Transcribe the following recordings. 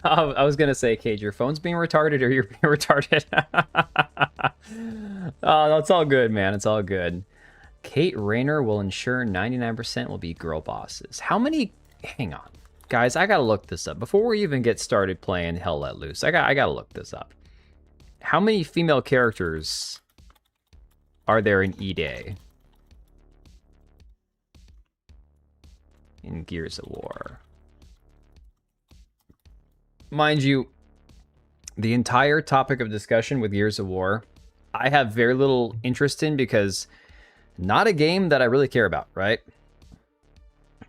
I was gonna say, Cage, your phone's being retarded or you're being retarded. Oh, no, it's all good, man. It's all good. Kate Rayner will ensure 99% will be girl bosses. How many? Hang on, guys. I gotta look this up before we even get started playing Hell Let Loose. I gotta look this up. How many female characters are there in E-Day? In Gears of War. Mind you, the entire topic of discussion with Gears of War, I have very little interest in because not a game that I really care about, right?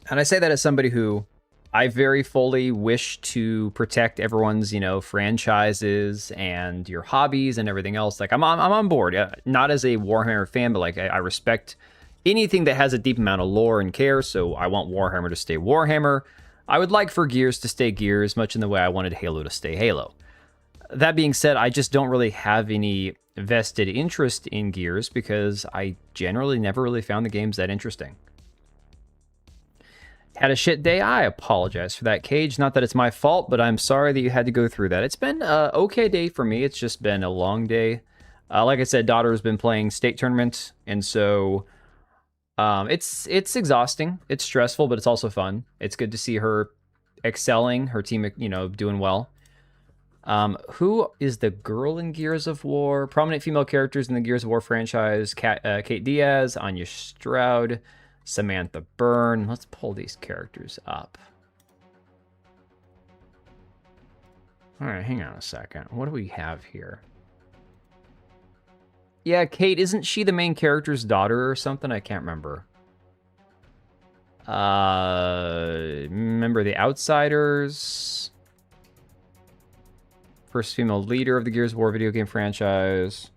And I say that as somebody who I very fully wish to protect everyone's, franchises and your hobbies and everything else. Like I'm on board, not as a Warhammer fan, but like I respect anything that has a deep amount of lore and care. So I want Warhammer to stay Warhammer. I would like for Gears to stay Gears, much in the way I wanted Halo to stay Halo. That being said, I just don't really have any vested interest in Gears because I generally never really found the games that interesting. Had a shit day? I apologize for that, Cage. Not that it's my fault, but I'm sorry that you had to go through that. It's been an okay day for me. It's just been a long day. Like I said, daughter has been playing state tournament, and so it's exhausting. It's stressful, but it's also fun. It's good to see her excelling, her team, doing well. Who is the girl in Gears of War? Prominent female characters in the Gears of War franchise: Kate Diaz, Anya Stroud, Samantha Byrne. Let's pull these characters up. All right, hang on a second. What do we have here? Yeah, Kate, isn't she the main character's daughter or something? I can't remember. Remember the Outsiders? First female leader of the Gears of War video game franchise.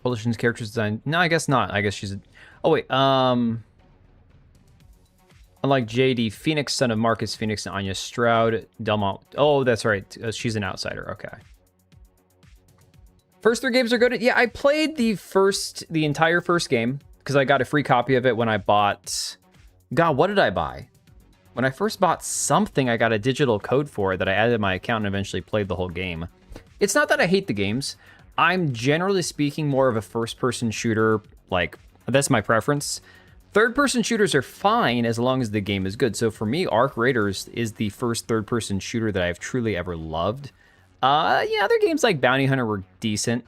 Coalition's character design. No, I guess not. I guess she's... Oh, wait. Unlike JD Phoenix, son of Marcus Phoenix and Anya Stroud, Delmont... Oh, that's right. She's an outsider. Okay. First three games are good. Yeah, I played the entire first game because I got a free copy of it when I bought... God, what did I buy? When I first bought something, I got a digital code for it that I added to my account and eventually played the whole game. It's not that I hate the games. I'm generally speaking more of a first-person shooter. Like, that's my preference. Third-person shooters are fine as long as the game is good. So for me, Arc Raiders is the first third-person shooter that I've truly ever loved. Yeah, other games like Bounty Hunter were decent.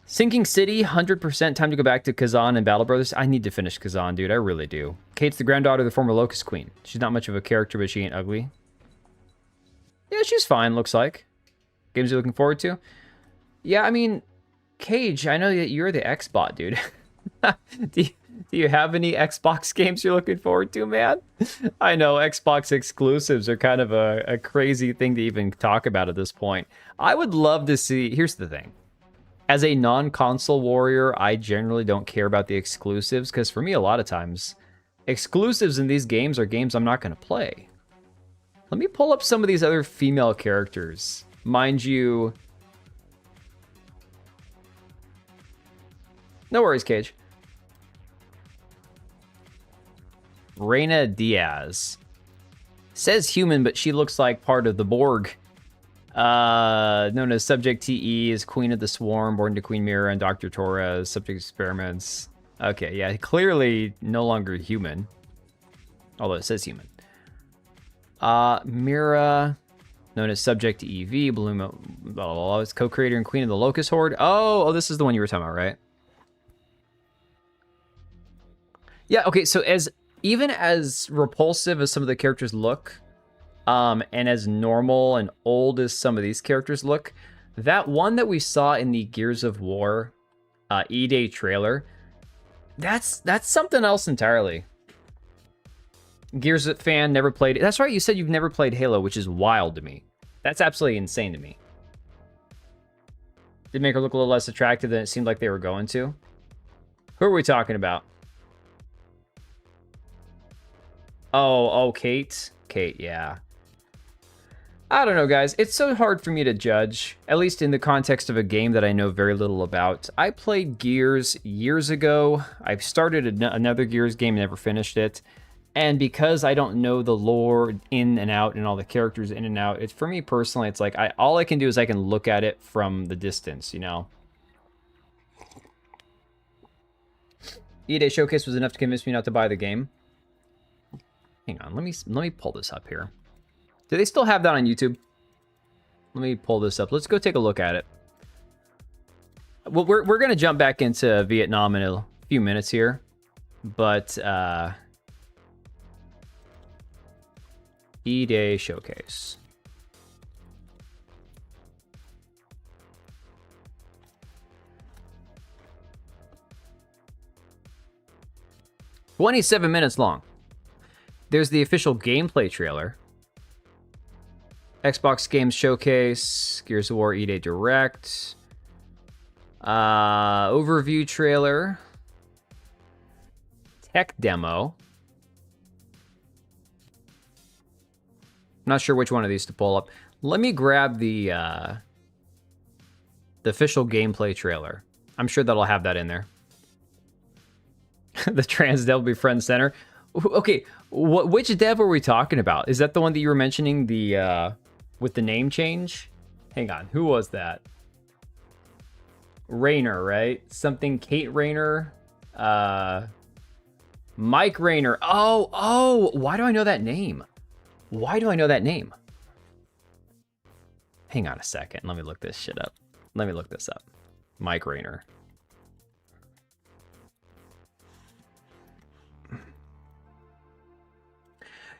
Sinking City, 100% time to go back to Kazan and Battle Brothers. I need to finish Kazan, dude. I really do. Kate's the granddaughter of the former Locust Queen. She's not much of a character, but she ain't ugly. Yeah, she's fine, looks like. Games you're looking forward to? Yeah, I mean, Cage, I know that you're the Xbot, dude. Do you have any Xbox games you're looking forward to, man? I know Xbox exclusives are kind of a crazy thing to even talk about at this point. I would love to see... Here's the thing. As a non-console warrior, I generally don't care about the exclusives, because for me, a lot of times, exclusives in these games are games I'm not going to play. Let me pull up some of these other female characters. Mind you... No worries, Cage. Reyna Diaz. Says human, but she looks like part of the Borg. Known as Subject TE, is Queen of the Swarm, born to Queen Mira and Dr. Torres, Subject Experiments. Okay, yeah, clearly no longer human. Although it says human. Mira, known as Subject EV, Bloom, blah, blah, blah, is co-creator and Queen of the Locust Horde. Oh, this is the one you were talking about, right? Yeah, okay, so even as repulsive as some of the characters look, and as normal and old as some of these characters look, that one that we saw in the Gears of War E-Day trailer, that's something else entirely. Gears fan, never played it. That's right, you said you've never played Halo, which is wild to me. That's absolutely insane to me. Did make her look a little less attractive than it seemed like they were going to. Who are we talking about? Oh, Kate. Kate, yeah. I don't know, guys. It's so hard for me to judge, at least in the context of a game that I know very little about. I played Gears years ago. I've started another Gears game, never finished it. And because I don't know the lore in and out and all the characters in and out, it's for me personally, it's like all I can do is I can look at it from the distance, you know. E-Day Showcase was enough to convince me not to buy the game. Hang on, let me pull this up here. Do they still have that on YouTube? Let me pull this up. Let's go take a look at it. Well, we're gonna jump back into Vietnam in a few minutes here, but E-Day Showcase. "27 minutes long. There's the official gameplay trailer. Xbox Games Showcase, Gears of War E-Day Direct, overview trailer, tech demo. I'm not sure which one of these to pull up. Let me grab the official gameplay trailer. I'm sure that'll have that in there. The Trans Devil Befriend Center. Okay, which dev were we talking about? Is that the one that you were mentioning, the with the name change? Hang on, who was that? Rayner, right? Something Kate Rayner. Mike Rayner. Oh, why do I know that name? Why do I know that name? Hang on a second. Let me look this shit up. Let me look this up. Mike Rayner.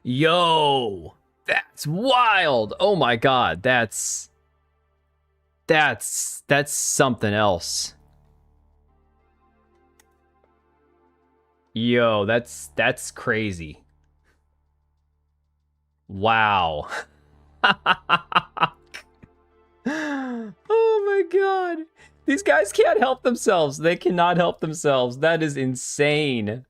Yo, that's wild. Oh my god, that's something else. Yo, that's crazy. Wow. Oh my god. These guys can't help themselves. They cannot help themselves. That is insane.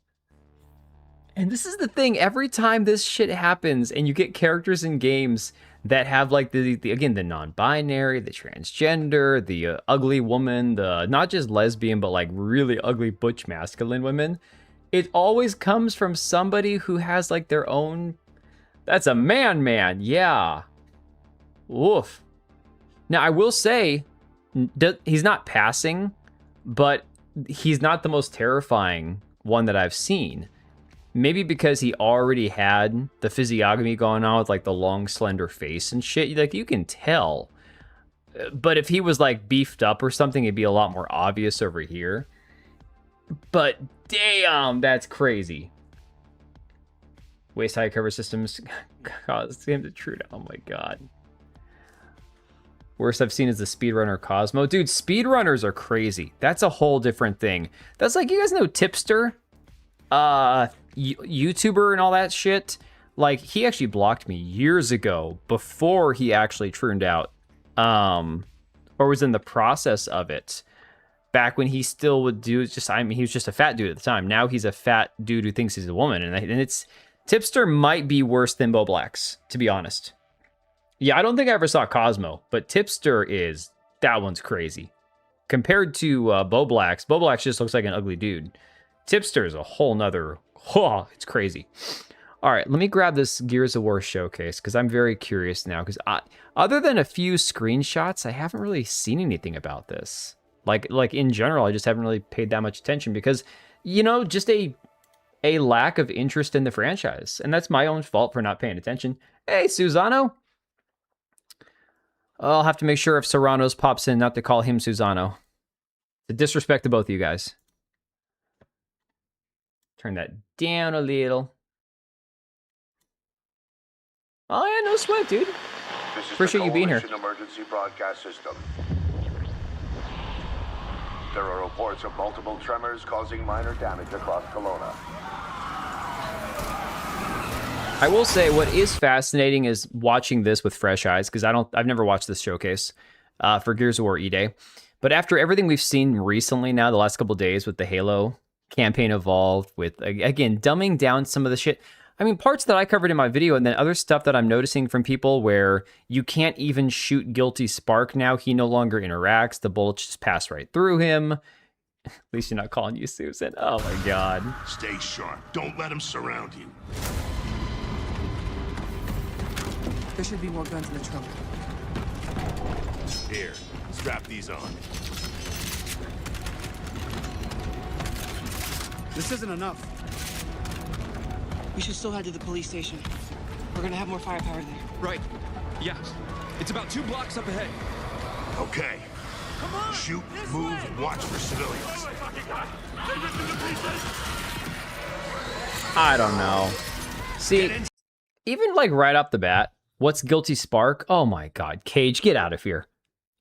And this is the thing, every time this shit happens and you get characters in games that have like the again, the non-binary, the transgender, the ugly woman, the not just lesbian, but like really ugly butch masculine women, it always comes from somebody who has like their own, that's a man, yeah. Woof. Now I will say, he's not passing, but he's not the most terrifying one that I've seen. Maybe because he already had the physiognomy going on with like the long, slender face and shit. Like you can tell. But if he was like beefed up or something, it'd be a lot more obvious over here. But damn, that's crazy. Waist high cover systems caused him to true. Oh my god. Worst I've seen is the speedrunner Cosmo. Dude, speedrunners are crazy. That's a whole different thing. That's like, you guys know Tipster? YouTuber and all that shit. Like, he actually blocked me years ago before he actually turned out, or was in the process of it. Back when he still would do just, I mean, he was just a fat dude at the time. Now he's a fat dude who thinks he's a woman, and it's Tipster might be worse than Bo Black's, to be honest. Yeah, I don't think I ever saw Cosmo, but Tipster is, that one's crazy. Compared to Bo Black's just looks like an ugly dude. Tipster is a whole nother, oh, it's crazy. All right, let me grab this Gears of War showcase because I'm very curious now. Because other than a few screenshots, I haven't really seen anything about this. Like in general, I just haven't really paid that much attention because, you know, just a lack of interest in the franchise, and that's my own fault for not paying attention. Hey, Susano. I'll have to make sure if Serrano's pops in not to call him Susano. The disrespect to both of you guys. Turn that down a little. Oh yeah, no sweat, dude. Appreciate you being here. Emergency broadcast system. There are reports of multiple tremors causing minor damage across Kelowna. I will say what is fascinating is watching this with fresh eyes, because I've never watched this showcase for Gears of War E-Day. But after everything we've seen recently now, the last couple of days with the Halo campaign evolved, with, again, dumbing down some of the shit. I mean, parts that I covered in my video, and then other stuff that I'm noticing from people where you can't even shoot Guilty Spark now. He no longer interacts. The bullets just pass right through him. At least you're not calling you Susan. Oh my god. Stay sharp. Don't let them surround you. There should be more guns in the trunk. Here, strap these on. This isn't enough. We should still head to the police station. We're gonna have more firepower there. Right. Yeah. It's about 2 blocks up ahead. Okay. Shoot, move, watch for civilians. I don't know. See, even like right off the bat, what's Guilty Spark? Oh my god, Cage, get out of here.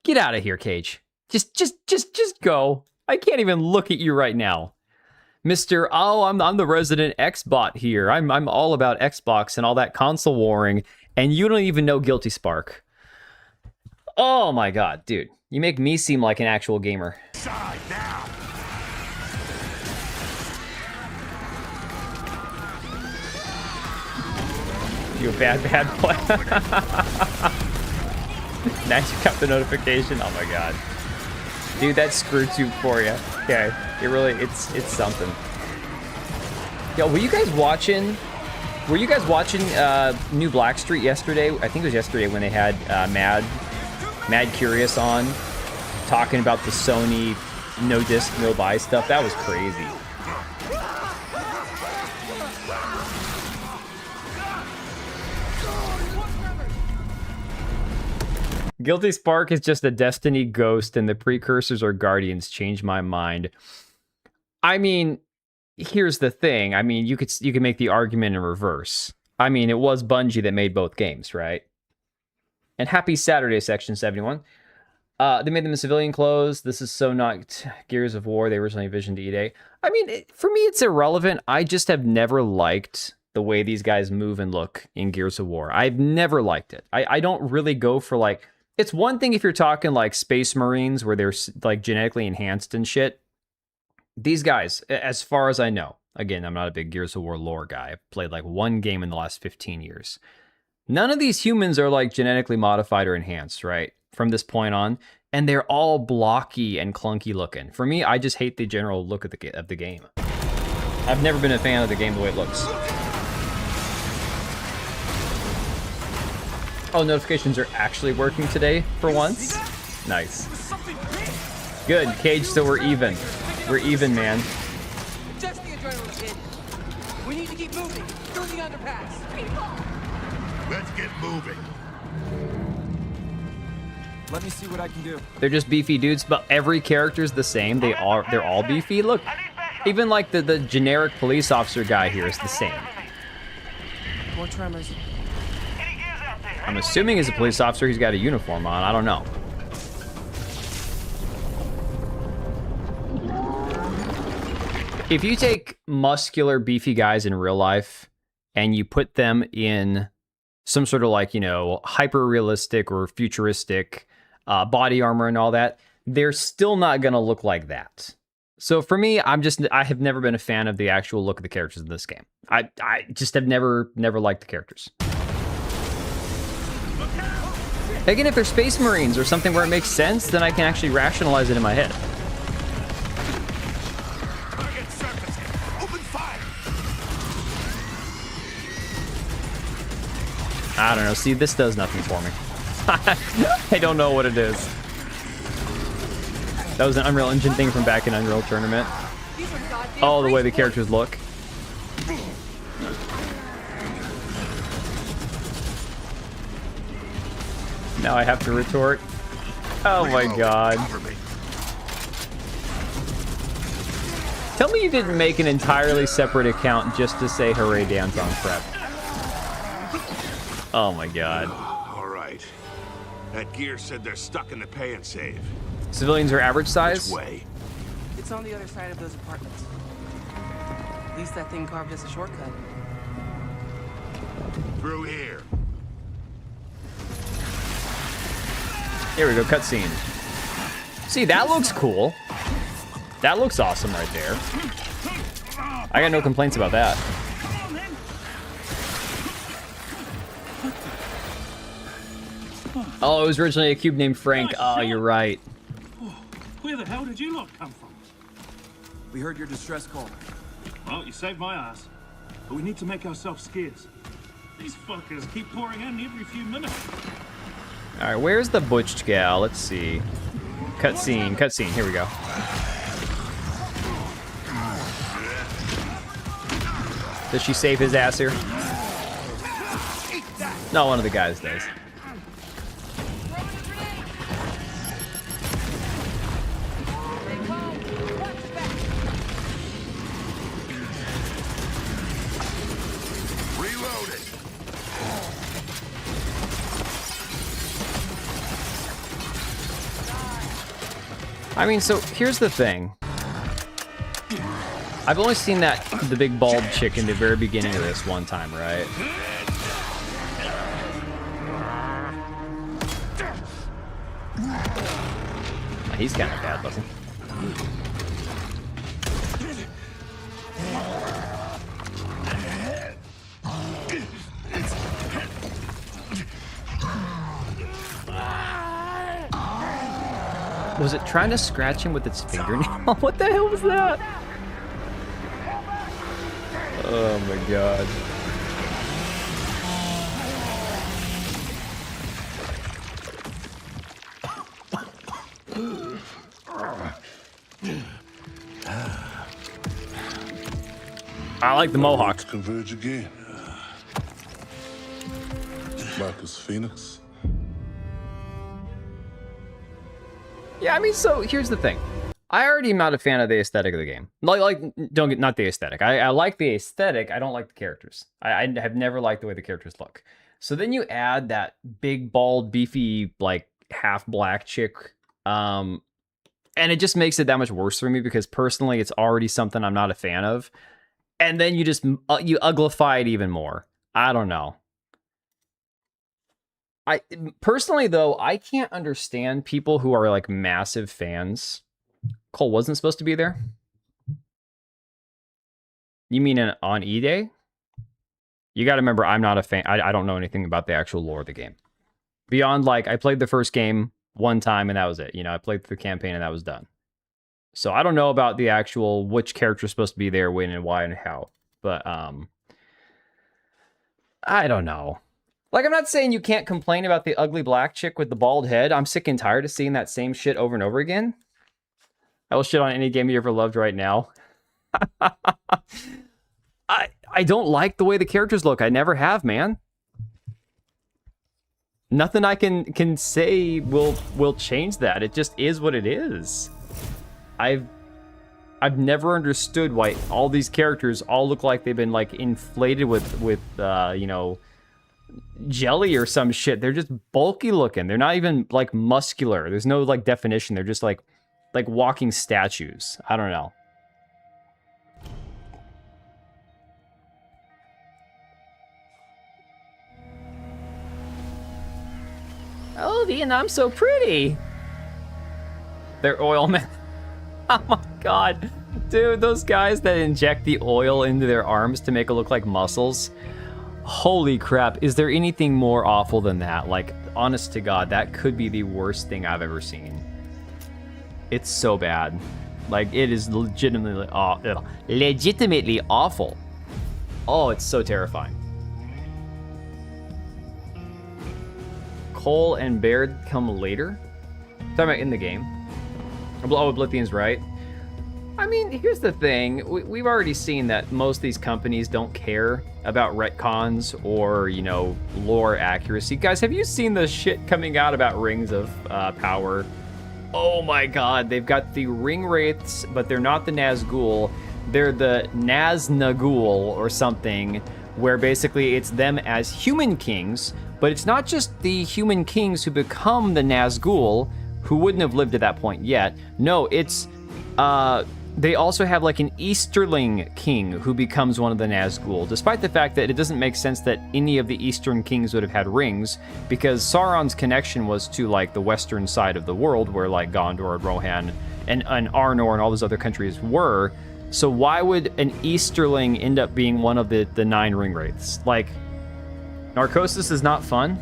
Get out of here, Cage. Just go. I can't even look at you right now. Mr. Oh, I'm the resident Xbot here. I'm all about Xbox and all that console warring, and you don't even know Guilty Spark. Oh my god, dude. You make me seem like an actual gamer. Side now. You a bad boy. Nice, you got the notification. Oh my god. Dude, that's screw tube for you. Okay. It's something. Yo, were you guys watching New Blackstreet yesterday? I think it was yesterday when they had Mad Curious on talking about the Sony no disc, no buy stuff. That was crazy. Guilty Spark is just a Destiny ghost, and the precursors or Guardians changed my mind. I mean, here's the thing. I mean, you could make the argument in reverse. I mean, it was Bungie that made both games, right? And happy Saturday, Section 71. They made them in civilian clothes. This is so not Gears of War. They originally envisioned EA. I mean, for me, it's irrelevant. I just have never liked the way these guys move and look in Gears of War. I've never liked it. I don't really go for like... It's one thing if you're talking like Space Marines where they're like genetically enhanced and shit. These guys, as far as I know, again, I'm not a big Gears of War lore guy. I've played like one game in the last 15 years. None of these humans are like genetically modified or enhanced, right? From this point on. And they're all blocky and clunky looking. For me, I just hate the general look of the game. I've never been a fan of the game the way it looks. Oh, notifications are actually working today for once. Nice. Good, Cage, so we're even. We're even, man. Just the adrenaline, kid. We need to keep moving through the underpass. Let's get moving. Let me see what I can do. They're just beefy dudes, but every character's the same. They're all beefy. Look, even like the generic police officer guy here is the same. More tremors. I'm assuming as a police officer, he's got a uniform on. I don't know. If you take muscular, beefy guys in real life and you put them in some sort of like, you know, hyper-realistic or futuristic body armor and all that, they're still not going to look like that. So for me, I have never been a fan of the actual look of the characters in this game. I just have never liked the characters. Again, if they're Space Marines or something where it makes sense, then I can actually rationalize it in my head. Target surface. Open fire. I don't know. See, this does nothing for me. I don't know what it is. That was an Unreal Engine thing from back in Unreal Tournament. Oh, the way the characters look. Now I have to retort. Oh my god. Tell me you didn't make an entirely separate account just to say hooray dance on prep. Oh my god. All right. That gear said they're stuck in the pay and save. Civilians are average size? Which way? It's on the other side of those apartments. At least that thing carved us a shortcut. Through here. Here we go, cutscene. See, that looks cool. That looks awesome right there. I got no complaints about that. Oh, it was originally a cube named Frank. Oh, you're right. Where the hell did you lot come from? We heard your distress call. Well, you saved my ass. But we need to make ourselves scarce. These fuckers keep pouring in every few minutes. All right, where's the butched gal? Let's see. Cutscene. Here we go. Does she save his ass here? No, one of the guys does. Reload it. I mean, so here's the thing. I've only seen the big bald chick in the very beginning of this one time, right? He's kind of bad looking. Was it trying to scratch him with its fingernail? What the hell was that? Oh my god. I like the mohawk. Converge again. Marcus Phoenix. Yeah, I mean, so here's the thing. I already am not a fan of the aesthetic of the game. Not the aesthetic. I like the aesthetic. I don't like the characters. I have never liked the way the characters look. So then you add that big, bald, beefy, like half black chick, and it just makes it that much worse for me because personally, it's already something I'm not a fan of. And then you just you uglify it even more. I don't know. I personally, though, I can't understand people who are like massive fans. Cole wasn't supposed to be there. You mean on E-Day? You got to remember, I'm not a fan. I don't know anything about the actual lore of the game. Beyond, like, I played the first game one time and that was it. You know, I played the campaign and that was done. So I don't know about the actual which character is supposed to be there, when, and why, and how. But I don't know. Like, I'm not saying you can't complain about the ugly black chick with the bald head. I'm sick and tired of seeing that same shit over and over again. I will shit on any game you ever loved right now. I don't like the way the characters look. I never have, man. Nothing I can say will change that. It just is what it is. I've never understood why all these characters all look like they've been like inflated with you know, jelly or some shit. They're just bulky looking. They're not even like muscular. There's no like definition. They're just like walking statues. I don't know. Oh, Vietnam's so pretty. They're oil men. Oh my god. Dude, those guys that inject the oil into their arms to make it look like muscles. Holy crap. Is there anything more awful than that? Like, honest to God, that could be the worst thing I've ever seen. It's so bad. Like, it is legitimately awful. Oh, it's so terrifying. Cole and Baird come later? Talking about in the game. Oh, Oblivion's right. I mean, here's the thing. We've already seen that most of these companies don't care about retcons or, you know, lore accuracy. Guys, have you seen the shit coming out about Rings of Power? Oh my god, they've got the Ring Wraiths, but they're not the Nazgul. They're the Naznagul or something, where basically it's them as human kings, but it's not just the human kings who become the Nazgul, who wouldn't have lived at that point yet. No, it's, they also have like an Easterling king who becomes one of the Nazgul, despite the fact that it doesn't make sense that any of the Eastern kings would have had rings, because Sauron's connection was to like the western side of the world, where like Gondor and Rohan and Arnor and all those other countries were. So why would an Easterling end up being one of the 9 ring wraiths? Like, Narcosis is not fun?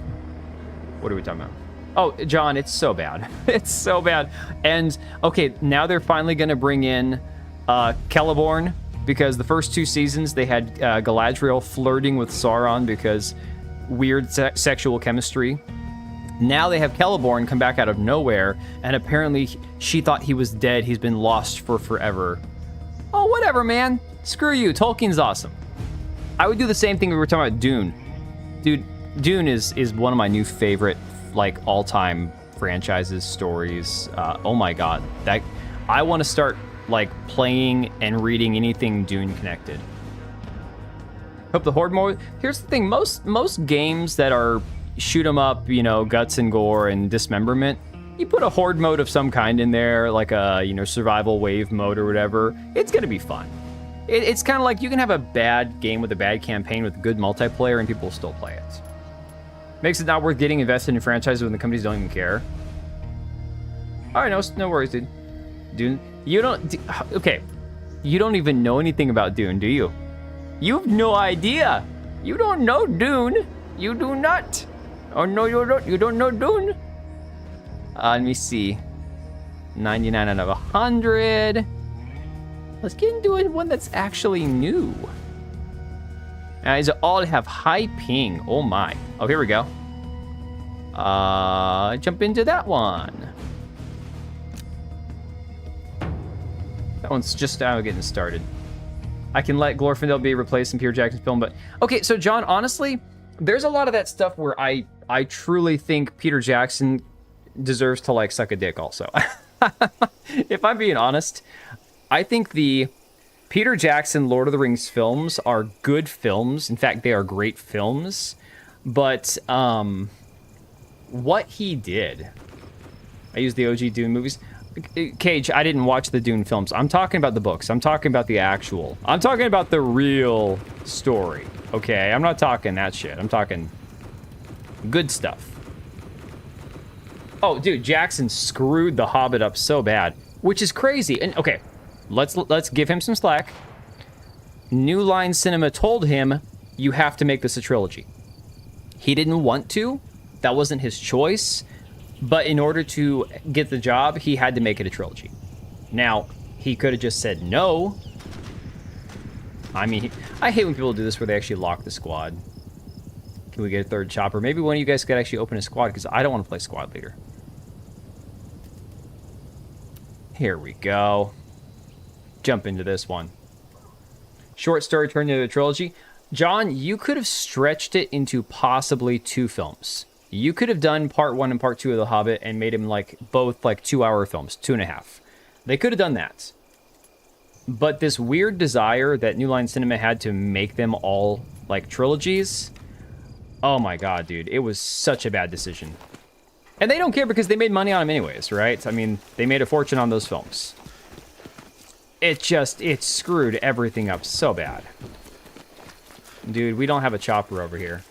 What are we talking about? Oh, John, it's so bad. It's so bad. And, okay, now they're finally going to bring in Celeborn, because the first 2 seasons they had Galadriel flirting with Sauron because weird sexual chemistry. Now they have Celeborn come back out of nowhere, and apparently she thought he was dead. He's been lost for forever. Oh, whatever, man. Screw you. Tolkien's awesome. I would do the same thing if we were talking about Dune. Dude, Dune is one of my new favorite, like, all-time franchises, stories. Oh my god. I want to start, like, playing and reading anything Dune connected. Hope the Horde mode. Here's the thing. Most games that are shoot 'em up, you know, guts and gore and dismemberment, you put a horde mode of some kind in there, like a, you know, survival wave mode or whatever, it's gonna be fun. It's kind of like you can have a bad game with a bad campaign with good multiplayer and people will still play it. Makes it not worth getting invested in franchises when the companies don't even care. All right, no worries, dude. Dune, okay, you don't even know anything about Dune, do you? You have no idea. You don't know Dune. You do not. Oh, no, you don't. You don't know Dune. Let me see. 99 out of 100. Let's get into one that's actually new. These all have high ping. Oh, my. Oh, here we go. Jump into that one. That one's just now getting started. I can let Glorfindel be replaced in Peter Jackson's film, but... Okay, so, John, honestly... There's a lot of that stuff where I truly think Peter Jackson deserves to, like, suck a dick also. If I'm being honest, I think the Peter Jackson Lord of the Rings films are good films. In fact, they are great films. But what he did... I used the OG Dune movies. Cage, I didn't watch the Dune films. I'm talking about the books. I'm talking about the actual... I'm talking about the real story. Okay, I'm not talking that shit. I'm talking good stuff. Oh, dude, Jackson screwed The Hobbit up so bad, which is crazy. And okay, let's give him some slack. New Line Cinema told him, you have to make this a trilogy. He didn't want to. That wasn't his choice. But in order to get the job, he had to make it a trilogy. Now, he could have just said no. I mean, I hate when people do this where they actually lock the squad. Can we get a third chopper? Maybe one of you guys could actually open a squad, because I don't want to play squad leader. Here we go. Jump into this one. Short story turned into a trilogy. John, you could have stretched it into possibly 2 films. You could have done part 1 and part 2 of The Hobbit and made them like both like 2-hour films, 2.5. They could have done that. But this weird desire that New Line Cinema had to make them all like trilogies, oh my god, dude, it was such a bad decision. And they don't care because they made money on them anyways, right? I mean, they made a fortune on those films. It screwed everything up so bad. Dude, we don't have a chopper over here.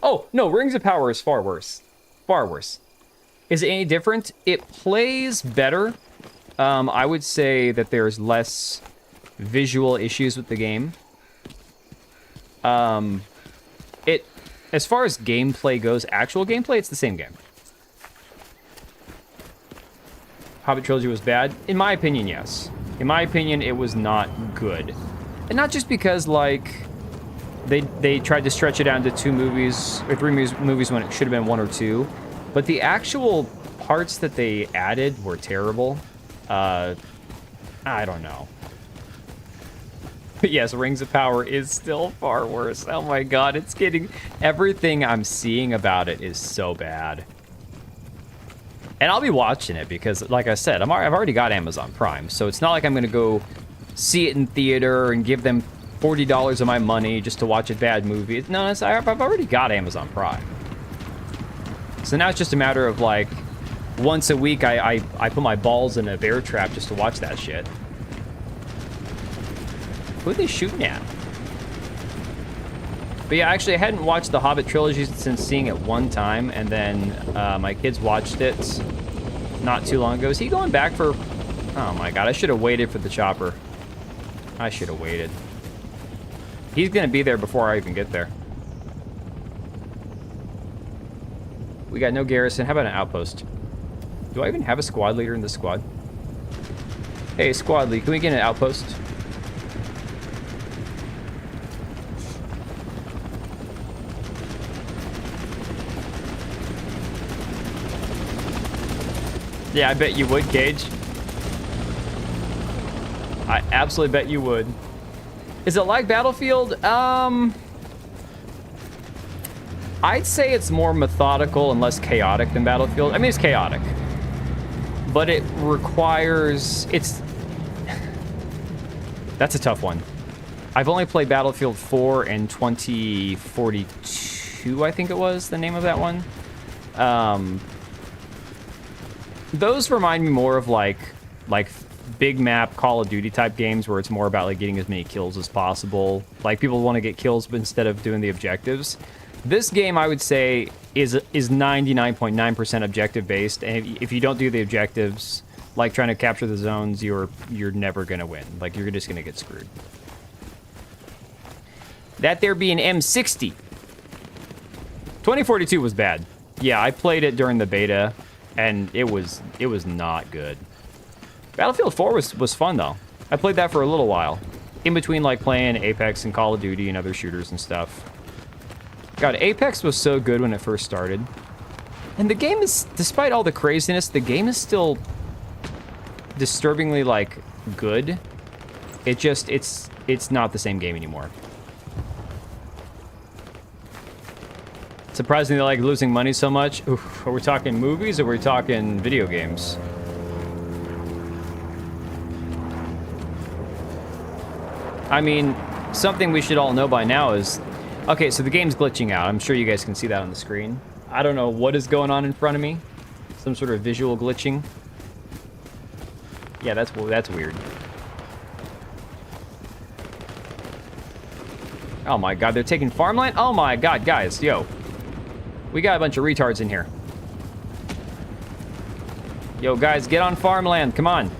Oh, no, Rings of Power is far worse. Far worse. Is it any different? It plays better. I would say that there's less visual issues with the game. As far as gameplay goes, actual gameplay, it's the same game. Hobbit Trilogy was bad? In my opinion, yes. In my opinion, it was not good. And not just because, like, they tried to stretch it down to 2 movies, or 3 movies when it should have been 1 or 2. But the actual parts that they added were terrible. I don't know. But yes, Rings of Power is still far worse. Oh my god, it's getting... Everything I'm seeing about it is so bad. And I'll be watching it because, like I said, I've already got Amazon Prime. So it's not like I'm going to go see it in theater and give them $40 of my money just to watch a bad movie. No, I've already got Amazon Prime. So now it's just a matter of, like, once a week I put my balls in a bear trap just to watch that shit. Who are they shooting at? But yeah, actually, I hadn't watched the Hobbit trilogy since seeing it one time, and then my kids watched it not too long ago. Is he going back for... Oh my god, I should have waited for the chopper. I should have waited. He's going to be there before I even get there. We got no garrison. How about an outpost? Do I even have a squad leader in this squad? Hey, squad lead, can we get an outpost? Yeah, I bet you would, Cage. I absolutely bet you would. Is it like Battlefield? I'd say it's more methodical and less chaotic than Battlefield. I mean, it's chaotic, but it requires... That's a tough one. I've only played Battlefield 4 in 2042, I think it was the name of that one. Those remind me more of like big map Call of Duty type games where it's more about like getting as many kills as possible. Like people want to get kills but instead of doing the objectives. This game, I would say, is 99.9% objective based, and if you don't do the objectives, like trying to capture the zones, you're never gonna win. Like you're just gonna get screwed. That there be an M60. 2042 was bad. Yeah, I played it during the beta, and it was not good. Battlefield 4 was fun though. I played that for a little while, in between like playing Apex and Call of Duty and other shooters and stuff. God, Apex was so good when it first started. And the game is, despite all the craziness, the game is still disturbingly, like, good. It's not the same game anymore. Surprisingly, like, losing money so much. Oof, are we talking movies or are we talking video games? I mean, something we should all know by now is... Okay, so the game's glitching out. I'm sure you guys can see that on the screen. I don't know what is going on in front of me. Some sort of visual glitching. Yeah, that's weird. Oh my god, they're taking farmland? Oh my god, guys, yo. We got a bunch of retards in here. Yo, guys, get on farmland, come on.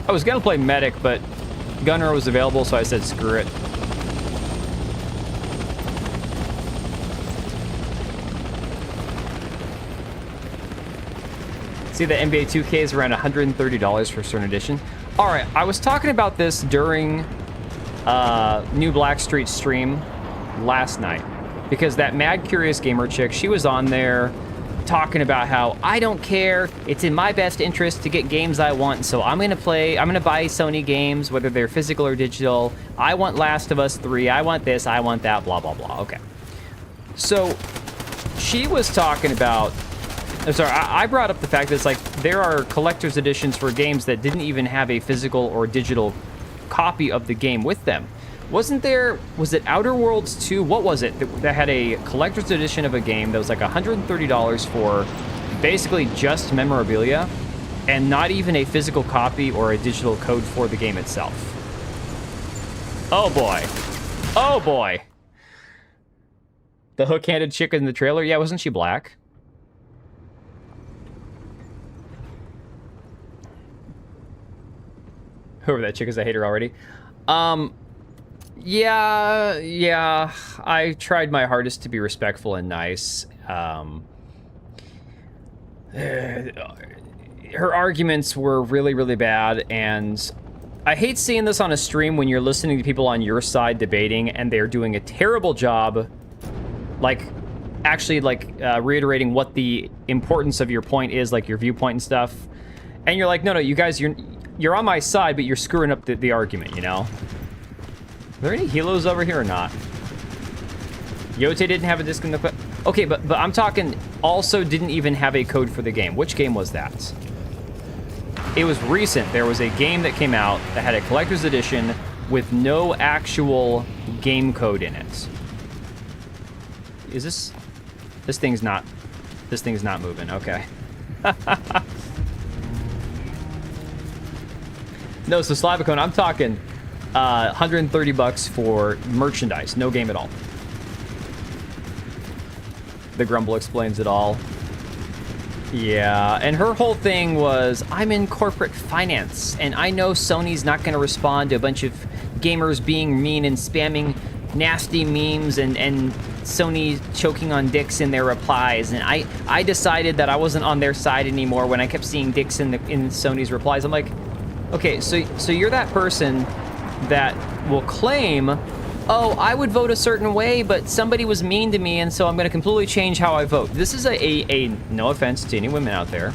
I was gonna play medic, but gunner was available, so I said screw it. See, the NBA 2K is around $130 for a certain edition. All right, I was talking about this during New Blackstreet stream last night because that Mad Curious Gamer chick, she was on there talking about how I don't care, it's in my best interest to get games I want, so I'm gonna buy Sony games, whether they're physical or digital. I want Last of Us 3, I want this, I want that, blah, blah, blah. Okay. So she was talking about, I'm sorry, I brought up the fact that it's like there are collector's editions for games that didn't even have a physical or digital copy of the game with them. Wasn't there, was it Outer Worlds 2? What was it that had a collector's edition of a game that was like $130 for basically just memorabilia and not even a physical copy or a digital code for the game itself? Oh boy. Oh boy. The hook-handed chick in the trailer? Yeah, wasn't she black? Whoever that chick is, I hate her already. Yeah, I tried my hardest to be respectful and nice. Her arguments were really, really bad, and I hate seeing this on a stream when you're listening to people on your side debating, and they're doing a terrible job, like, actually, like, reiterating what the importance of your point is, like your viewpoint and stuff. And you're like, no, you guys, you're on my side, but you're screwing up the argument, you know? Are there any helos over here or not? Yote didn't have a disc in the clip. Okay, but I'm talking also didn't even have a code for the game. Which game was that? It was recent. There was a game that came out that had a collector's edition with no actual game code in it. Is this thing's not moving. Okay. No, so Slavicone, I'm talking 130 bucks for merchandise, no game at all. The Grumble explains it all. Yeah, and her whole thing was, I'm in corporate finance, and I know Sony's not going to respond to a bunch of gamers being mean and spamming nasty memes and Sony choking on dicks in their replies, and I decided that I wasn't on their side anymore when I kept seeing dicks in Sony's replies. I'm like, okay, so you're that person that will claim, oh, I would vote a certain way, but somebody was mean to me, and so I'm going to completely change how I vote. This is a no offense to any women out there,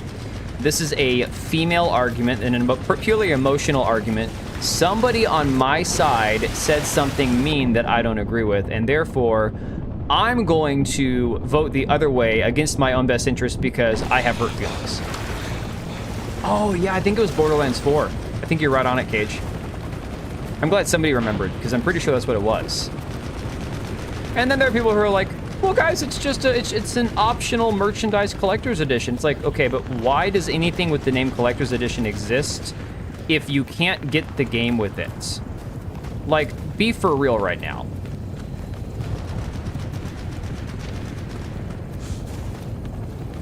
this is a female argument and a purely emotional argument. Somebody on my side said something mean that I don't agree with, and therefore I'm going to vote the other way against my own best interest because I have hurt feelings. Oh yeah, I think it was Borderlands 4. I think you're right on it, Cage. I'm glad somebody remembered, because I'm pretty sure that's what it was. And then there are people who are like, well guys, it's just it's an optional merchandise collector's edition. It's like, okay, but why does anything with the name collector's edition exist if you can't get the game with it? Like, be for real right now.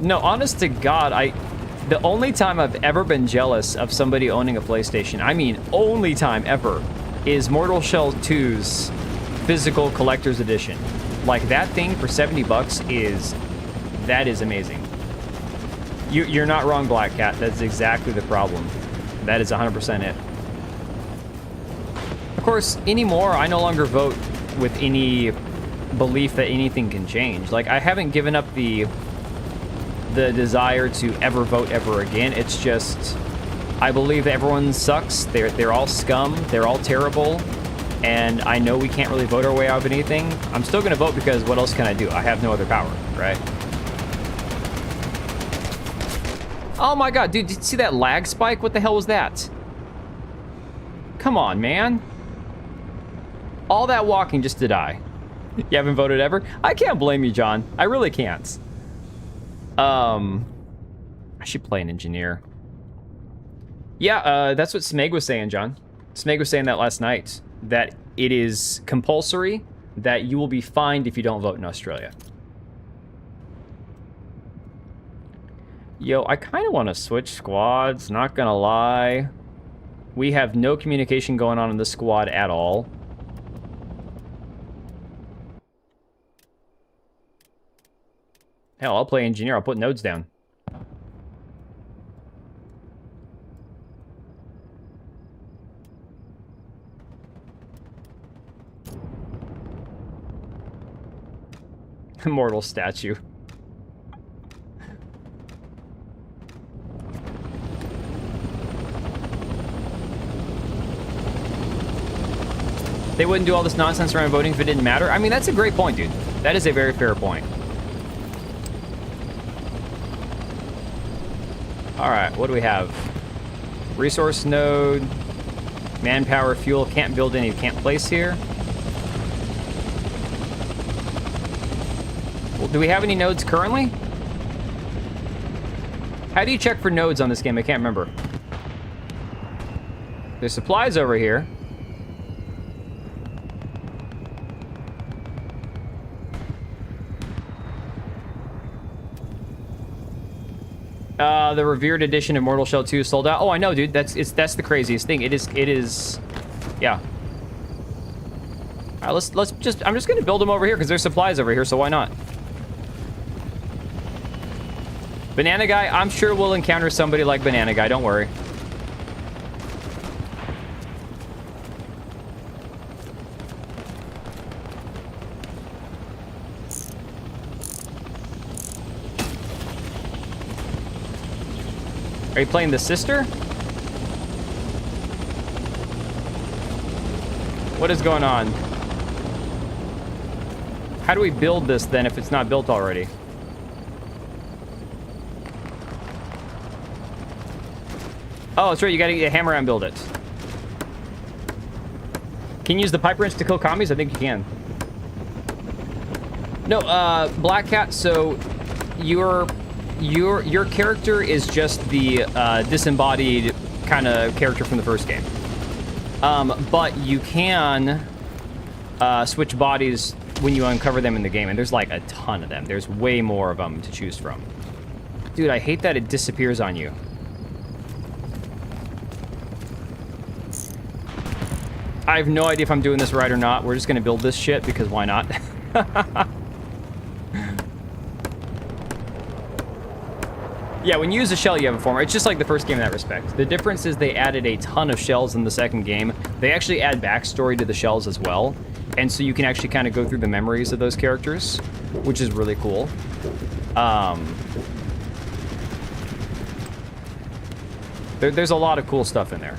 No, honest to God, the only time I've ever been jealous of somebody owning a PlayStation, I mean only time ever, is Mortal Shell 2's physical collector's edition. Like, that thing for $70 that is amazing. You're not wrong, Black Cat. That's exactly the problem. That is 100% it. Of course, anymore, I no longer vote with any belief that anything can change. Like, I haven't given up the desire to ever vote ever again. It's just, I believe everyone sucks. They're all scum. They're all terrible. And I know we can't really vote our way out of anything. I'm still gonna vote because what else can I do? I have no other power, right? Oh my God, dude, did you see that lag spike? What the hell was that? Come on, man. All that walking just to die. You haven't voted ever? I can't blame you, John. I really can't. I should play an engineer. Yeah, that's what Smeg was saying, John. Smeg was saying that last night, that it is compulsory, that you will be fined if you don't vote in Australia. Yo, I kind of want to switch squads, not gonna lie. We have no communication going on in this squad at all. Hell, I'll play engineer. I'll put nodes down. Immortal statue. They wouldn't do all this nonsense around voting if it didn't matter. I mean, that's a great point, dude. That is a very fair point. All right, what do we have? Resource node, manpower, fuel. Can't build any. Can't place here. Well, do we have any nodes currently? How do you check for nodes on this game? I can't remember. There's supplies over here. The revered edition of Mortal Shell 2 is sold out. Oh, I know, dude. That's the craziest thing. It is. Yeah. All right, let's just. I'm just gonna build them over here because there's supplies over here. So why not? Banana Guy. I'm sure we'll encounter somebody like Banana Guy. Don't worry. Are you playing the sister? What is going on? How do we build this then if it's not built already? Oh, that's right, you gotta get a hammer and build it. Can you use the pipe wrench to kill commies? I think you can. No, Black Cat, so your character is just the disembodied kind of character from the first game. But you can switch bodies when you uncover them in the game, and there's like a ton of them. There's way more of them to choose from. Dude, I hate that it disappears on you. I have no idea if I'm doing this right or not. We're just gonna build this shit because why not? Yeah, when you use a shell, you have a former. It's just like the first game in that respect. The difference is they added a ton of shells in the second game. They actually add backstory to the shells as well. And so you can actually kind of go through the memories of those characters, which is really cool. There's a lot of cool stuff in there.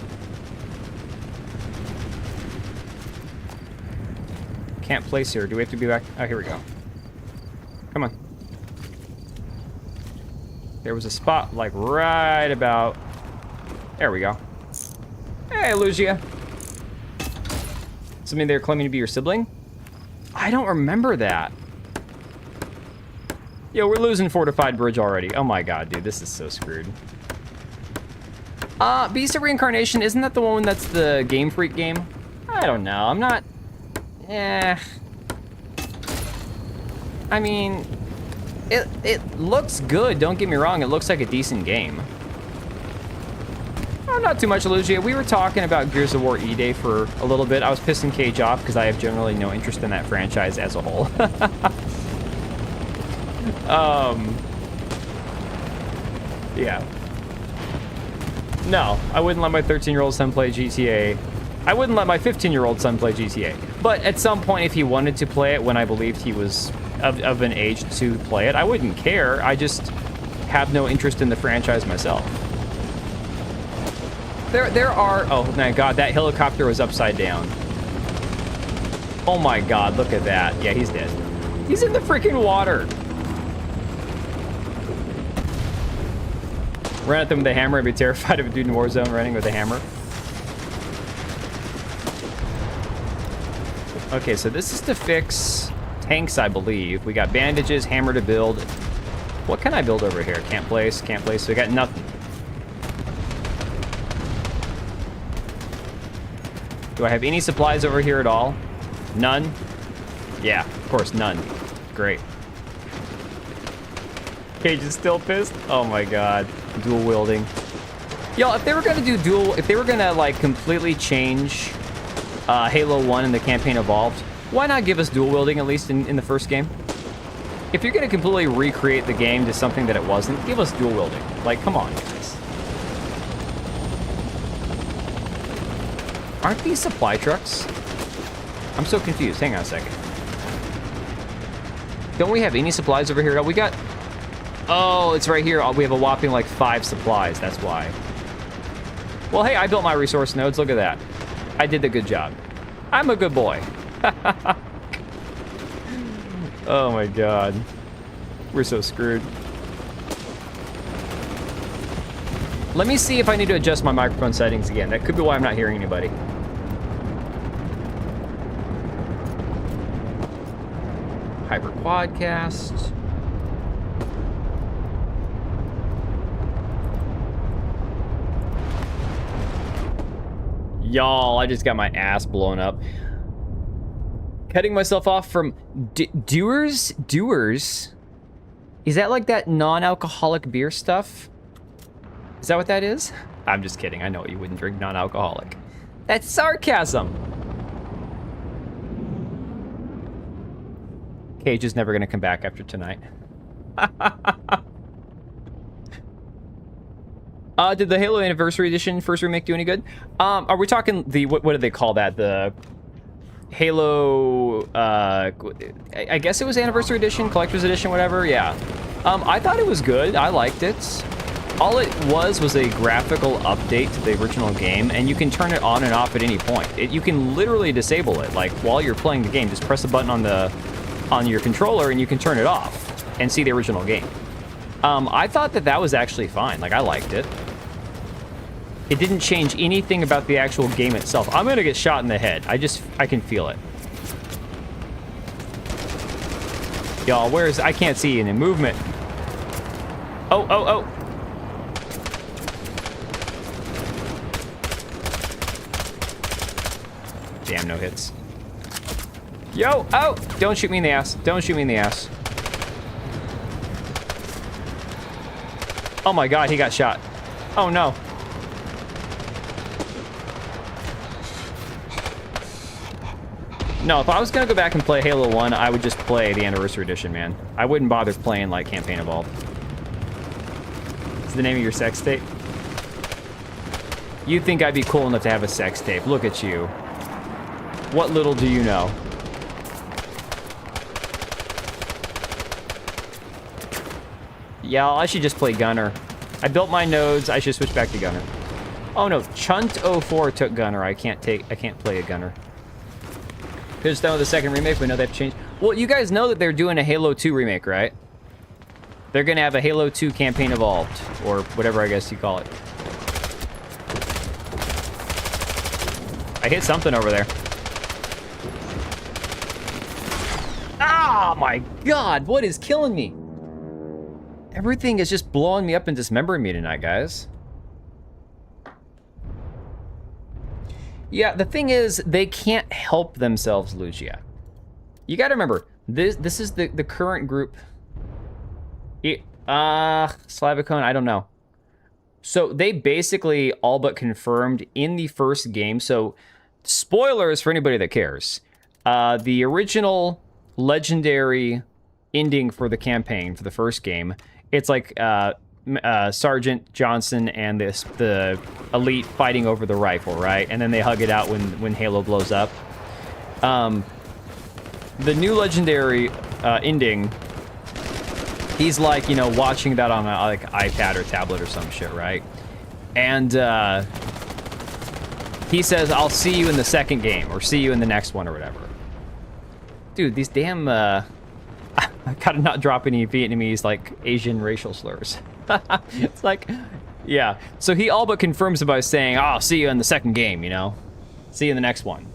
Can't place here. Do we have to be back? Oh, here we go. Come on. There was a spot, like, right about... There we go. Hey, Lucia. Something they're claiming to be your sibling? I don't remember that. Yo, we're losing Fortified Bridge already. Oh my god, dude, this is so screwed. Beast of Reincarnation, isn't that the one that's the Game Freak game? I don't know, I'm not... I mean... It looks good, don't get me wrong, it looks like a decent game. Oh, not too much, Lucia. We were talking about Gears of War E-Day for a little bit. I was pissing Cage off because I have generally no interest in that franchise as a whole. Yeah. No, I wouldn't let my 13-year-old son play GTA. I wouldn't let my 15-year-old son play GTA. But at some point, if he wanted to play it when I believed he was of an age to play it, I wouldn't care. I just have no interest in the franchise myself. There are... Oh, my God, that helicopter was upside down. Oh, my God, look at that. Yeah, he's dead. He's in the freaking water. Run at them with a hammer. I'd be terrified of a dude in Warzone running with a hammer. Okay, so this is to fix tanks, I believe. We got bandages, hammer to build. What can I build over here? Can't place, can't place. So we got nothing. Do I have any supplies over here at all? None? Yeah, of course, none. Great. Cage is still pissed? Oh my god. Dual wielding. Yo, if they were gonna do dual... If they were gonna, like, completely change Halo 1 and the campaign Evolved, why not give us dual wielding at least in the first game? If you're gonna completely recreate the game to something that it wasn't, give us dual wielding. Like, come on, guys. Aren't these supply trucks? I'm so confused. Hang on a second. Don't we have any supplies over here? We got... Oh, it's right here. We have a whopping, like, 5 supplies. That's why. Well, hey, I built my resource nodes. Look at that. I did a good job. I'm a good boy. Oh, my God. We're so screwed. Let me see if I need to adjust my microphone settings again. That could be why I'm not hearing anybody. Hyper Quadcast. Y'all, I just got my ass blown up. Cutting myself off from Doers? Doers? Is that like that non-alcoholic beer stuff? Is that what that is? I'm just kidding. I know you wouldn't drink non-alcoholic. That's sarcasm. Cage is never going to come back after tonight. Did the Halo Anniversary Edition first remake do any good? Are we talking the... What do they call that? The Halo... I guess it was Anniversary Edition, Collector's Edition, whatever. Yeah. I thought it was good. I liked it. All it was a graphical update to the original game, and you can turn it on and off at any point. You can literally disable it. Like, while you're playing the game, just press a button on your controller, and you can turn it off and see the original game. I thought that was actually fine. Like, I liked it. It didn't change anything about the actual game itself. I'm gonna get shot in the head. I can feel it. Y'all, I can't see any movement. Oh, oh, oh. Damn, no hits. Yo, oh! Don't shoot me in the ass. Don't shoot me in the ass. Oh my god, he got shot. Oh no. No, if I was gonna go back and play Halo 1, I would just play the Anniversary Edition, man. I wouldn't bother playing, like, Campaign Evolved. Is the name of your sex tape? You think I'd be cool enough to have a sex tape. Look at you. What little do you know? Yeah, I should just play Gunner. I built my nodes, I should switch back to Gunner. Oh no, Chunt04 took Gunner. I can't play a Gunner. Could've done with the second remake, but no, they've changed. Well, you guys know that they're doing a Halo 2 remake, right? They're gonna have a Halo 2 Campaign Evolved, or whatever I guess you call it. I hit something over there. Oh my god, what is killing me? Everything is just blowing me up and dismembering me tonight, guys. Yeah, the thing is, they can't help themselves, Lucia. You gotta remember, this is the current group. Slavicone, I don't know. So they basically all but confirmed in the first game. So spoilers for anybody that cares. The original legendary ending for the campaign for the first game, it's like Sergeant Johnson and the elite fighting over the rifle, right? And then they hug it out when Halo blows up. The new legendary ending, he's like, you know, watching that on a like iPad or tablet or some shit, right? And he says, "I'll see you in the second game, or see you in the next one, or whatever." Dude, these damn I gotta not drop any Vietnamese like Asian racial slurs. It's like, yeah. So he all but confirms it by saying, "Oh, I'll see you in the second game, you know? See you in the next one."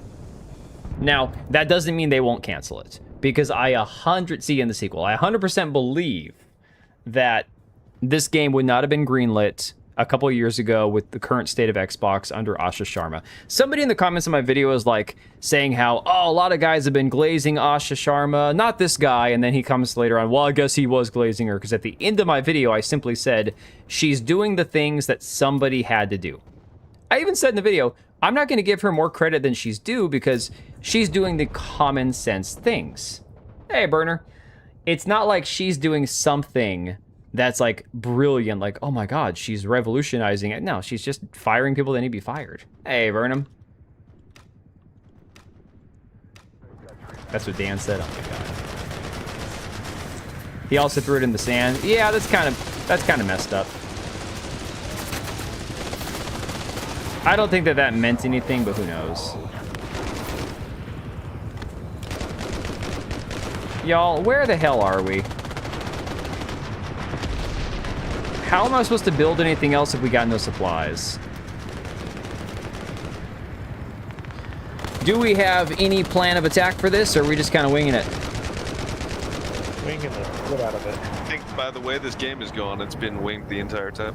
Now, that doesn't mean they won't cancel it, because I 100% believe that this game would not have been greenlit a couple of years ago with the current state of Xbox under Asha Sharma. Somebody in the comments of my video is like saying how, oh, a lot of guys have been glazing Asha Sharma, not this guy, and then he comes later on, well, I guess he was glazing her, because at the end of my video, I simply said, she's doing the things that somebody had to do. I even said in the video, I'm not going to give her more credit than she's due, because she's doing the common sense things. Hey, Burner. It's not like she's doing something that's like brilliant, like, oh my god, she's revolutionizing it. No, she's just firing people that need to be fired. Hey, Vernum. That's what Dan said. Oh my god. He also threw it in the sand. Yeah, that's kind of messed up. I don't think that meant anything, but who knows. Y'all, where the hell are we? How am I supposed to build anything else if we got no supplies? Do we have any plan of attack for this, or are we just kind of winging it? Winging the shit out of it. I think by the way this game is going, it's been winged the entire time.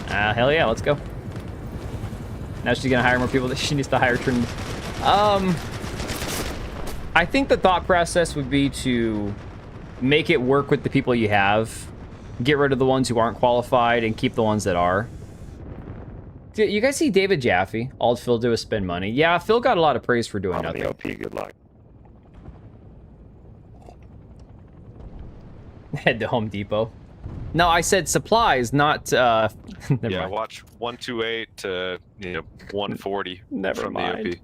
Hell yeah, let's go. Now she's gonna hire more people that she needs to hire. I think the thought process would be to make it work with the people you have. Get rid of the ones who aren't qualified and keep the ones that are. Dude, you guys see David Jaffe? All Phil do is spend money. Yeah, Phil got a lot of praise for doing nothing. OP, good luck. Head to Home Depot. No, I said supplies, not never Yeah, mind. watch 128 to 140 Never from mind. the OP.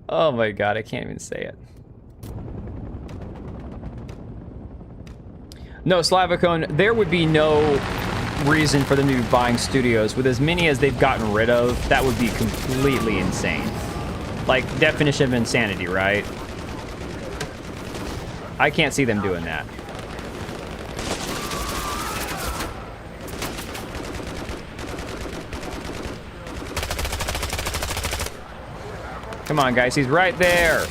Oh my god, I can't even say it. No, Slavicone, there would be no reason for them to be buying studios. With as many as they've gotten rid of, that would be completely insane. Like, definition of insanity, right? I can't see them doing that. Come on, guys, he's right there.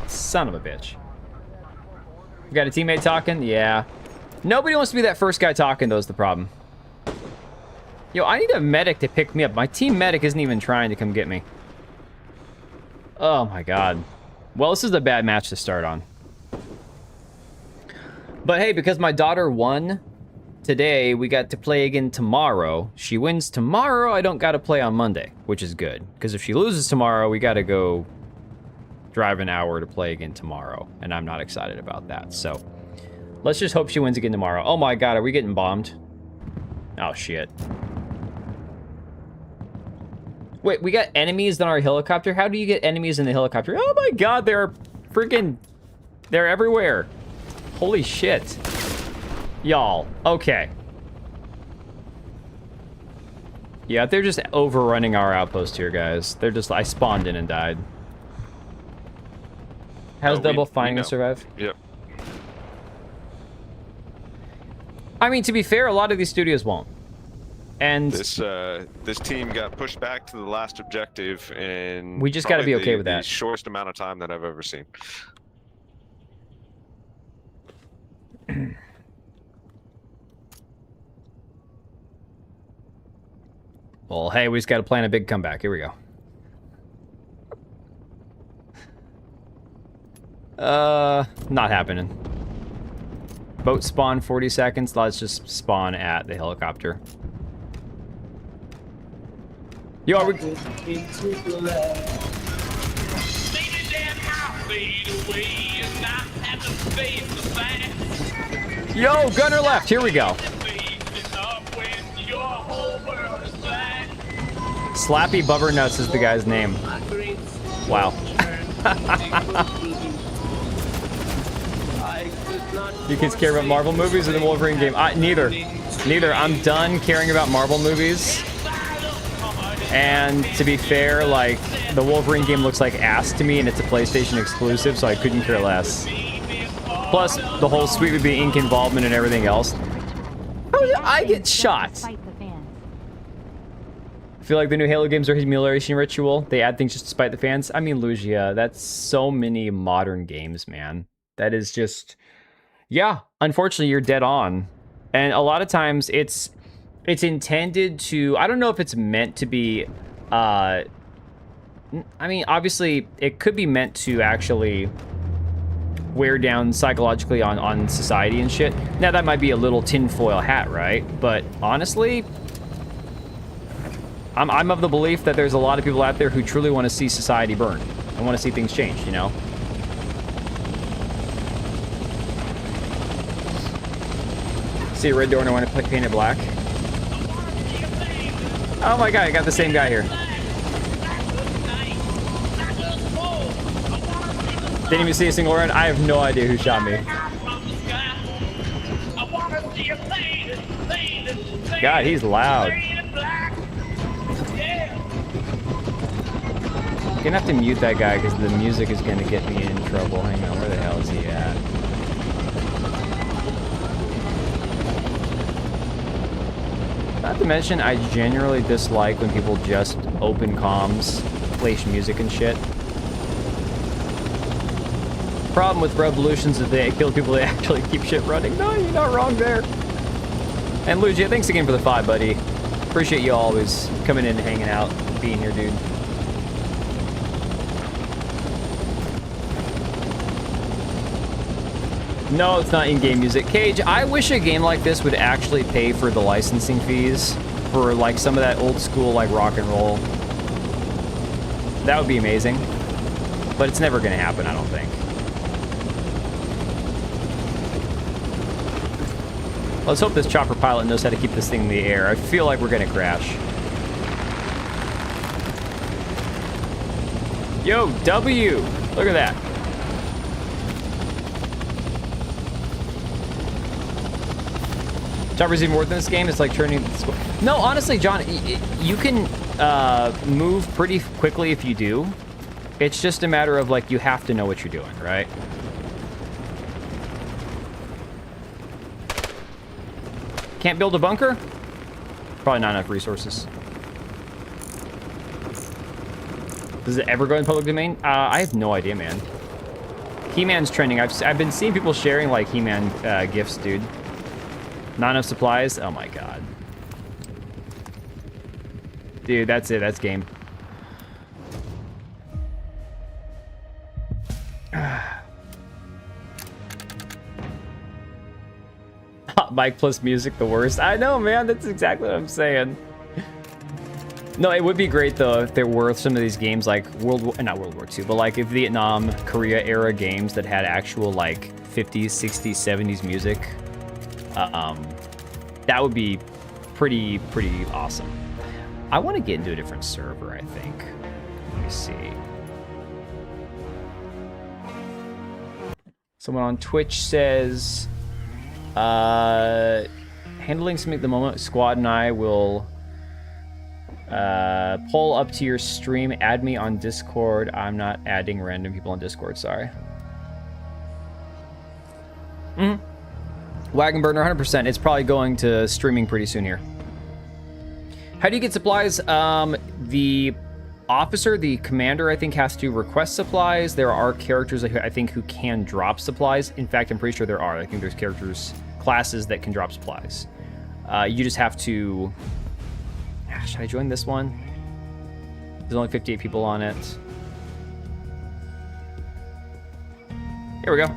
Son of a bitch. We got a teammate talking? Yeah. Nobody wants to be that first guy talking, though, is the problem. Yo, I need a medic to pick me up. My team medic isn't even trying to come get me. Oh, my God. Well, this is a bad match to start on. But hey, because my daughter won today, we got to play again tomorrow. She wins tomorrow, I don't got to play on Monday, which is good. Because if she loses tomorrow, we got to go drive an hour to play again tomorrow, and I'm not excited about that. So let's just hope she wins again tomorrow. Oh my god, are we getting bombed? Oh shit. Wait, we got enemies in our helicopter? How do you get enemies in the helicopter? Oh my god, they're everywhere. Holy shit. Y'all, okay. Yeah, they're just overrunning our outpost here, guys. They're just, I spawned in and died. How's Double finding and survive? Yep. I mean, to be fair, a lot of these studios won't. And this team got pushed back to the last objective, and we just got to be okay with that. The shortest amount of time that I've ever seen. Well, hey, we just got to plan a big comeback. Here we go. Not happening. Boat spawn 40 seconds. Let's just spawn at the helicopter. Yo, are we... Yo, gunner left. Here we go. Slappy Bubbernuts is the guy's name. Wow. You kids care about Marvel movies or the Wolverine game? Neither. Neither. I'm done caring about Marvel movies. And to be fair, like, the Wolverine game looks like ass to me, and it's a PlayStation exclusive, so I couldn't care less. Plus, the whole Sweet Baby Inc. involvement and everything else. Oh, yeah, I get shot. I feel like the new Halo games are humiliation ritual. They add things just to spite the fans. I mean, Lugia, that's so many modern games, man. That is just... Yeah, unfortunately, you're dead on. And a lot of times, it's intended to... I don't know if it's meant to be... I mean, obviously, it could be meant to actually wear down psychologically on society and shit. Now, that might be a little tinfoil hat, right? But honestly... I'm of the belief that there's a lot of people out there who truly want to see society burn and want to see things change, you know? See a red door and I want to paint it black. Oh my god, I got the same guy here. Didn't even see a single run. I have no idea who shot me. God, he's loud. I'm gonna have to mute that guy because the music is gonna get me in trouble. Hang on, where the hell is he at? Not to mention, I genuinely dislike when people just open comms, play music and shit. Problem with revolutions is they kill people, they actually keep shit running. No, you're not wrong there. And Lugia, thanks again for the 5, buddy. Appreciate you always coming in and hanging out, being here, dude. No, it's not in-game music. Cage, I wish a game like this would actually pay for the licensing fees for, like, some of that old school, like, rock and roll. That would be amazing. But it's never gonna happen, I don't think. Let's hope this chopper pilot knows how to keep this thing in the air. I feel like we're gonna crash. Yo, W! Look at that. Chopper's even worth in this game. It's like turning... No, honestly, John, you can move pretty quickly if you do. It's just a matter of, like, you have to know what you're doing, right? Can't build a bunker? Probably not enough resources. Does it ever go in public domain? I have no idea, man. He-Man's trending. I've been seeing people sharing, like, He-Man gifs, dude. Not enough supplies? Oh my god. Dude, that's it. That's game. Hot mic plus music, the worst. I know, man. That's exactly what I'm saying. No, it would be great though if there were some of these games like not World War II, but like if Vietnam, Korea era games that had actual like 50s, 60s, 70s music. That would be pretty awesome. I want to get into a different server, I think. Let me see. Someone on Twitch says, handling something at the moment, Squad and I will pull up to your stream, add me on Discord. I'm not adding random people on Discord, sorry. Wagon Burner, 100%. It's probably going to streaming pretty soon here. How do you get supplies? The officer, the commander, I think, has to request supplies. There are characters, I think, who can drop supplies. In fact, I'm pretty sure there are. I think there's characters, classes that can drop supplies. You just have to... Should I join this one? There's only 58 people on it. Here we go.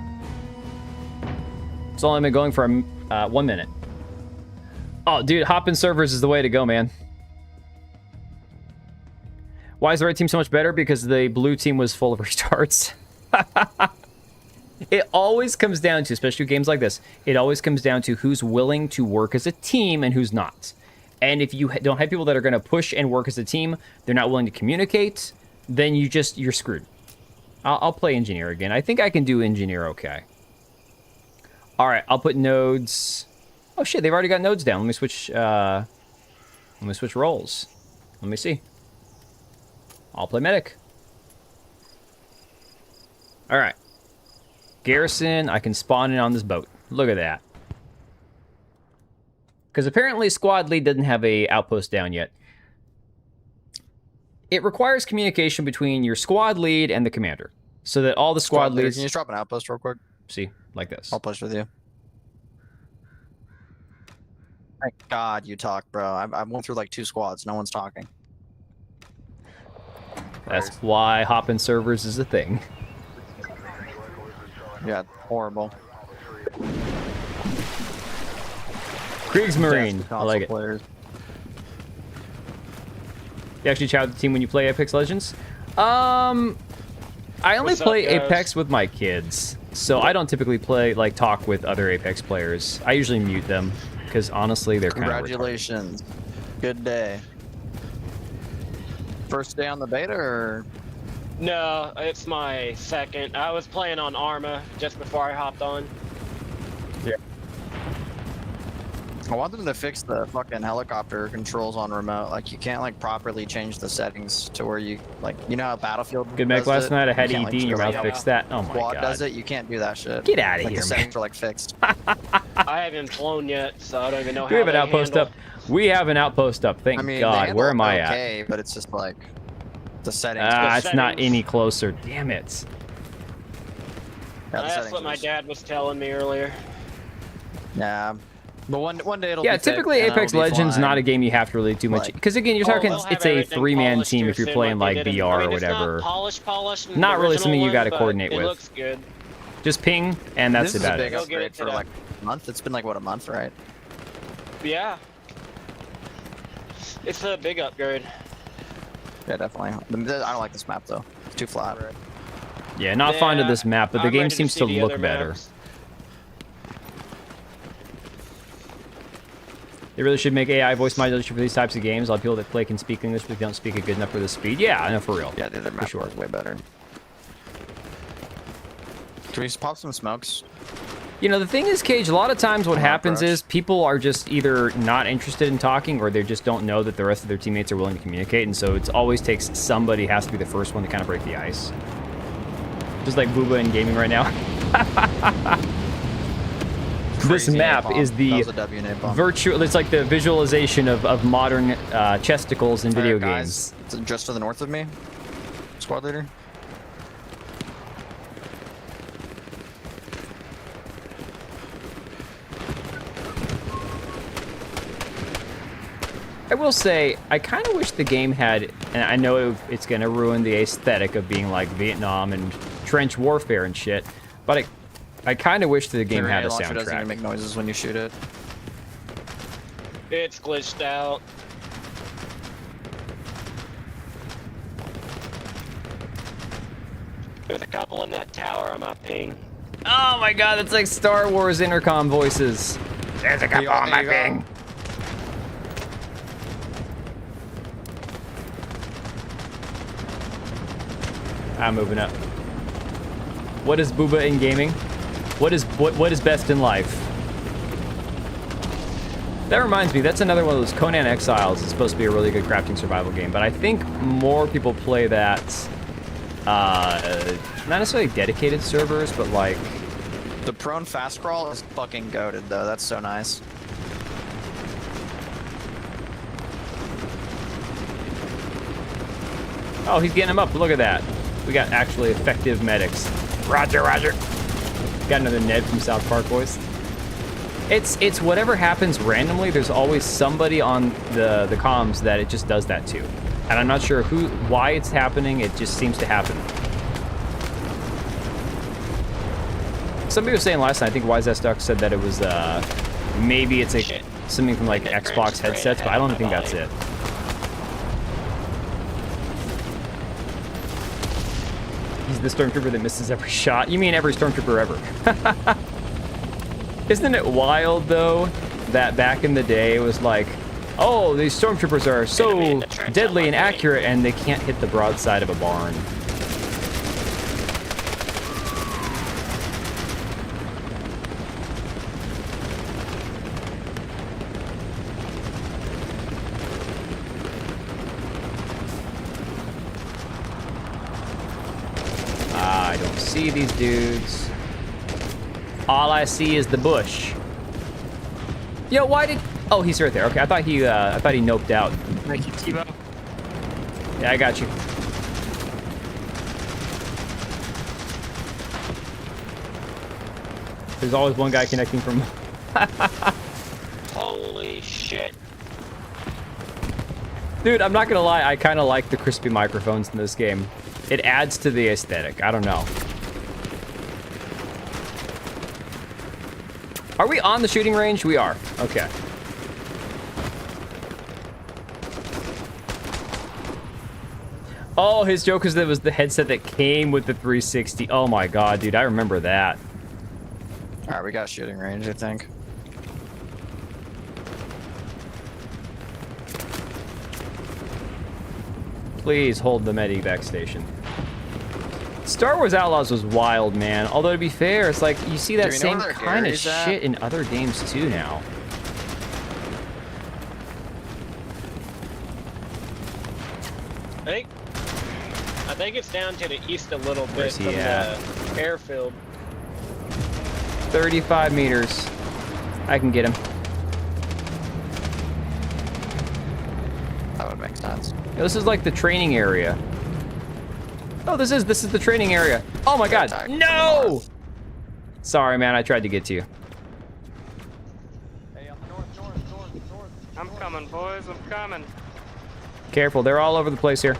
It's only been going for 1 minute. Oh, dude, hopping servers is the way to go, man. Why is the red team so much better? Because the blue team was full of restarts. It always comes down to, especially games like this, it always comes down to who's willing to work as a team and who's not. And if you don't have people that are going to push and work as a team, they're not willing to communicate, then you're screwed. I'll play engineer again. I think I can do engineer okay. All right, I'll put nodes. Oh shit, they've already got nodes down. Let me switch roles. Let me see. I'll play medic. All right. Garrison, I can spawn in on this boat. Look at that. Because apparently squad lead doesn't have a outpost down yet. It requires communication between your squad lead and the commander, so that all the squad leads... Can you just drop an outpost real quick? See, like this. I'll push with you. Thank God you talk, bro. I went through like 2 squads. No one's talking. That's why hopping servers is a thing. Yeah, horrible. Kriegsmarine. I like it. Players. You actually chat with the team when you play Apex Legends? I only play Apex with my kids, so I don't typically talk with other Apex players. I usually mute them, because honestly, they're kind of Congratulations. Good day. First day on the beta, or? No, it's my second. I was playing on Arma just before I hopped on. Yeah. I want them to fix the fucking helicopter controls on remote. Like, you can't, like, properly change the settings to where you, like, you know how Battlefield Good Mac, last night I had ED in your mouth, like, fix that. Oh my Squad god. does it, you can't do that shit. Get out of like, here, the settings are, like, fixed. I haven't flown yet, so I don't even know how We have an they outpost handle. up. We have an outpost up, thank I mean, god. Where am I at? Okay, but it's just, like, the settings. It's not any closer. Damn it. Yeah, the That's settings what my are- dad was telling me earlier. Yeah. But one day it'll Yeah, be typically fixed, and Apex it'll be Legends fine. not a game you have to really do much. Like- Because again, you're talking, they'll have it's a everything 3-man polished team here if you're soon playing like like they did in- VR I or mean, it's whatever. not polished in Not the really original something you one, got to but coordinate it with. looks good. Just ping, and that's This is a about big it. Go get upgrade it for today. like a month. It's been like, what, a month, right? Yeah. It's a big upgrade. Yeah, definitely. I don't like this map though. It's too flat. Yeah, not fond of Yeah, this map, but the I'm game ready seems see to the look other better. maps. They really should make AI voice modulation for these types of games. A lot of people that play can speak English, but they don't speak it good enough for the speed. Yeah, I know, for real. Yeah, the other map sure. is way better. Can we just pop some smokes? You know, the thing is, Cage, a lot of times what Come on, happens Crush. is people are just either not interested in talking or they just don't know that the rest of their teammates are willing to communicate, and so it always takes somebody has to be the first one to kind of break the ice. Just like Booba in gaming right now. This Crazy map napalm. is the That was a W napalm. virtual. It's like the visualization of modern chesticles in video Alright, games. guys, just to the north of me, squad leader. I will say, I kind of wish the game had, and I know it's going to ruin the aesthetic of being like Vietnam and trench warfare and shit, but I kind of wish the game had a Launcher doesn't even soundtrack. make noises when you shoot it. It's glitched out. There's a couple in that tower on my ping. Oh my god, that's like Star Wars intercom voices. There's a couple on my ping. I'm moving up. What is booba in gaming? What is best in life? That reminds me, that's another one of those Conan Exiles. It's supposed to be a really good crafting survival game, but I think more people play that, not necessarily dedicated servers, but like... The prone fast crawl is fucking goated though, that's so nice. Oh, he's getting him up, look at that. We got actually effective medics. Roger, roger. Got another Ned from South Park voice. It's whatever happens randomly, there's always somebody on the comms that it just does that to. And I'm not sure why it's happening, it just seems to happen. Somebody was saying last night, I think Duck said that it was, maybe it's something from like Xbox headsets, but I don't think that's it. He's the stormtrooper that misses every shot. You mean every stormtrooper ever. Isn't it wild, though, that back in the day it was like, oh, these stormtroopers are so deadly and accurate and they can't hit the broadside of a barn. I don't see these dudes. All I see is the bush. Yo, why did... Oh, he's right there. Okay, I thought he noped out. Thank you, T-Bo. Yeah, I got you. There's always one guy connecting from... Holy shit. Dude, I'm not gonna lie, I kind of like the crispy microphones in this game. It adds to the aesthetic. I don't know. Are we on the shooting range? We are. Okay. Oh, his joke is that it was the headset that came with the 360. Oh my god, dude, I remember that. Alright, we got shooting range, I think. Please hold the medevac station. Star Wars Outlaws was wild, man. Although, to be fair, it's like, you see that same kind of shit in other games, too, now. I think it's down to the east a little bit from the airfield. 35 meters. I can get him. That would make sense. Yeah, this is like the training area. Oh, this is the training area. Oh my god. No! Sorry, man. I tried to get to you. Hey, north. I'm coming, boys. I'm coming. Careful. They're all over the place here.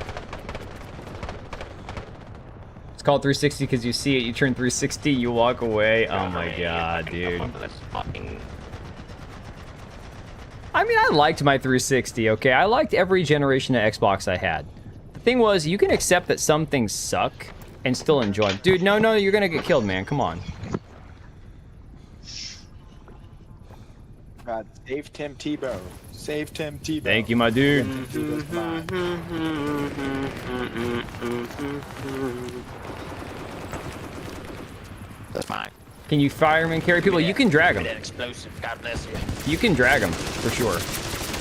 It's called 360 because you see it, you turn 360, you walk away. Oh my god, dude. I mean, I liked my 360, okay? I liked every generation of Xbox I had. The thing was, you can accept that some things suck and still enjoy them. Dude, no, you're gonna get killed, man. Come on. God, save Tim Tebow. Save Tim Tebow. Thank you, my dude. That's fine. Can you fireman carry people? You can drag them. Explosive. God bless you. You can drag them, for sure.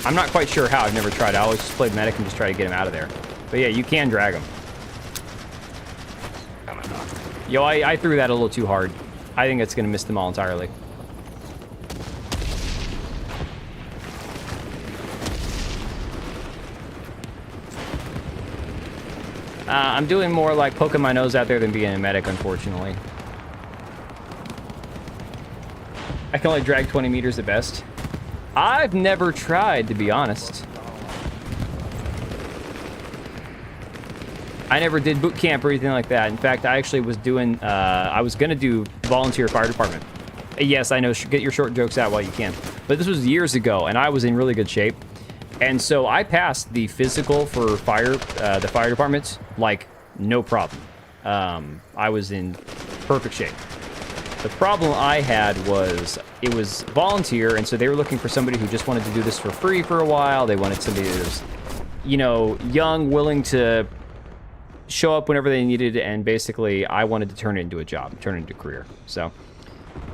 I'm not quite sure how. I've never tried. I always just played medic and just try to get him out of there. But yeah, you can drag them. Yo, I threw that a little too hard. I think it's going to miss them all entirely. I'm doing more like poking my nose out there than being a medic, unfortunately. I can only drag 20 meters at best. I've never tried, to be honest. I never did boot camp or anything like that. In fact, I actually was doing, I was gonna do volunteer fire department. Yes, I know, get your short jokes out while you can. But this was years ago, and I was in really good shape. And so I passed the physical for the fire departments, like, no problem. I was in perfect shape. The problem I had was it was volunteer, and so they were looking for somebody who just wanted to do this for free for a while. They wanted somebody who was, you know, young, willing to show up whenever they needed, and basically I wanted to turn it into a job, turn it into a career. So,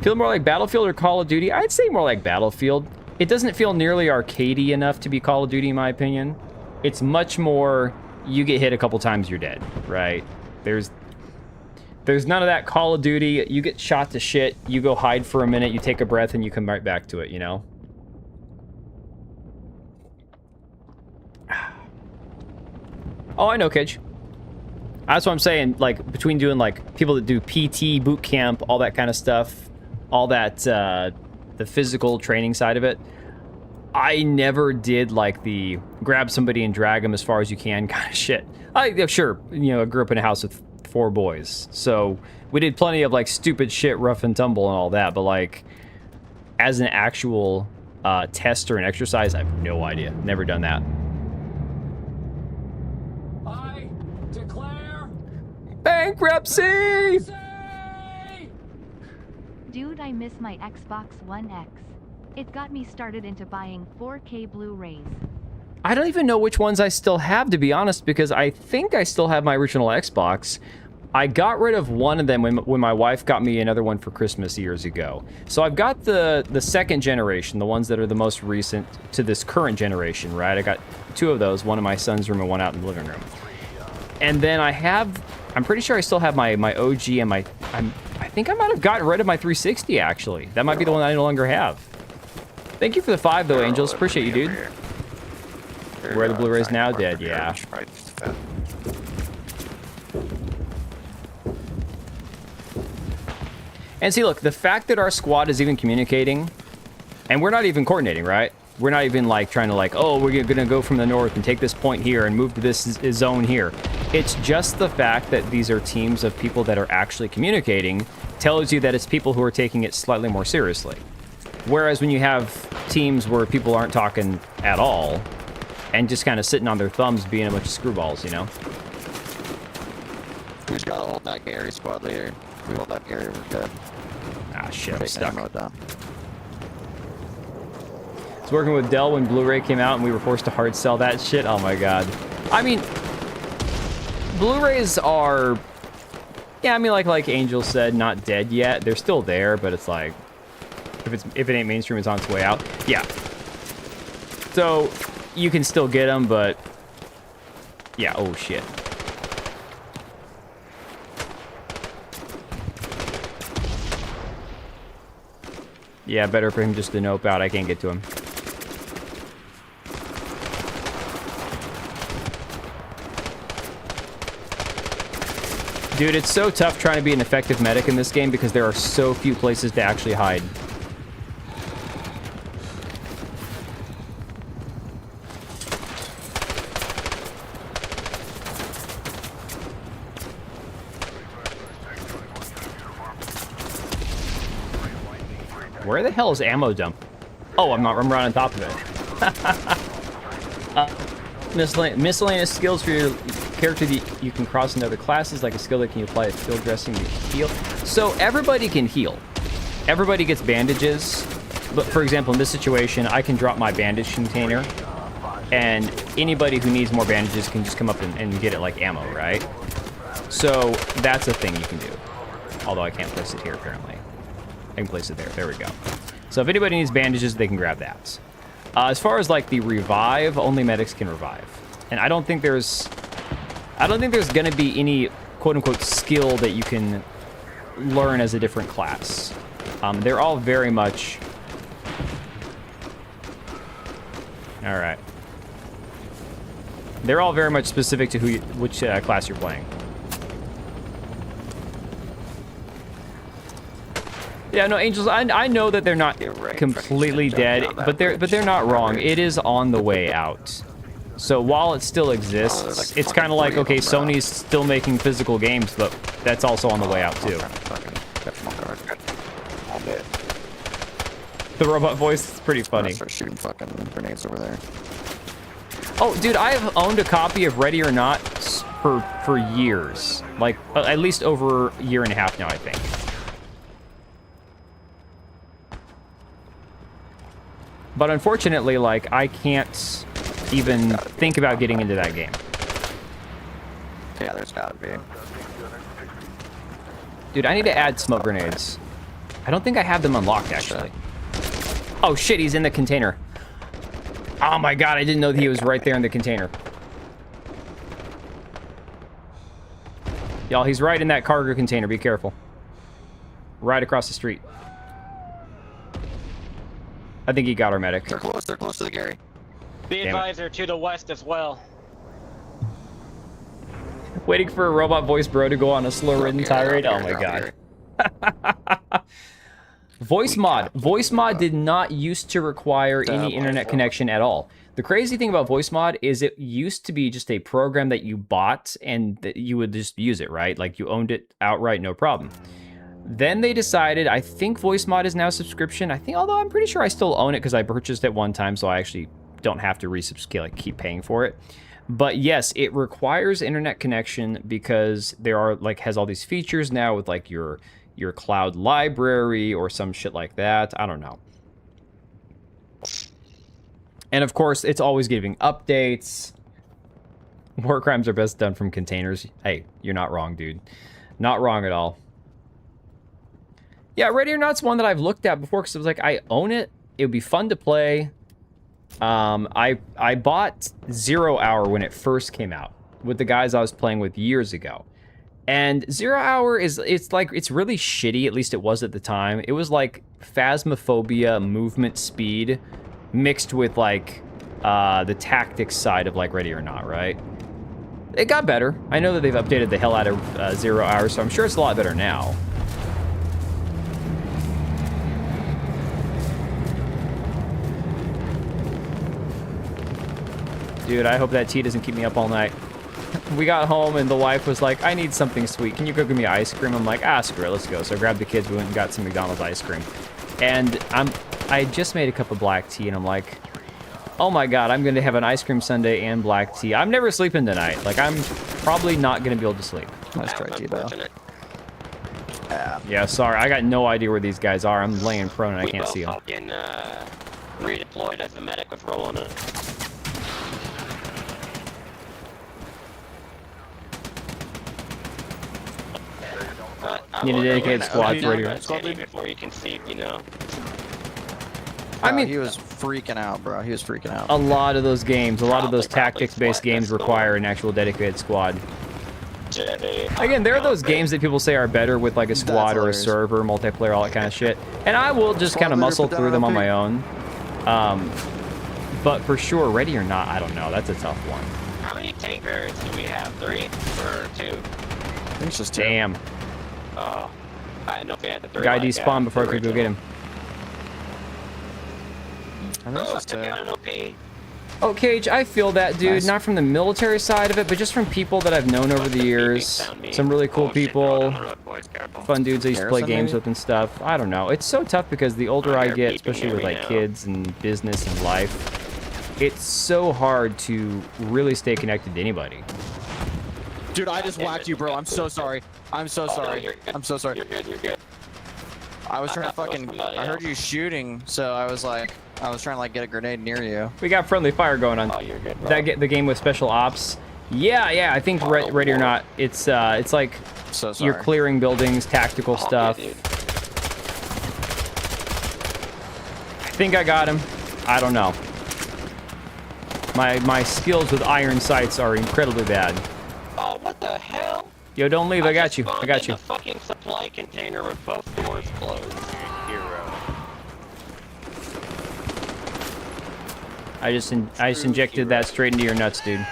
feel more like Battlefield or Call of Duty? I'd say more like Battlefield. It doesn't feel nearly arcadey enough to be Call of Duty, in my opinion. It's much more, you get hit a couple times, you're dead, right? There's none of that Call of Duty. You get shot to shit, you go hide for a minute, you take a breath, and you come right back to it, you know? Oh, I know, Kidge. That's what I'm saying, like, between doing, like, people that do PT, boot camp, all that kind of stuff, all that, the physical training side of it, I never did, like, the grab somebody and drag them as far as you can kind of shit. Sure, you know, I grew up in a house with 4 boys, so we did plenty of, like, stupid shit, rough and tumble and all that, but, like, as an actual test or an exercise, I have no idea. Never done that. I declare bankruptcy! Dude, I miss my Xbox One X. It got me started into buying 4K Blu-rays. I don't even know which ones I still have, to be honest, because I think I still have my original Xbox. I got rid of one of them when my wife got me another one for Christmas years ago. So I've got the second generation, the ones that are the most recent to this current generation, right? I got 2 of those, one in my son's room and one out in the living room. And then I'm pretty sure I still have my OG and I think I might have gotten rid of my 360, actually. That might be the one I no longer have. Thank you for the 5, though, Angels. Appreciate you, dude. Where are the Blu-rays now? Dead, yeah. And see, look, the fact that our squad is even communicating, and we're not even coordinating, right? We're not even, like, trying to, like, oh, we're gonna go from the north and take this point here and move to this zone here. It's just the fact that these are teams of people that are actually communicating tells you that it's people who are taking it slightly more seriously. Whereas when you have teams where people aren't talking at all and just kind of sitting on their thumbs being a bunch of screwballs, you know? We just gotta hold that Gary squad leader. If we hold that Gary, we're good. Ah, shit, I'm stuck. I was working with Dell when Blu-ray came out and we were forced to hard sell that shit. Oh my god. I mean, Blu-rays are, yeah, I mean, like Angel said, not dead yet. They're still there, but it's like, if it ain't mainstream, it's on its way out. Yeah. So you can still get them, but yeah. Oh shit. Yeah, better for him just to nope out. I can't get to him. Dude, it's so tough trying to be an effective medic in this game because there are so few places to actually hide. Where the hell is ammo dump? Oh, I'm right on top of it. Miscellaneous skills for your character that you can cross into other classes, like a skill that can apply to field dressing to heal. So everybody can heal. Everybody gets bandages. But for example, in this situation, I can drop my bandage container, and anybody who needs more bandages can just come up and get it like ammo, right? So that's a thing you can do. Although I can't place it here, apparently. I can place it there. There we go. So if anybody needs bandages, they can grab that. As far as like the revive, only medics can revive. And I don't think there's going to be any quote-unquote skill that you can learn as a different class. They're all very much... All right. They're all very much specific to which class you're playing. Yeah, no, Angels, I know that they're not completely dead, but they're not wrong. It is on the way out. So while it still exists, it's kind of like, okay, Sony's still making physical games, but that's also on the way out too. The robot voice is pretty funny. Start shooting fucking grenades over there. Oh, dude, I have owned a copy of Ready or Not for years. Like, at least over a year and a half now, I think. But unfortunately, like, I can't even think about getting into that game. Yeah, there's gotta be. Dude, I need to add smoke grenades. I don't think I have them unlocked, actually. Oh, shit, he's in the container. Oh, my God, I didn't know that he was right there in the container. Y'all, he's right in that cargo container. Be careful. Right across the street. I think he got our medic. They're close to the Gary. Be advised, they're to the west as well. Waiting for a robot voice bro to go on a slow-ridden tirade. Oh my god. Voice mod. Voice mod did not used to require any internet connection at all. The crazy thing about voice mod is it used to be just a program that you bought and that you would just use it, right? Like you owned it outright, no problem. Then they decided, I think voice mod is now subscription. I think, although I'm pretty sure I still own it because I purchased it one time, so I actually don't have to like keep paying for it. But yes, it requires internet connection because there are like has all these features now with like your cloud library or some shit like that. I don't know. And of course, it's always giving updates. War crimes are best done from containers. Hey, you're not wrong, dude. Not wrong at all. Yeah, Ready or Not's one that I've looked at before because it was like, I own it. It would be fun to play. I bought 0 Hour when it first came out with the guys I was playing with years ago. And 0 Hour it's really shitty, at least it was at the time. It was like Phasmophobia movement speed mixed with like the tactics side of like Ready or Not, right? It got better. I know that they've updated the hell out of 0 Hour, so I'm sure it's a lot better now. Dude, I hope that tea doesn't keep me up all night. We got home and the wife was like, I need something sweet. Can you go get me ice cream? I'm like, screw it, let's go. So I grabbed the kids, we went and got some McDonald's ice cream. And I just made a cup of black tea and I'm like, oh my god, I'm going to have an ice cream sundae and black tea. I'm never sleeping tonight. Like, I'm probably not going to be able to sleep. Nice try, T-Bow. Yeah, sorry, I got no idea where these guys are. I'm laying prone and I can't see them. Redeployed as a medic with roll on it. Need a dedicated squad for radio. Before you can see, you know. I mean, he was freaking out, bro. He was freaking out. A lot of those games, a lot of those tactics-based games require an actual dedicated squad. Again, there are those games that people say are better with like a squad or a server, multiplayer, all that kind of shit. And I will just kind of muscle through them on my own. But for sure, Ready or Not, I don't know. That's a tough one. How many tank variants do we have? 3 or 2? I think it's just 2. Damn. Oh, I didn't know if we had the 3. Guy despawned before I could go get him. Oh, Cage, I feel that, dude. Nice. Not from the military side of it, but just from people that I've known over the years. Some really cool people. Fun dudes I used to play games with and stuff. I don't know. It's so tough because the older I get, especially with like kids and business and life, it's so hard to really stay connected to anybody. Dude, I just whacked you, bro. I'm so sorry. I'm so sorry. I'm so sorry. You're good. I was trying to fucking... I heard you shooting, so I was like... I was trying to like get a grenade near you. We got friendly fire going on. Oh, you're good, bro. That the game with special ops. Yeah. I think Ready or Not. It's like you're clearing buildings, tactical stuff. Good, I think I got him. I don't know. My skills with iron sights are incredibly bad. Oh, what the hell? Yo, don't leave. I got you. I got you. The fucking supply container with both doors closed. Hero. I just injected that straight into your nuts, dude.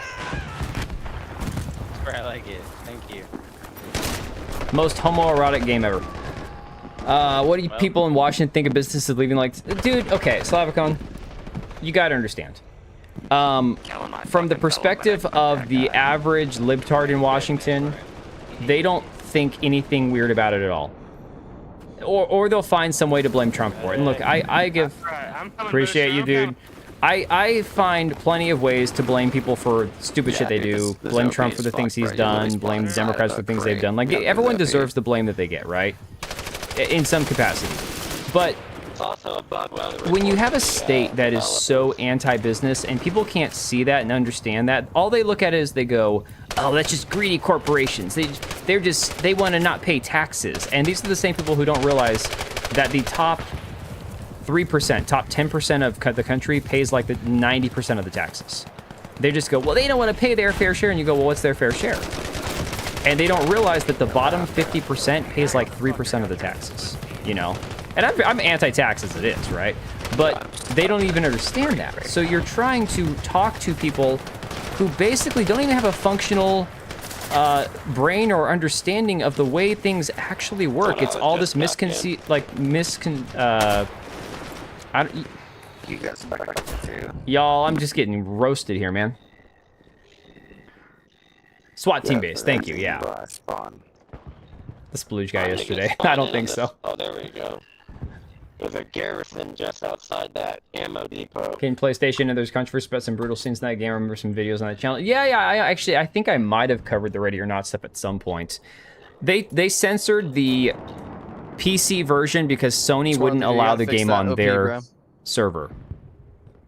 I like it. Thank you. Most homoerotic game ever. What do you people in Washington think of businesses leaving like... Dude, okay, Slavicon, you gotta understand. From the perspective of the average libtard in Washington, they don't think anything weird about it at all. Or they'll find some way to blame Trump for it. And look, I appreciate you, dude. I find plenty of ways to blame people for stupid shit they do. Blame Trump for the things he's done. Blame the Democrats for the things they've done. Like, everyone deserves the blame that they get, right? In some capacity. But when you have a state that is so anti-business and people can't see that and understand that, all they look at is they go, oh, that's just greedy corporations. They want to not pay taxes. And these are the same people who don't realize that the top 3%, top 10% of the country pays like the 90% of the taxes. They just go, well, they don't want to pay their fair share. And you go, well, what's their fair share? And they don't realize that the bottom 50% pays like 3% of the taxes, you know? And I'm anti-tax as it is, right? But they don't even understand that. So you're trying to talk to people who basically don't even have a functional brain or understanding of the way things actually work. It's all this y'all, I'm just getting roasted here, man. SWAT team base, thank you, yeah. The splooge guy yesterday. I don't think so. Oh, there we go. There's a garrison just outside that ammo depot. Okay, in PlayStation, and there's controversy about some brutal scenes in that game. I remember some videos on that channel. Yeah, I think I might have covered the Ready or Not stuff at some point. They censored the PC version because Sony wouldn't allow the game on their server.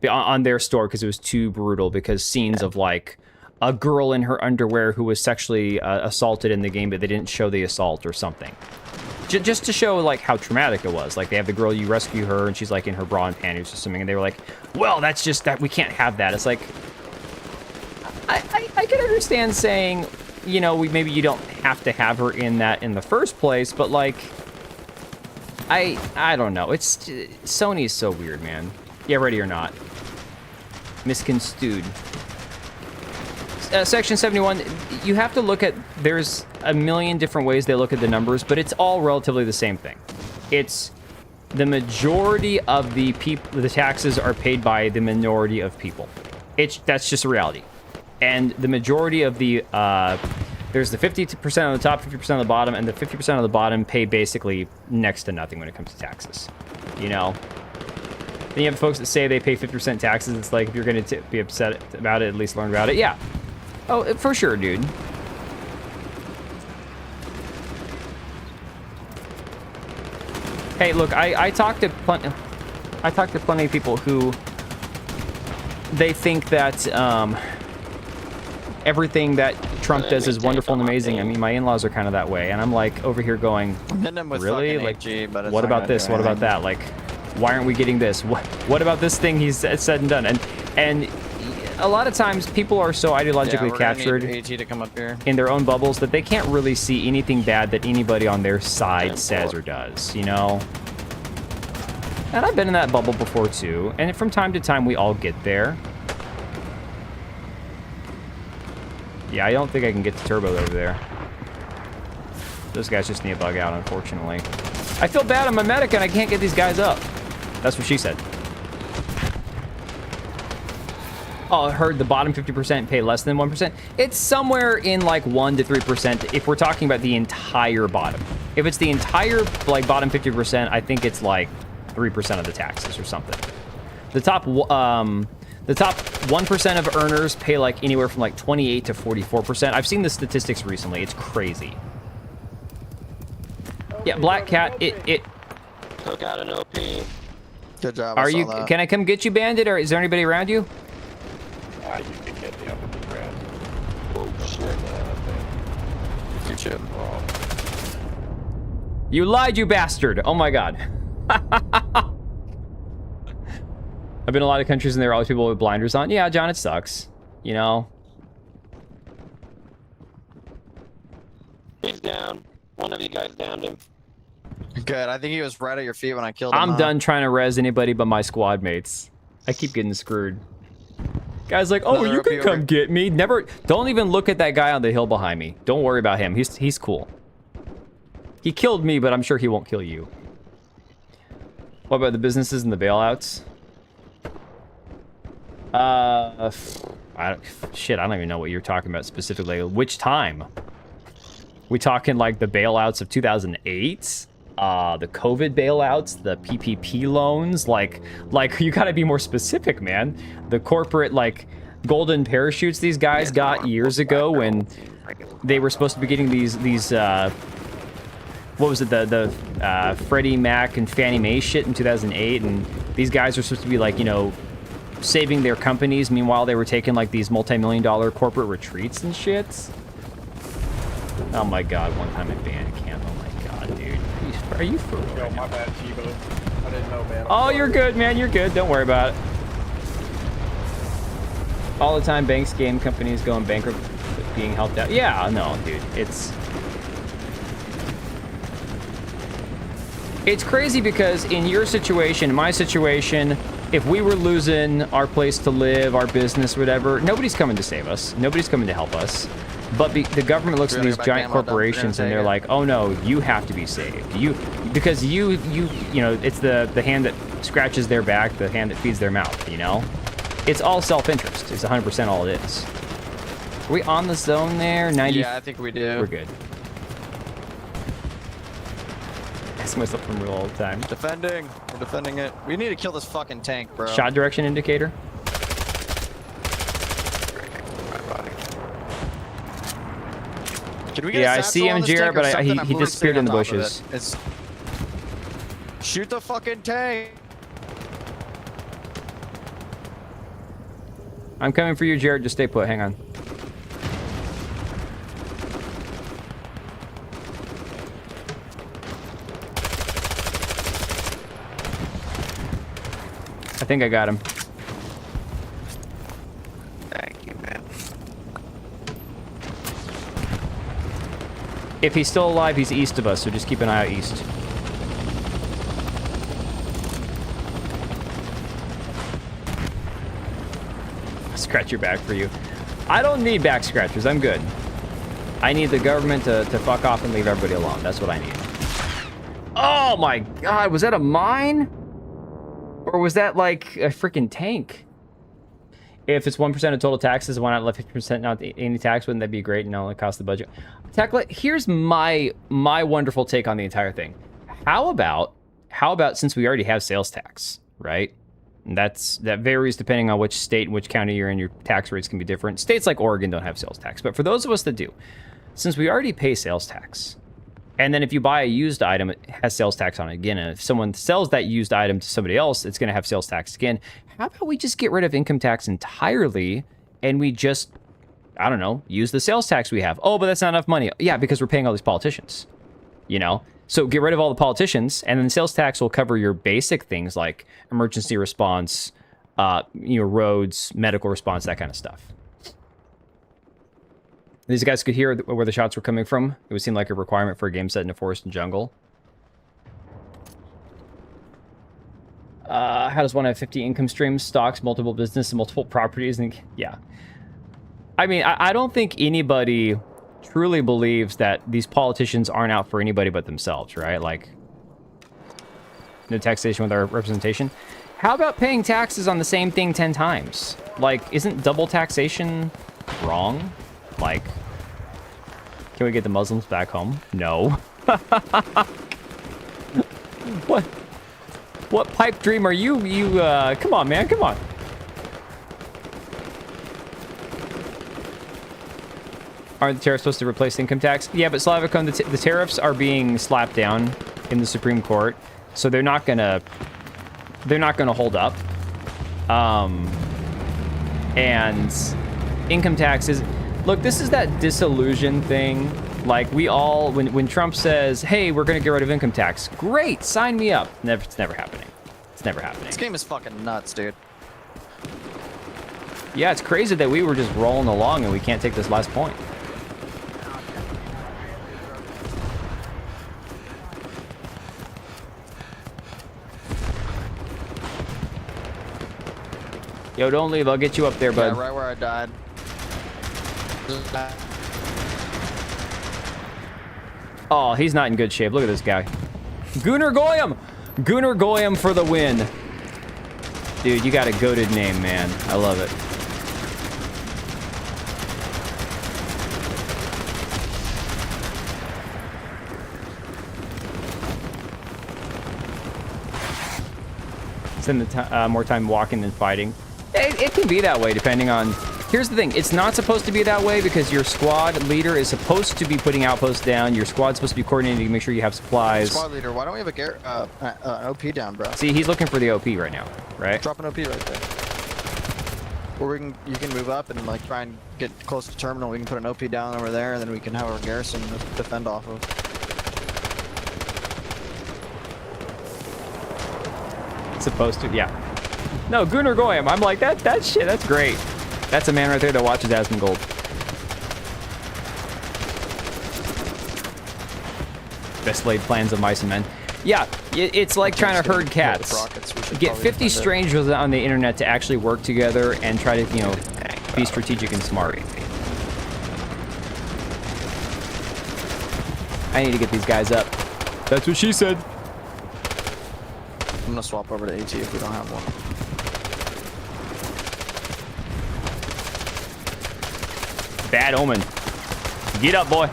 On their store because it was too brutal, because scenes of like a girl in her underwear who was sexually assaulted in the game, but they didn't show the assault or something. Just to show like how traumatic it was. Like they have the girl, you rescue her, and she's like in her bra and panties or something, and they were like, well, that's just that, we can't have that. It's like, I can understand saying, you know, maybe you don't have to have her in that in the first place, but like, I don't know. It's Sony is so weird, man. Yeah, Ready or Not. Misconstrued. Section 71, you have to look at, there's a million different ways they look at the numbers, but it's all relatively the same thing. It's the majority of the people, the taxes are paid by the minority of people. That's just a reality. And the majority of the, there's the 50% on the top, 50% on the bottom, and the 50% on the bottom pay basically next to nothing when it comes to taxes. You know? Then you have folks that say they pay 50% taxes. It's like, if you're going to be upset about it, at least learn about it. Yeah. Oh, for sure, dude. Hey, look, I talked to plenty of people who they think that everything that Trump does is wonderful and amazing. I mean, my in-laws are kind of that way, and I'm like over here going, really? Like, what about this? What about that? Like, why aren't we getting this? What about this thing he's said and done? And a lot of times people are so ideologically captured in their own bubbles that they can't really see anything bad that anybody on their side says or does, you know? And I've been in that bubble before too, and from time to time we all get there. Yeah, I don't think I can get the turbo over there. Those guys just need to bug out, unfortunately. I feel bad, I'm a medic and I can't get these guys up. That's what she said. Oh, I heard the bottom 50% pay less than 1%. It's somewhere in like 1 to 3% if we're talking about the entire bottom. If it's the entire like bottom 50%, I think it's like 3% of the taxes or something. The top 1% of earners pay like anywhere from like 28 to 44%. I've seen the statistics recently. It's crazy. Yeah, Black Cat, it took out an OP. Good job. Are you? Can I come get you, Bandit, or is there anybody around you? You can get me up in the ground. Oh shit! Good shit. You lied, you bastard! Oh my god. I've been in a lot of countries and there are always people with blinders on. Yeah, John, it sucks. You know. He's down. One of you guys downed him. Good. I think he was right at your feet when I killed him. I'm done trying to res anybody but my squad mates. I keep getting screwed. Guys like, oh, you can come get me. Never, don't even look at that guy on the hill behind me. Don't worry about him. He's cool. He killed me, but I'm sure he won't kill you. What about the businesses and the bailouts? Shit, I don't even know what you're talking about specifically. Which time? We talking like the bailouts of 2008? the COVID bailouts, the PPP loans, like you gotta be more specific, man. The corporate, like, golden parachutes these guys got years ago when they were supposed to be getting these what was it, the Freddie Mac and Fannie Mae shit in 2008, and these guys were supposed to be, like, you know, saving their companies. Meanwhile, they were taking, like, these multi-million-dollar corporate retreats and shit. Oh my god, one time at band camp. Oh my god, dude. Are you for real? Yo, my bad, Tebow. I didn't know, man. Oh, you're good, man. You're good. Don't worry about it. All the time, banks, game companies going bankrupt, being helped out. Yeah, no, dude. It's crazy because in your situation, my situation, if we were losing our place to live, our business, whatever, nobody's coming to save us. Nobody's coming to help us. But the government looks at these giant corporations and they're like, oh no, you have to be saved. Because you know, it's the hand that scratches their back, the hand that feeds their mouth, you know? It's all self-interest. It's 100% all it is. Are we on the zone there? 90? Yeah, I think we do. We're good. Ask myself from real all the time. Defending. We're defending it. We need to kill this fucking tank, bro. Shot direction indicator. Can we get yeah, a I see him, Jared, but he disappeared in the bushes. Shoot the fucking tank. I'm coming for you, Jared. Just stay put. Hang on. I think I got him. Thank you, man. If he's still alive, he's east of us, so just keep an eye out east. Scratch your back for you. I don't need back scratchers. I'm good. I need the government to fuck off and leave everybody alone. That's what I need. Oh my god, was that a mine? Or was that like a freaking tank? If it's 1% of total taxes, why not let 50% not any tax? Wouldn't that be great and only cost the budget? Techlet, here's my wonderful take on the entire thing. How about since we already have sales tax, right? And that varies depending on which state and which county you're in. Your tax rates can be different. States like Oregon don't have sales tax, but for those of us that do, since we already pay sales tax, and then if you buy a used item, it has sales tax on it again. And if someone sells that used item to somebody else, it's going to have sales tax again. How about we just get rid of income tax entirely and we just, I don't know, use the sales tax we have? Oh, but that's not enough money. Yeah, because we're paying all these politicians, you know? So get rid of all the politicians, and then sales tax will cover your basic things like emergency response, roads, medical response, that kind of stuff. These guys could hear where the shots were coming from. It would seem like a requirement for a game set in a forest and jungle. How does one have 50 income streams, stocks, multiple business, and multiple properties? And yeah. I mean, I don't think anybody truly believes that these politicians aren't out for anybody but themselves, right? Like, no taxation with our representation. How about paying taxes on the same thing 10 times? Like, isn't double taxation wrong? Like, can we get the Muslims back home? No. What pipe dream are you? Come on, man, come on. Aren't the tariffs supposed to replace income tax? Yeah, but Slavicon, the tariffs are being slapped down in the Supreme Court, so they're not gonna hold up. And income taxes. Look, this is that disillusion thing. Like, we all, when Trump says, hey, we're going to get rid of income tax, great, sign me up. It's never happening. It's never happening. This game is fucking nuts, dude. Yeah, it's crazy that we were just rolling along and we can't take this last point. Yo, don't leave. I'll get you up there, bud. Yeah, right where I died. Oh, he's not in good shape. Look at this guy. Gunnar Goyam! Gunnar Goyam for the win. Dude, you got a goated name, man. I love it. Spend more time walking than fighting. It can be that way depending on... Here's the thing. It's not supposed to be that way because your squad leader is supposed to be putting outposts down. Your squad's supposed to be coordinating to make sure you have supplies. Squad leader, why don't we have an OP down, bro? See, he's looking for the OP right now, right? Drop an OP right there. Or you can move up and like try and get close to terminal. We can put an OP down over there, and then we can have our garrison defend off of. Supposed to, yeah. No, Gunnar Goyim. I'm like, that shit, that's great. That's a man right there that watches Asmongold. Best laid plans of mice and men. Yeah, it's like trying to herd cats. Get 50 strangers on the internet to actually work together and try to, you know, be strategic and smart. I need to get these guys up. That's what she said. I'm gonna swap over to AT if we don't have one. Bad omen. Get up, boy.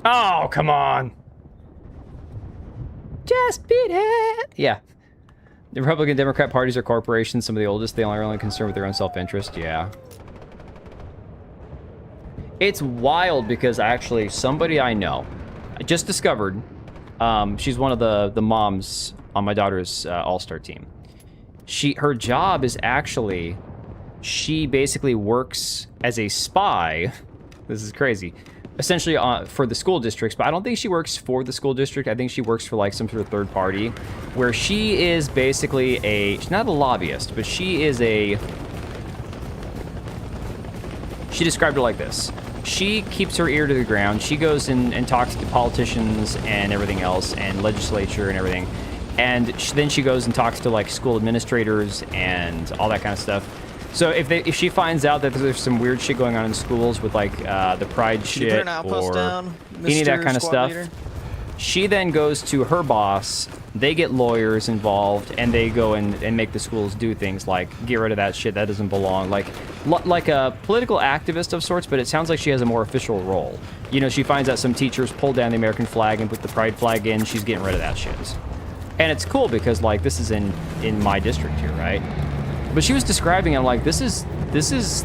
Oh, come on. Just beat it. Yeah. The Republican Democrat parties are corporations, some of the oldest. They are only concerned with their own self-interest. Yeah. It's wild because actually somebody I know, I just discovered, she's one of the moms on my daughter's all-star team. Her job is actually, she basically works as a spy. This is crazy. Essentially for the school districts, but I don't think she works for the school district. I think she works for like some sort of third party, where she is basically she's not a lobbyist, but she is she described it like this. She keeps her ear to the ground. She goes in and talks to politicians and everything else, and legislature and everything. And then she goes and talks to like school administrators and all that kind of stuff. So if she finds out that there's some weird shit going on in schools with like the pride shit or any of that kind of stuff, she then goes to her boss. They get lawyers involved, and they go and make the schools do things like get rid of that shit that doesn't belong, like a political activist of sorts. But it sounds like she has a more official role. You know, she finds out some teachers pulled down the American flag and put the pride flag in. She's getting rid of that shit, and it's cool because like this is in my district here, right? But she was describing it like this is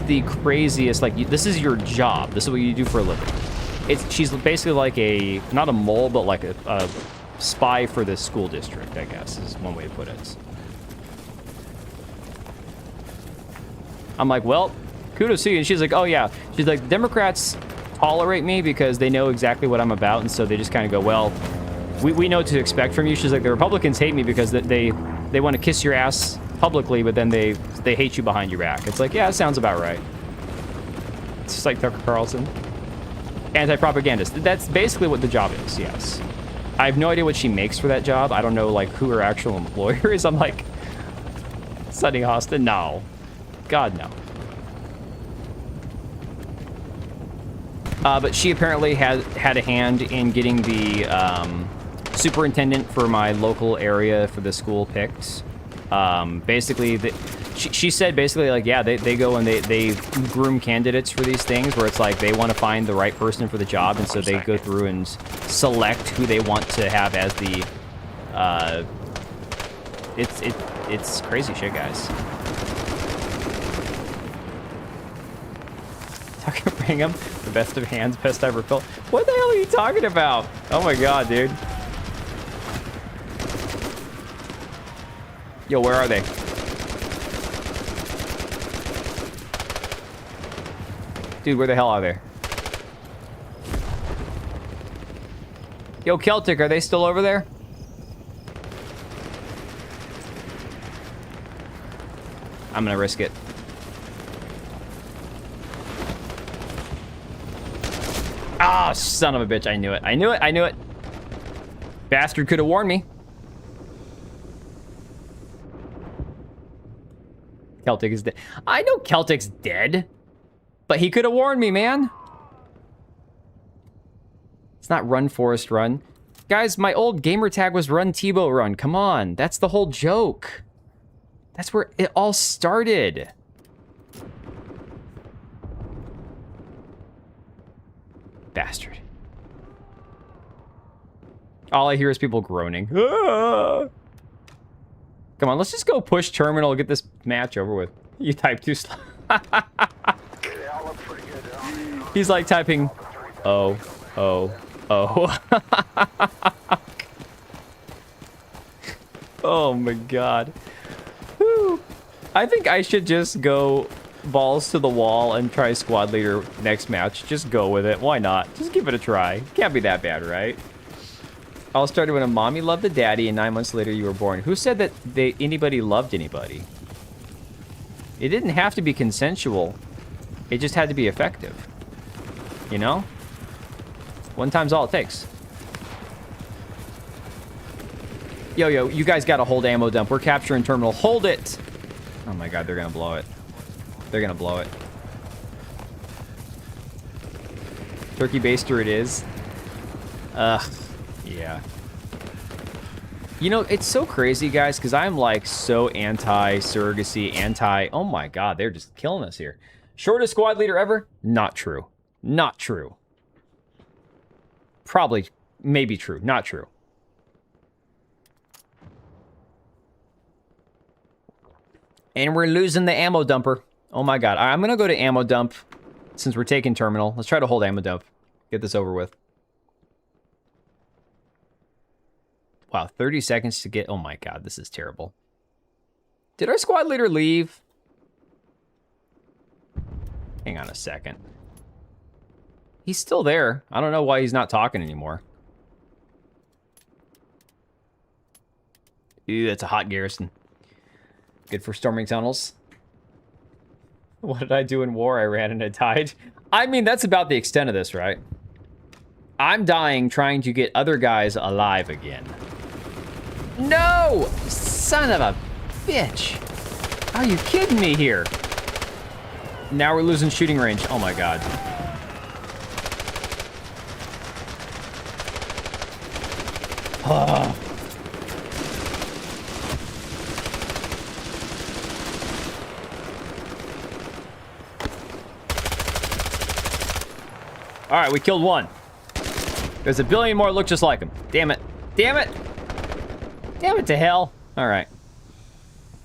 the craziest, like this is your job. This is what you do for a living. She's basically like not a mole, but like a spy for the school district, I guess, is one way to put it. I'm like, well, kudos to you. And she's like, oh yeah. She's like, Democrats tolerate me because they know exactly what I'm about, and so they just kind of go, well, we know what to expect from you. She's like, the Republicans hate me because they want to kiss your ass publicly, but then they hate you behind your back. It's like, yeah, it sounds about right. It's just like Tucker Carlson. Anti-propagandist. That's basically what the job is, yes. I have no idea what she makes for that job. I don't know, like, who her actual employer is. I'm like, Sunny Austin? No. God, no. But she apparently had a hand in getting the superintendent for my local area for the school picked. Basically, she said basically like, yeah, they go and they groom candidates for these things where it's like they want to find the right person for the job, and so they go through and select who they want to have as the it's crazy shit, guys. Tucker Bingham, the best of hands, best ever felt. What the hell are you talking about? Oh my god, dude. Yo, where are they? Dude, where the hell are they? Yo, Celtic, are they still over there? I'm gonna risk it. Ah, son of a bitch. I knew it. I knew it. I knew it. Bastard could have warned me. Celtic is dead. I know Celtic's dead, but he could have warned me, man. It's not Run Forest Run. Guys, my old gamer tag was Run Tebow Run. Come on. That's the whole joke. That's where it all started. Bastard. All I hear is people groaning. Ah! Come on, let's just go push terminal, get this match over with. You type too slow. He's like typing, oh, oh, oh. Oh my god. Whew. I think I should just go balls to the wall and try squad leader next match. Just go with it. Why not? Just give it a try. Can't be that bad, right? All started when a mommy loved a daddy and 9 months later you were born. Who said that anybody loved anybody? It didn't have to be consensual. It just had to be effective. You know? One time's all it takes. Yo, you guys gotta hold ammo dump. We're capturing terminal. Hold it! Oh my god, they're gonna blow it. They're gonna blow it. Turkey baster it is. Ugh. Yeah. You know, it's so crazy, guys, because I'm like so anti-surrogacy, oh my god, they're just killing us here. Shortest squad leader ever? Not true. Not true. Probably, maybe true. Not true. And we're losing the ammo dumper. Oh my god. I'm going to go to ammo dump since we're taking terminal. Let's try to hold ammo dump. Get this over with. Wow, 30 seconds to get... Oh my god, this is terrible. Did our squad leader leave? Hang on a second. He's still there. I don't know why he's not talking anymore. Ew, that's a hot garrison. Good for storming tunnels. What did I do in war? I ran and I died. I mean, that's about the extent of this, right? I'm dying trying to get other guys alive again. No! Son of a bitch. Are you kidding me here? Now we're losing shooting range. Oh my god. Oh. All right, we killed one. There's a billion more look just like him. Damn it. Damn it. Damn it to hell. All right.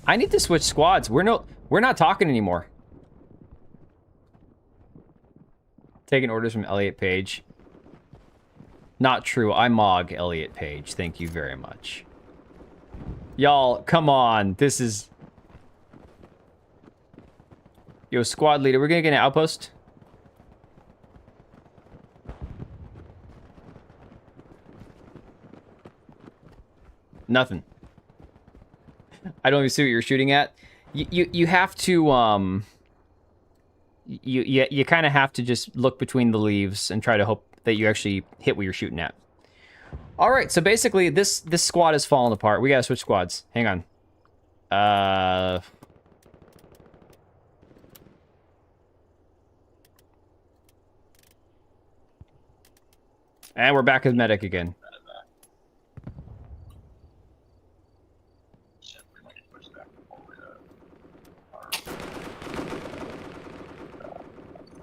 I need to switch squads. We're not talking anymore. Taking orders from Elliot Page. Not true. I mog Elliot Page. Thank you very much. Y'all, come on. This is... Yo, squad leader. We're gonna get an outpost. Nothing. I don't even see what you're shooting at. You have to you kind of have to just look between the leaves and try to hope that you actually hit what you're shooting at. All right, so basically this squad is falling apart. We gotta switch squads. Hang on. And we're back as medic again.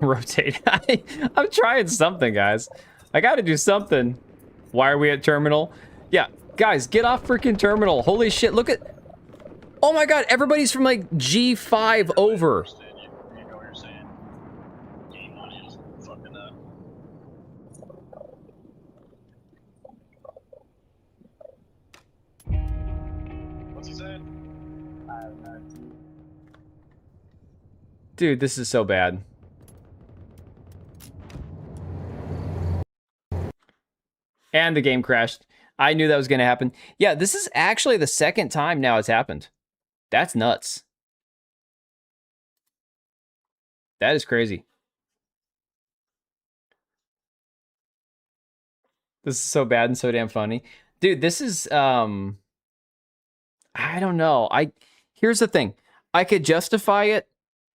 Rotate. I'm trying something, guys. I gotta do something. Why are we at terminal? Yeah, guys, get off freaking terminal. Holy shit, look at... Oh my god, everybody's from like G5 over. What's he saying? Dude, this is so bad. And the game crashed. I knew that was going to happen. Yeah, this is actually the second time now it's happened. That's nuts. That is crazy. This is so bad and so damn funny. Dude, this is, I don't know. Here's the thing. I could justify it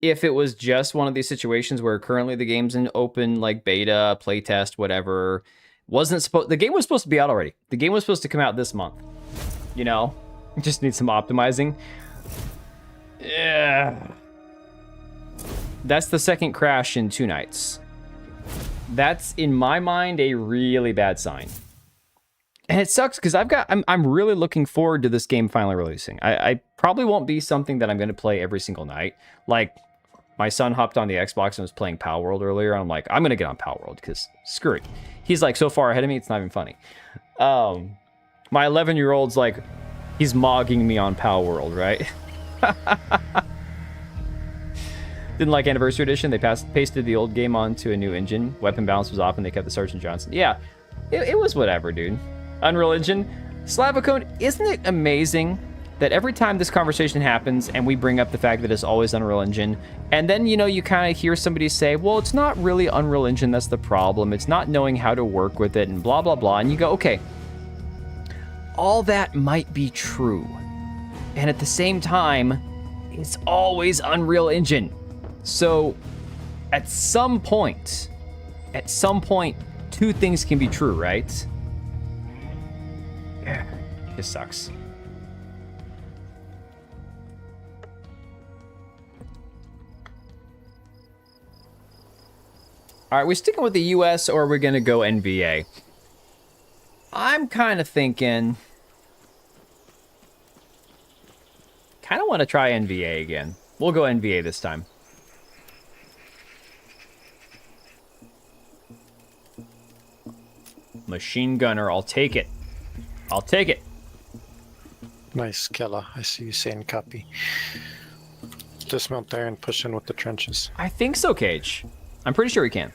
if it was just one of these situations where currently the game's in open, like beta, playtest, whatever. The game was supposed to be out already. The game was supposed to come out this month. You know? It just needs some optimizing. Yeah. That's the second crash in 2 nights. That's, in my mind, a really bad sign. And it sucks because I'm really looking forward to this game finally releasing. I probably won't be something that I'm going to play every single night. Like, my son hopped on the Xbox and was playing Pal World earlier. And I'm like, I'm going to get on Pal World because screw it. He's like so far ahead of me, it's not even funny. My 11-year-old's like, he's mogging me on Pal World, right? Didn't like Anniversary Edition. They pasted the old game onto a new engine. Weapon balance was off and they kept the Sergeant Johnson. Yeah, it was whatever, dude. Unreal Engine. Slavicone, isn't it amazing that every time this conversation happens and we bring up the fact that it's always Unreal Engine, and then, you know, you kind of hear somebody say, well, it's not really Unreal Engine that's the problem. It's not knowing how to work with it and blah, blah, blah. And you go, okay, all that might be true. And at the same time, it's always Unreal Engine. So at some point, two things can be true, right? Yeah, this sucks. All right, we sticking with the US or are we going to go NBA? I'm kind of thinking... kind of want to try NBA again. We'll go NBA this time. Machine gunner, I'll take it. I'll take it. Nice, Kella. I see you saying copy. Dismount there and push in with the trenches. I think so, Cage. I'm pretty sure we can.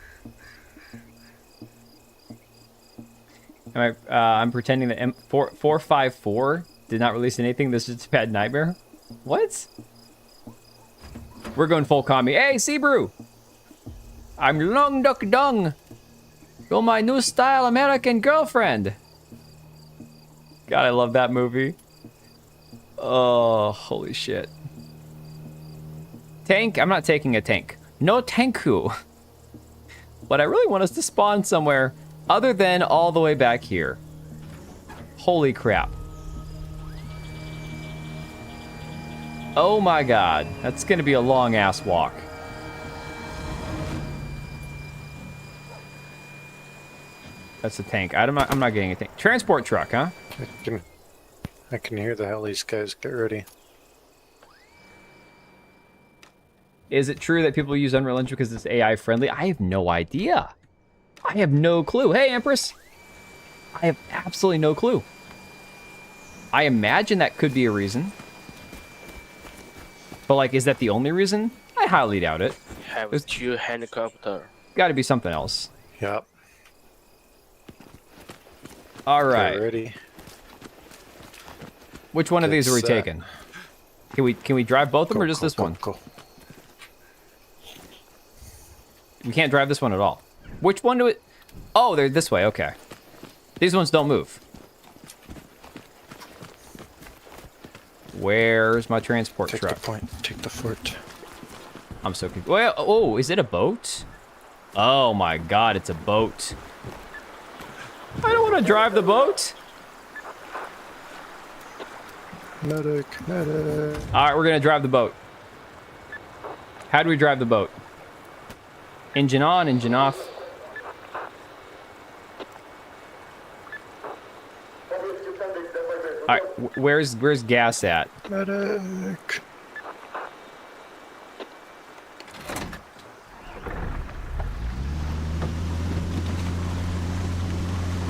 I'm pretending that M454 did not release anything. This is a bad nightmare. What? We're going full commie. Hey, Seabrew! I'm Long Duck Dung. You're my new style American girlfriend. God, I love that movie. Oh, holy shit. Tank? I'm not taking a tank. No tanku. But I really want us to spawn somewhere other than all the way back here. Holy crap. Oh my god. That's gonna be a long ass walk. That's a tank. I'm not getting a tank. Transport truck, huh? I can hear the helis, guys. Get ready. Is it true that people use Unreal Engine because it's AI friendly? I have no idea. I have no clue. Hey, Empress. I have absolutely no clue. I imagine that could be a reason. But, like, is that the only reason? I highly doubt it. Have a two helicopter. Got to be something else. Yep. All right. Get ready. Which one of these are we taking? Can we drive both of them or just this one? Go. We can't drive this one at all. Which one do it? Oh, they're this way. Okay. These ones don't move. Where's my transport truck? Take the point. Take the fort. I'm so confused. Well, oh, is it a boat? Oh my god, it's a boat. I don't want to drive the boat. Medic. All right, we're gonna drive the boat. How do we drive the boat? Engine on, engine off. All right, where's gas at? Medic.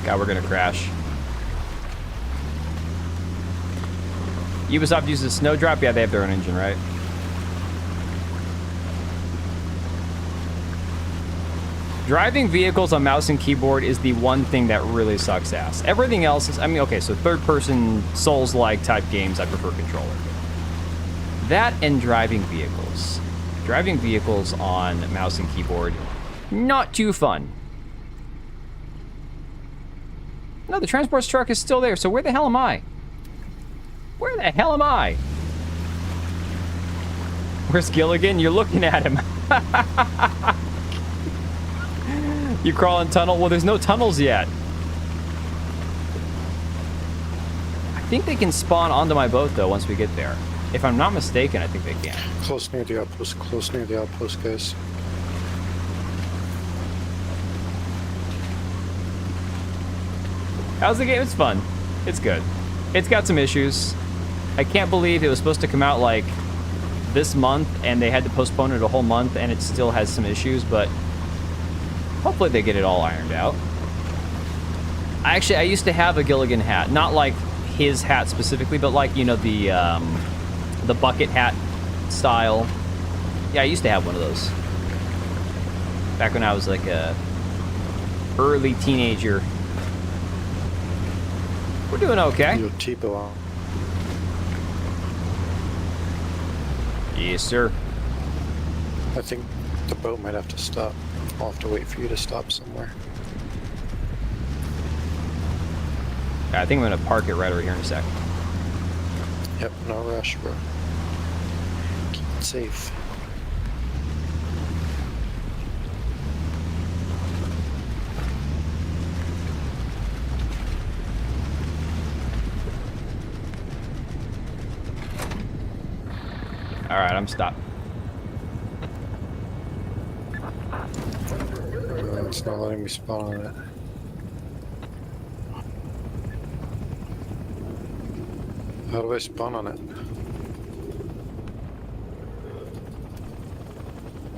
God, we're gonna crash. Ubisoft uses Snowdrop. Yeah, they have their own engine, right? Driving vehicles on mouse and keyboard is the one thing that really sucks ass. Everything else is, I mean, okay, so third-person Souls-like type games, I prefer controller. That and driving vehicles. Driving vehicles on mouse and keyboard, not too fun. No, the transport truck is still there, so where the hell am I? Where the hell am I? Where's Gilligan? You're looking at him. You crawl in tunnel? Well, there's no tunnels yet. I think they can spawn onto my boat, though, once we get there. If I'm not mistaken, I think they can. Close near the outpost. Close near the outpost, guys. How's the game? It's fun. It's good. It's got some issues. I can't believe it was supposed to come out like this month and they had to postpone it a whole month and it still has some issues, but hopefully they get it all ironed out. I used to have a Gilligan hat. Not like his hat specifically, but like, you know, the bucket hat style. Yeah, I used to have one of those. Back when I was like a early teenager. We're doing okay. You'll T-bow. Yes, sir. I think the boat might have to stop. I'll have to wait for you to stop somewhere. I think I'm gonna park it right over here in a sec. Yep, no rush, bro. Keep it safe. All right, I'm stopped. It's not letting me spawn on it. How do I spawn on it?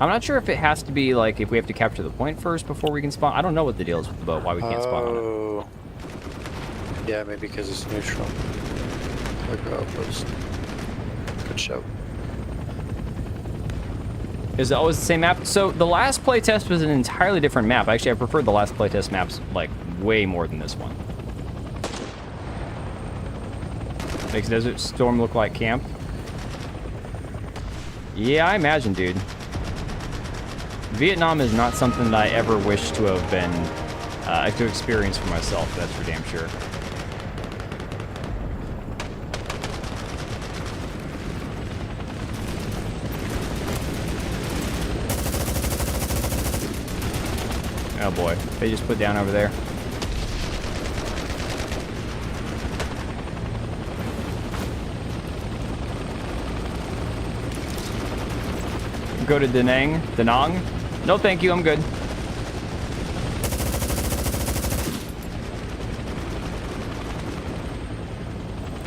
I'm not sure if it has to be like if we have to capture the point first before we can spawn. I don't know what the deal is with the boat, why we can't spawn on it. Oh. Yeah, maybe because it's neutral. Like outpost. Good show. Is it always the same map? So the last playtest was an entirely different map. Actually, I preferred the last playtest maps like way more than this one. Makes Desert Storm look like camp. Yeah, I imagine, dude. Vietnam is not something that I ever wish to have been, to experience for myself, that's for damn sure. Oh boy, they just put down over there. Go to Da Nang? No thank you, I'm good.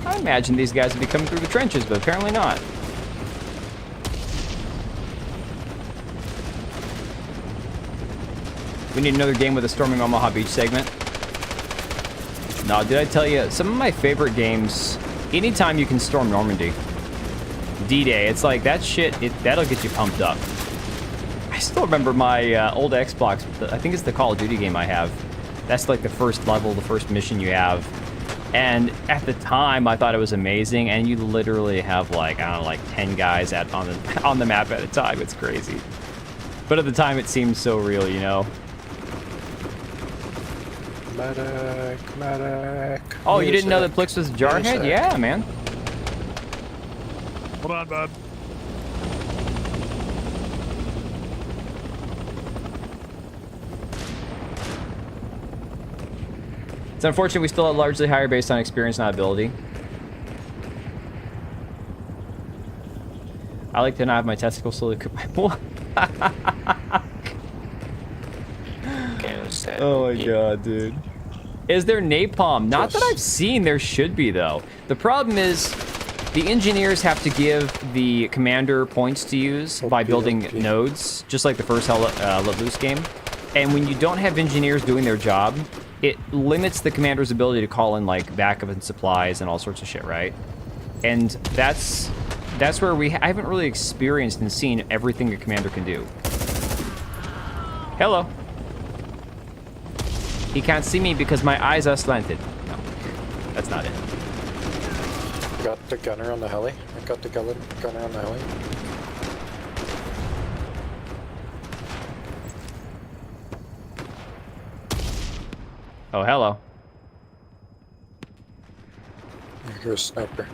I imagine these guys would be coming through the trenches, but apparently not. We need another game with a Storming Omaha Beach segment. No, did I tell you, some of my favorite games, anytime you can storm Normandy. D-Day, it's like that shit, that'll get you pumped up. I still remember my old Xbox, I think it's the Call of Duty game I have. That's like the first level, the first mission you have. And at the time, I thought it was amazing, and you literally have like, I don't know, like 10 guys on the map at a time. It's crazy. But at the time, it seemed so real, you know? Medic. Oh, you didn't know that Plix was a jarhead? Yeah, man. Hold on, bud. It's unfortunate we still are largely higher based on experience, not ability. I like to not have my testicles slowly cook my boy. Oh my god, dude. Is there napalm? Not that I've seen. There should be, though. The problem is the engineers have to give the commander points to use by building nodes, just like the first Let Loose game. And when you don't have engineers doing their job, it limits the commander's ability to call in like backup and supplies and all sorts of shit, right? And that's where I haven't really experienced and seen everything a commander can do. Hello. He can't see me because my eyes are slanted. No, that's not it. Got the gunner on the heli. I got the gunner on the heli. Oh, hello. You're a sniper.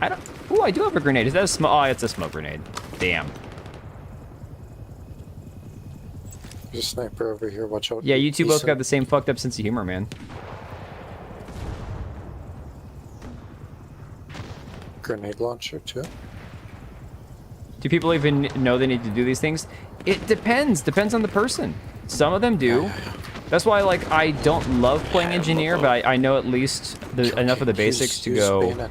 Ooh, I do have a grenade. Is that a smoke? Oh, it's a smoke grenade. Damn. There's a sniper over here. Watch out. Yeah, you two both got the same fucked up sense of humor, man. Grenade launcher too. Do people even know they need to do these things? It depends. Depends on the person. Some of them do. That's why, like, I don't love playing engineer, but I know at least enough of the basics to go.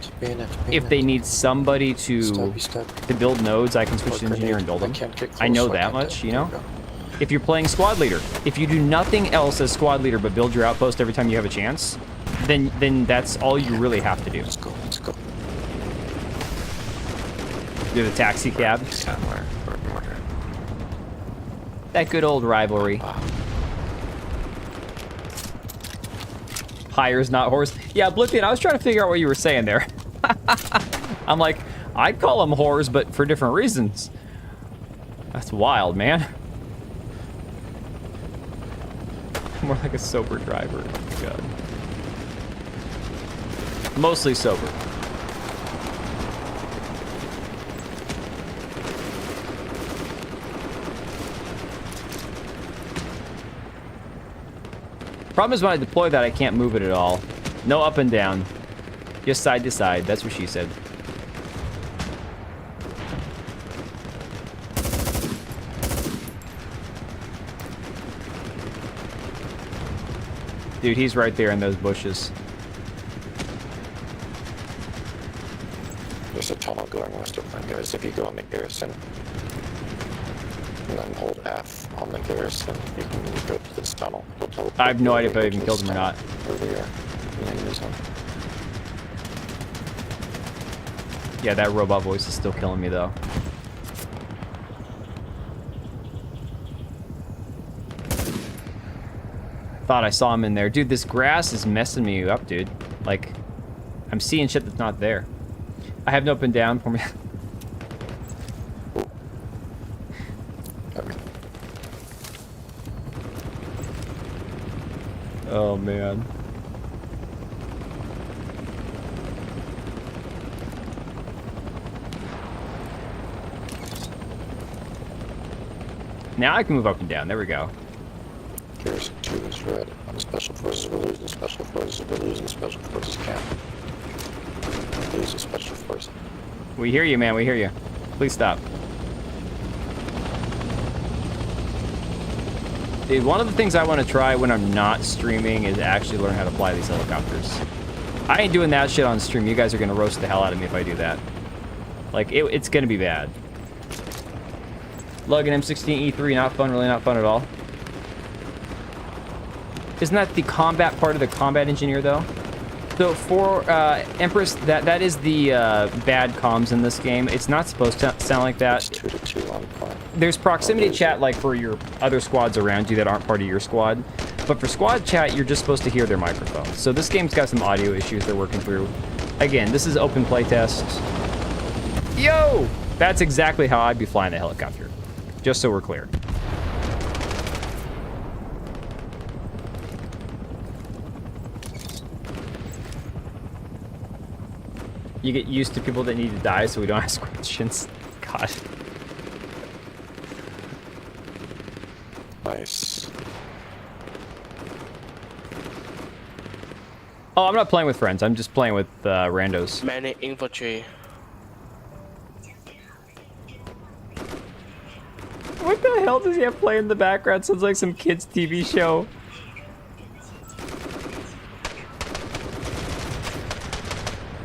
If they need somebody to build nodes, I can switch to engineer and build them. I know that much, you know. If you're playing squad leader, if you do nothing else as squad leader but build your outpost every time you have a chance, then that's all you really have to do. Let's go. Let's go. Do the taxi cab. That good old rivalry. Hire's not horse. Yeah, Blithian, I was trying to figure out what you were saying there. I'm like, I'd call them whores, but for different reasons. That's wild, man. More like a sober driver. Oh my God. Mostly sober. Problem is when I deploy that, I can't move it at all. No up and down. Just side to side. That's what she said. Dude, he's right there in those bushes. There's a tunnel going west of them, guys. If you go on the garrison, and then hold F on the garrison, you can go to this tunnel. I have no idea if I even killed him or not. Over here. Yeah, that robot voice is still killing me, though. Thought I saw him in there. Dude, this grass is messing me up, dude. Like, I'm seeing shit that's not there. I have no up and down for me. Oh, man. Now I can move up and down. There we go. Garrison 2 is red. On the special forces, we're losing special forces. We're losing special forces camp. We're losing special forces. We hear you, man. We hear you. Please stop. Dude, one of the things I want to try when I'm not streaming is actually learn how to fly these helicopters. I ain't doing that shit on stream. You guys are going to roast the hell out of me if I do that. Like, it's going to be bad. Lug an M16E3, not fun, really not fun at all. Isn't that the combat part of the combat engineer, though? So for Empress, that is the bad comms in this game. It's not supposed to sound like that. It's 2-2 on point. There's proximity chat like for your other squads around you that aren't part of your squad. But for squad chat, you're just supposed to hear their microphones. So this game's got some audio issues they're working through. Again, this is open playtest. Yo! That's exactly how I'd be flying the helicopter. Just so we're clear. You get used to people that need to die so we don't ask questions. God. Nice. Oh, I'm not playing with friends. I'm just playing with randos. Many infantry. What the hell does he have playing in the background? Sounds like some kid's TV show.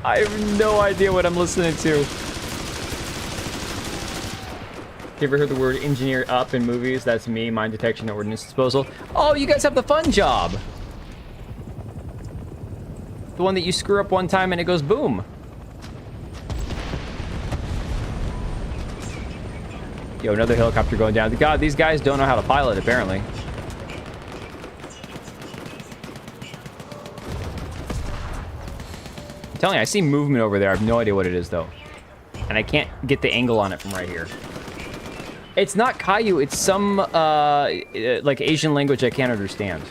I have no idea what I'm listening to. You ever heard the word engineer up in movies? That's me, mine detection and ordnance disposal. Oh, you guys have the fun job. The one that you screw up one time and it goes boom. Yo, another helicopter going down. God, these guys don't know how to pilot, apparently. I'm telling you, I see movement over there. I have no idea what it is, though. And I can't get the angle on it from right here. It's not Caillou. It's some, like, Asian language I can't understand.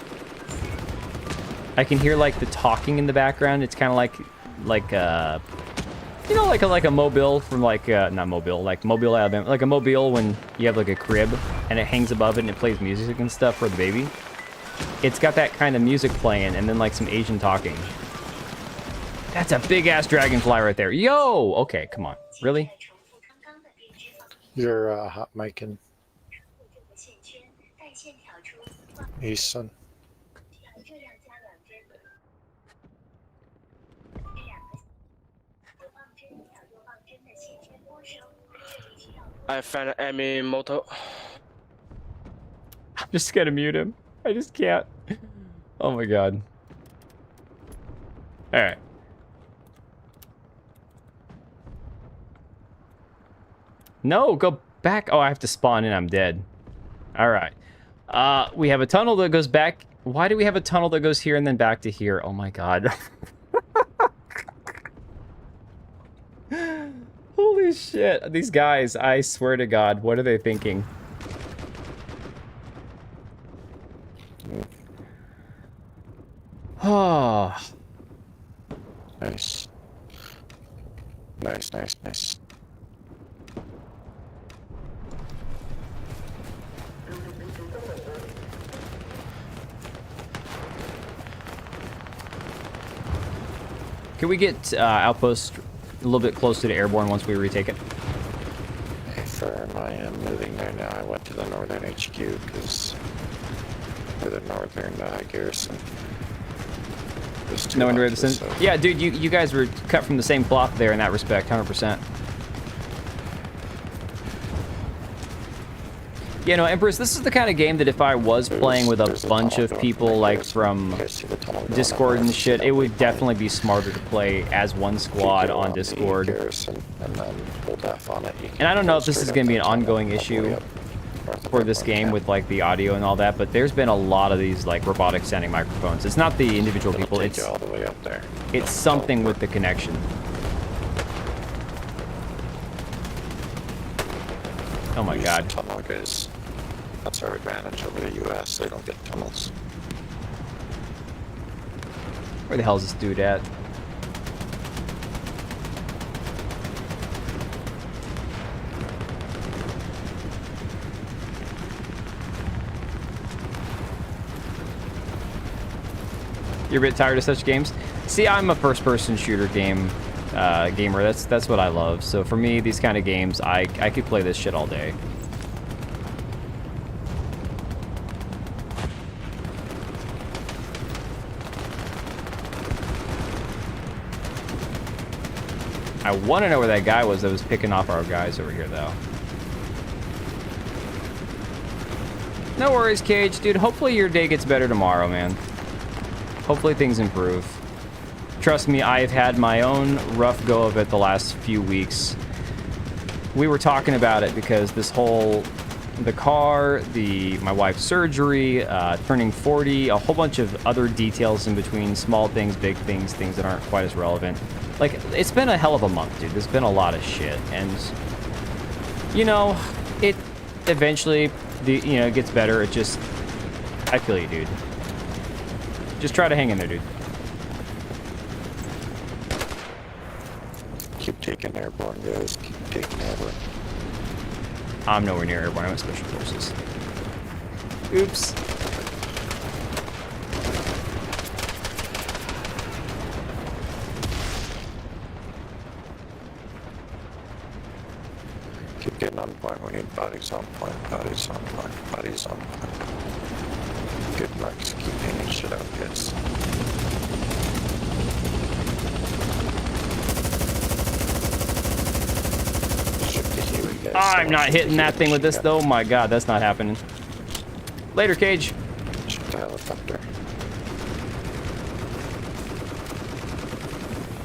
I can hear, like, the talking in the background. It's kind of like, you know, like a Mobile from, like, not Mobile, like Mobile, Alabama. Like a Mobile when you have, like, a crib and it hangs above it and it plays music and stuff for the baby. It's got that kind of music playing and then, like, some Asian talking. That's a big-ass dragonfly right there. Yo! Okay, come on. Really? You're hot micing. East, son. I found an enemy moto. I'm just gonna mute him. I just can't. Oh my god. Alright. No, go back. Oh, I have to spawn in. I'm dead. Alright. We have a tunnel that goes back. Why do we have a tunnel that goes here and then back to here? Oh my god. Holy shit. These guys, I swear to god, what are they thinking? Oh. Nice. Nice, nice, nice. Can we get outpost a little bit closer to airborne once we retake it? Hey, firm, I am moving there now. I went to the northern HQ because we're the northern garrison. No wonder this. So. Yeah, dude, you guys were cut from the same cloth there in that respect, 100%. You know, Empress, this is the kind of game that if I was playing with a bunch of people, like from Discord and shit, it would definitely be smarter to play as one squad on Discord. And I don't know if this is going to be an ongoing issue for this game with like the audio and all that, but there's been a lot of these like robotic sounding microphones. It's not the individual people, it's something with the connection. Oh my god. Tunnel guys. That's our advantage over the US. They don't get tunnels. Where the hell is this dude at? You're a bit tired of such games? See, I'm a first-person shooter gamer. That's what I love. So for me, these kind of games, I could play this shit all day. I want to know where that guy was that was picking off our guys over here, though. No worries, Cage. Dude, hopefully your day gets better tomorrow, man. Hopefully things improve. Trust me, I've had my own rough go of it the last few weeks. We were talking about it because this whole, the car, my wife's surgery, turning 40, a whole bunch of other details in between, small things, big things, things that aren't quite as relevant. Like, it's been a hell of a month, dude. There's been a lot of shit, and, you know, it eventually, it gets better. It just, I feel you, dude. Just try to hang in there, dude. Keep taking airborne, guys. Keep taking airborne. I'm nowhere near airborne. I'm at Special Forces. Oops. Keep getting on point. We need bodies on point. Bodies on point. Bodies on point. Good marks. Keep painting shit out, guys. I'm not hitting that thing with this, though. Oh my god, that's not happening. Later, Cage. Shoot the helicopter.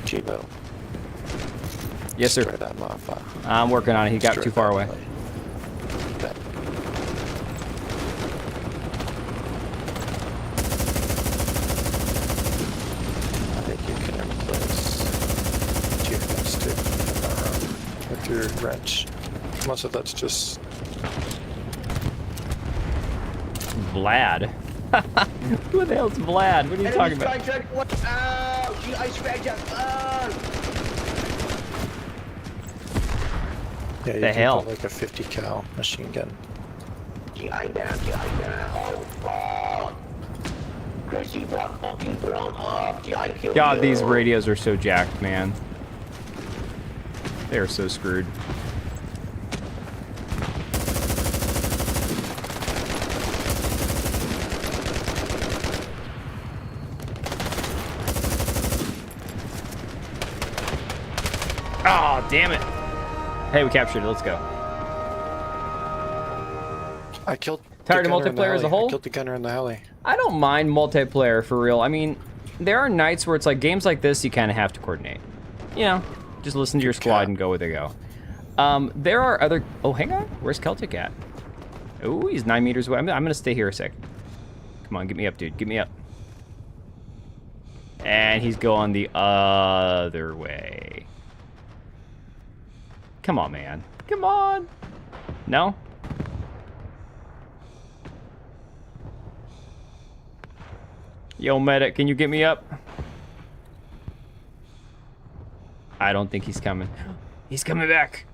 G-Bow. Yes, sir. Destroy that motherfucker. I'm working on it. He got too far away. I think you can replace two things too with your wrench. Most of that's just Vlad. Who the hell's Vlad? What are you talking about? yeah, you the hell? Like a 50 cal machine gun. God, these radios are so jacked, man. They are so screwed. Oh, damn it. Hey, we captured it. Let's go. I killed. Tired of the gunner in the multiplayer as a alley. whole? I killed the gunner in the alley. I don't mind multiplayer for real. I mean, there are nights where it's like games like this, you kind of have to coordinate. You know, just listen to your squad and go where they go. There are other. Oh, hang on. Where's Celtic at? Oh, he's 9 meters away. I'm gonna stay here a sec. Come on, get me up, dude. Get me up. And he's going the other way. Come on, man. Come on. No? Yo, medic, can you get me up? I don't think he's coming. He's coming back.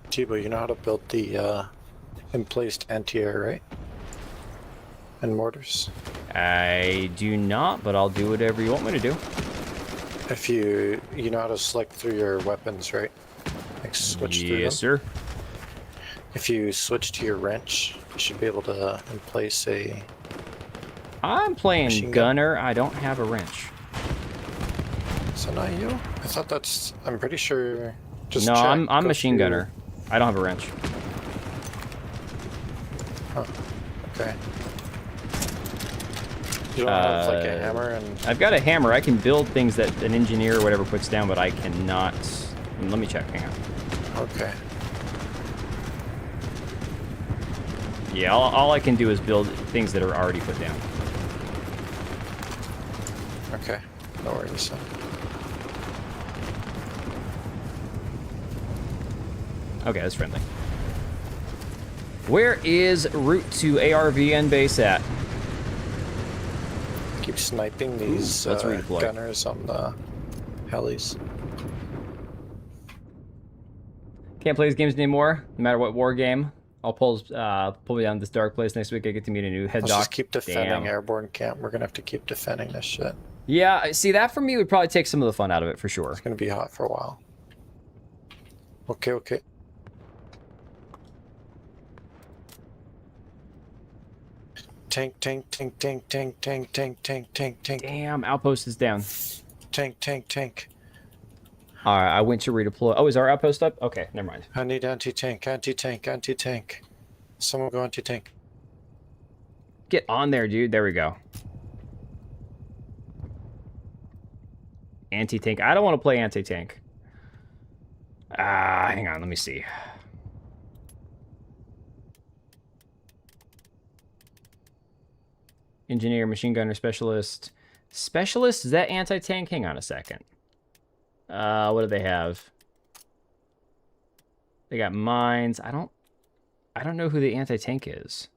Tebow, you know how to build the emplaced anti-air, right? And mortars. I do not, but I'll do whatever you want me to do. If you know how to select through your weapons, right? Like switch through them. Yes, sir. If you switch to your wrench, you should be able to emplace a. I'm playing gunner. I don't have a wrench. Is that not you? I thought that's. I'm pretty sure. Just no, check, I'm go machine through- gunner. I don't have a wrench. Huh. Okay. You don't have like a hammer and. I've got a hammer. I can build things that an engineer or whatever puts down, but I cannot. Let me check. Hang on. Okay. Yeah, all I can do is build things that are already put down. Okay. No worries. Okay, that's friendly. Where is route to ARVN base at? Keep sniping these let's redeploy. gunners on the helis. Can't play these games anymore, no matter what war game. I'll pull me down this dark place next week. I get to meet a new head Let's doc. just keep defending Damn. airborne camp. We're gonna have to keep defending this shit. Yeah, see, that for me would probably take some of the fun out of it for sure. It's gonna be hot for a while. Okay, okay. Tank, tank, tank, tank, tank, tank, tank, tank, tank, tank. Damn, outpost is down. Tank, tank, tank. All right, I went to redeploy. Oh, is our outpost up? Okay, never mind. I need anti-tank, anti-tank, anti-tank. Someone go anti-tank. Get on there, dude. There we go. Anti-tank. I don't want to play anti-tank. Hang on. Let me see. Engineer, machine gunner, specialist. Specialist? Is that anti-tank? Hang on a second. What do they have? They got mines. I don't know who the anti-tank is.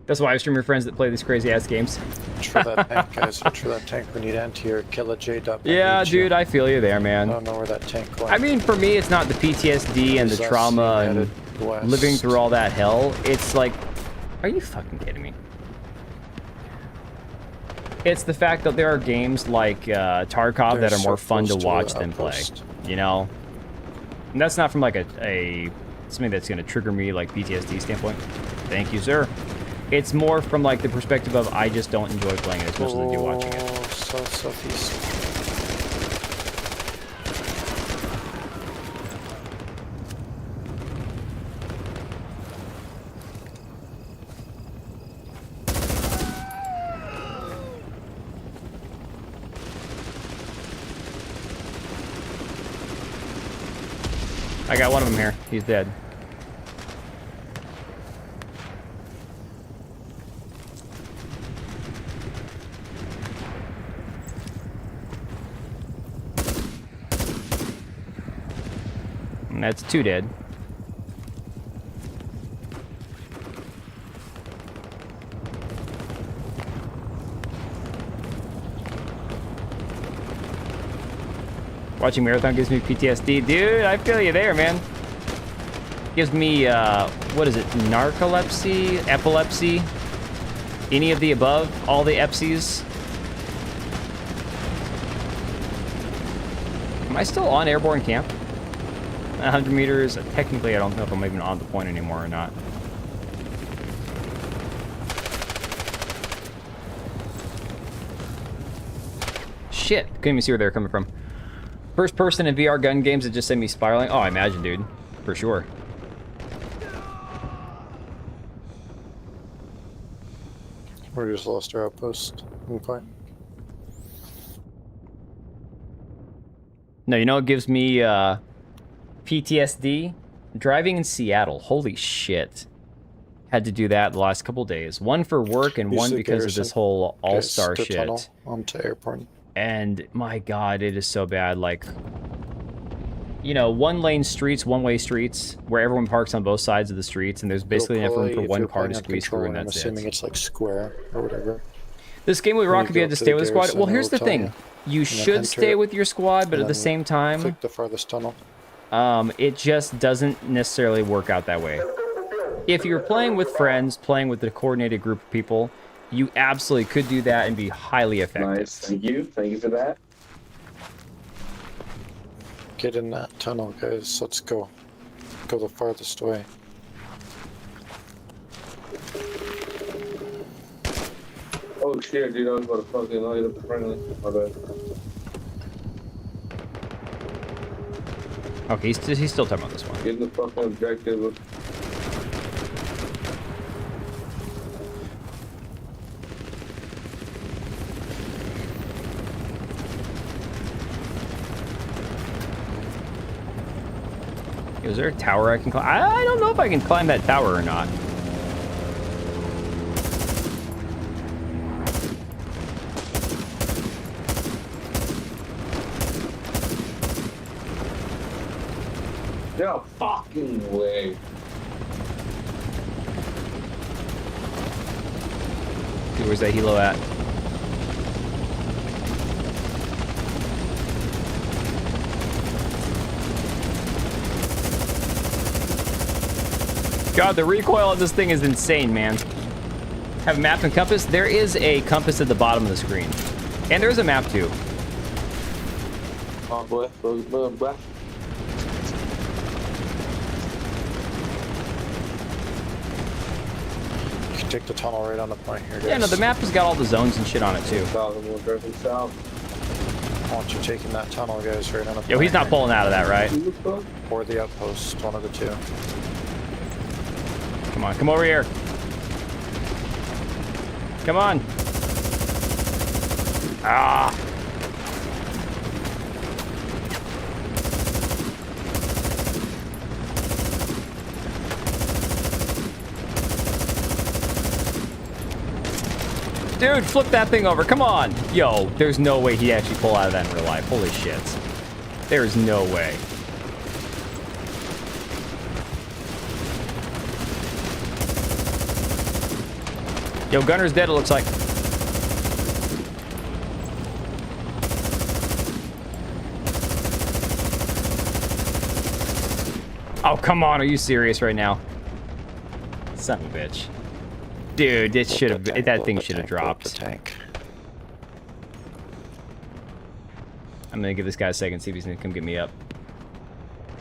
That's why I stream your friends that play these crazy ass games. For that tank, guys. For that tank, we need anti-air. Kill a J-dub. Yeah, dude, I feel you there, man. I don't know where that tank went. I mean, for me, it's not the PTSD and the trauma and living through all that hell. It's like, are you fucking kidding me? It's the fact that there are games like Tarkov that are more fun to watch than play. You know? And that's not from like a something that's going to trigger me like PTSD standpoint. Thank you, sir. It's more from like the perspective of I just don't enjoy playing it as much as I do watching it. Southeast. I got one of them here. He's dead. And that's 2 dead. Watching Marathon gives me PTSD. Dude, I feel you there, man. Gives me, what is it? Narcolepsy? Epilepsy? Any of the above? All the epsies? Am I still on airborne camp? 100 meters. Technically, I don't know if I'm even on the point anymore or not. shit. Couldn't even see where they were coming from. First person in VR gun games that just sent me spiraling. Oh, I imagine, dude. For sure. We just lost our outpost. Okay. No, you know what gives me PTSD? Driving in Seattle. Holy shit. Had to do that the last couple days. One for work and one because of this whole all-star shit. Tunnel onto airport. And my god, it is so bad. Like, you know, one-lane streets, one-way streets, where everyone parks on both sides of the streets, and there's basically enough room for one car to squeeze through, and that's it. I'm assuming it's like square or whatever. This game would rock if you had to stay with a squad. Well, here's the thing. You should stay with your squad, but at the same time, click the farthest tunnel. It just doesn't necessarily work out that way. If you're playing with friends, playing with a coordinated group of people, you absolutely could do that and be highly effective. Nice, thank you for that. Get in that tunnel, guys. Let's go. Go the farthest way. Oh shit, dude, I was about to fucking light up the friendly. My bad. Okay, he's still talking about this one. Getting the fucking objective. Is there a tower I can climb? I don't know if I can climb that tower or not. No fucking way. Dude, where's that helo at? God, the recoil of this thing is insane, man. Have a map and compass? There is a compass at the bottom of the screen. And there's a map, too. Oh, boy. Boy. You can take the tunnel right on the point here, guys. Yeah, no, the map has got all the zones and shit on it, too. I want you taking that tunnel, guys, right on the point. Yo, he's not pulling out of that, right? Or the outpost, one of the two. Come on, come over here. Come on. Ah. Dude, flip that thing over. Come on. Yo, there's no way he'd actually pull out of that in real life. Holy shit. There is no way. Yo, Gunner's dead, it looks like. Oh, come on. Are you serious right now? Son of a bitch. Dude, it should have. That thing should have dropped. Tank. I'm gonna give this guy a second, see if he's gonna come get me up.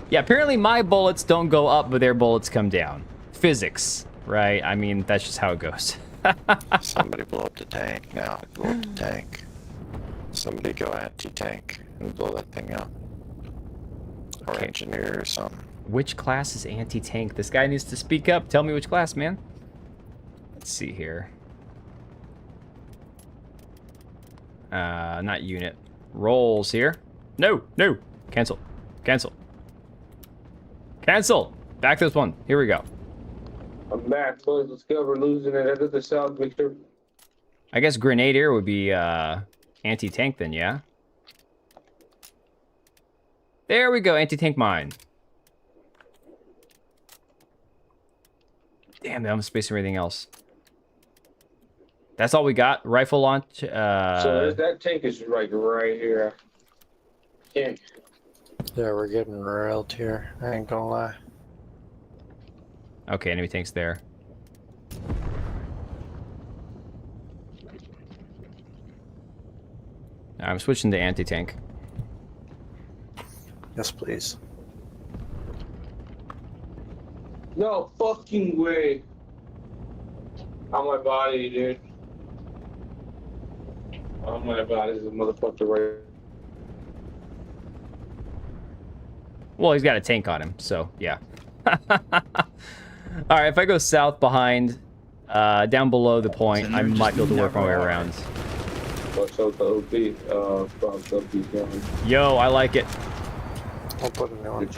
Yeah, apparently my bullets don't go up, but their bullets come down. Physics, right? I mean, that's just how it goes. Somebody blow up the tank now. Blow up the tank. Somebody go anti-tank and blow that thing up. Or Okay. engineer or something. Which class is anti-tank? This guy needs to speak up. Tell me which class, man. Let's see here. Not unit. Rolls here. No, no. Cancel. Cancel. Cancel. Back to this one. Here we go. I'm back, boys. Let's go. We're losing it. Edit this out, Victor. I guess Grenadier would be anti-tank then, yeah? There we go. Anti-tank mine. Damn, I'm spacing everything else. That's all we got. Rifle launch. So that tank is like right here. Yeah. Yeah, we're getting railed here. I ain't gonna lie. Okay, enemy tank's there. I'm switching to anti-tank. Yes, please. No fucking way. On my body, dude. Oh my god, this is a motherfucker right. Well, he's got a tank on him, so yeah. All right, if I go south behind, down below the point, I might be able to work my way around. Watch out the OP. From OP's going. Yo, I like it. I'll put it on.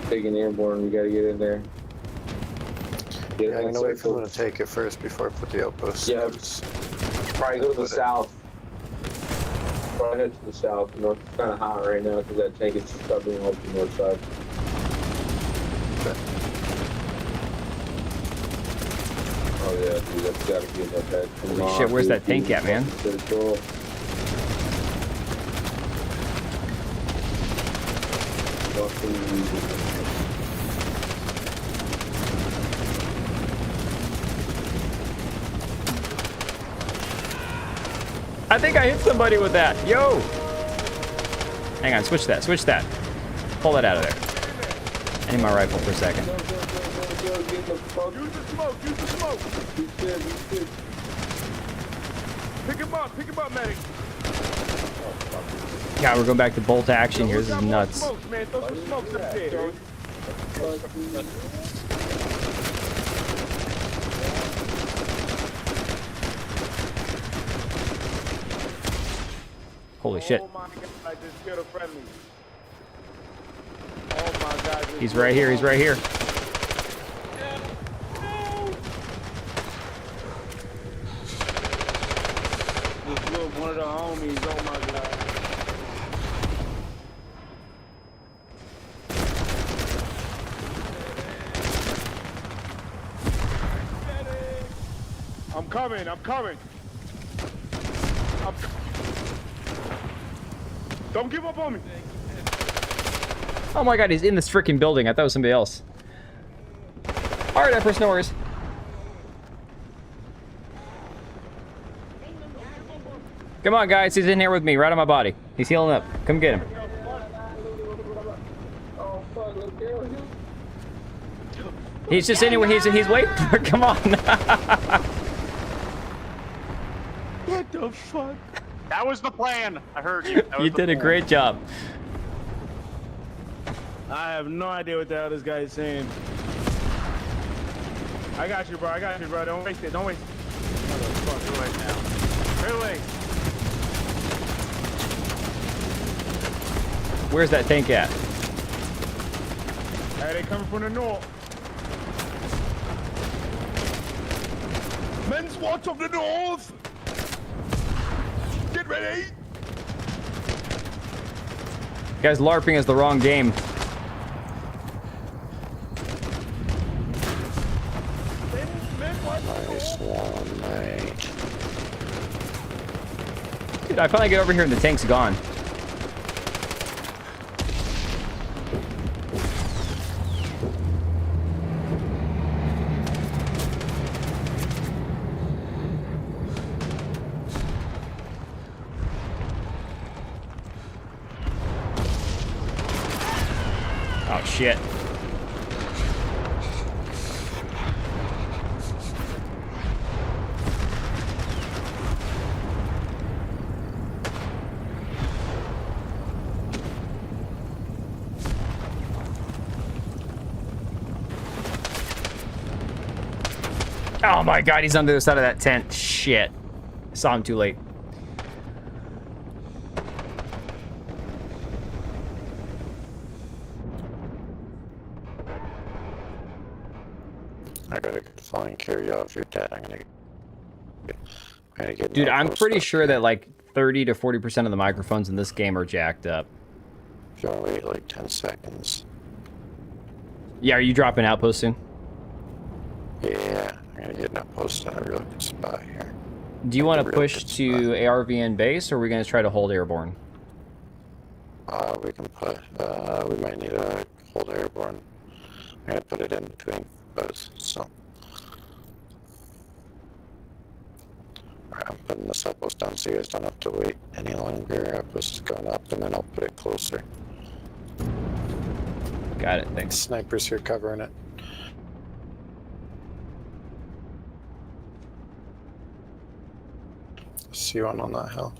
Taking airborne, we gotta get in there. Yeah, I'm gonna wait for them to take it first before I put the outpost. Yeah, probably go to the south. Probably head to the south. You know, it's kind of hot right now because that tank is covering off the north side. Okay. Oh yeah, dude, that's gotta be in that bed. Holy shit, where's that tank at, man? I think I hit somebody with that. Yo! Hang on, switch that, switch that. Pull that out of there. I need my rifle for a second. Use the smoke, use the smoke. Pick him up, medic. God, we're going back to bolt action here. This is nuts. Smokes, man. Throw some smokes up there. Holy shit. Oh my God, I just killed a friendly. Oh my God. He's right here, he's right here. This little one of the homies, oh my god. I'm coming, I'm coming. Don't give up on me. Oh my god, he's in this freaking building. I thought it was somebody else. Alright, Empress, no worries. Come on, guys. He's in here with me, right on my body. He's healing up. Come get him. He's just anywhere. He's waiting for. Come on. What the fuck? That was the plan. I heard you. You did a great job. I have no idea what the hell this guy is saying. I got you, bro. I got you, bro. Don't waste it. Don't waste it. Motherfucker, right now. Really? Where's that tank at? Hey, they coming from the north. Men's watch of the north. Get ready. Guys, LARPing is the wrong game. Nice one, mate. Dude, I finally get over here and the tank's gone. Oh, shit. Oh my god, he's on the other side of that tent. Shit. Saw him too late. I gotta flying carry off your dead. I'm gonna get Dude, I'm pretty sure that like 30 to 40% of the microphones in this game are jacked up. If you wanna wait like 10 seconds. Yeah, are you dropping outpost soon? Yeah, I'm gonna get an outpost on a real good spot here. Do you want to push to ARVN base, or are we going to try to hold airborne? We can put, we might need a hold airborne. I'm gonna put it in between both, so. Alright, I'm putting this outpost down so you guys don't have to wait any longer. Outpost is going up, and then I'll put it closer. Got it, thanks. Snipers here covering it. See one on that hill.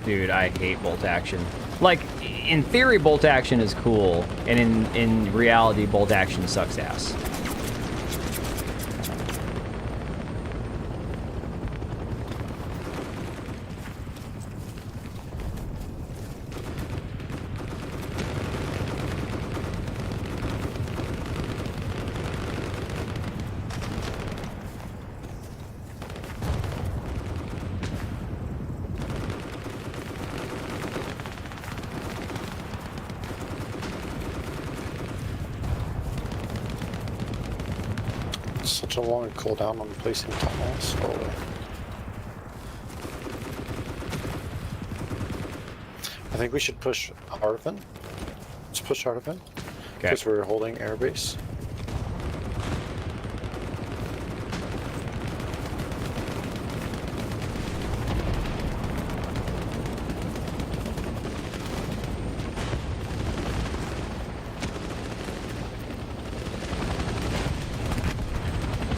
Dude, I hate bolt action. Like, in theory, bolt action is cool, and in reality, bolt action sucks ass. Such a long cooldown on placing tunnels. Slowly. I think we should push Arvin. Let's push Arvin. Because we're holding airbase.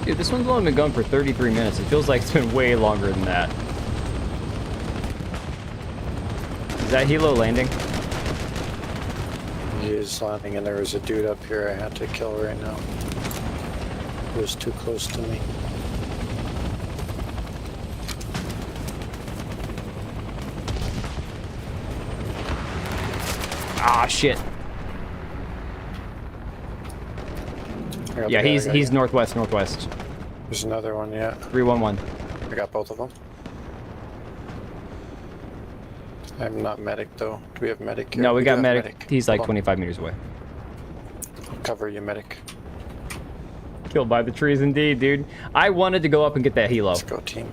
Dude, this one's only been going for 33 minutes. It feels like it's been way longer than that. Is that helo landing? He is landing, and there was a dude up here I had to kill right now. He was too close to me. Ah, shit. Yeah, he's northwest. There's another one, yeah. 311. I got both of them. I'm not medic though. Do we have medic here? No, we got medic. He's like 25 meters away. I'll cover you, medic. Killed by the trees indeed, dude. I wanted to go up and get that helo. Let's go, team.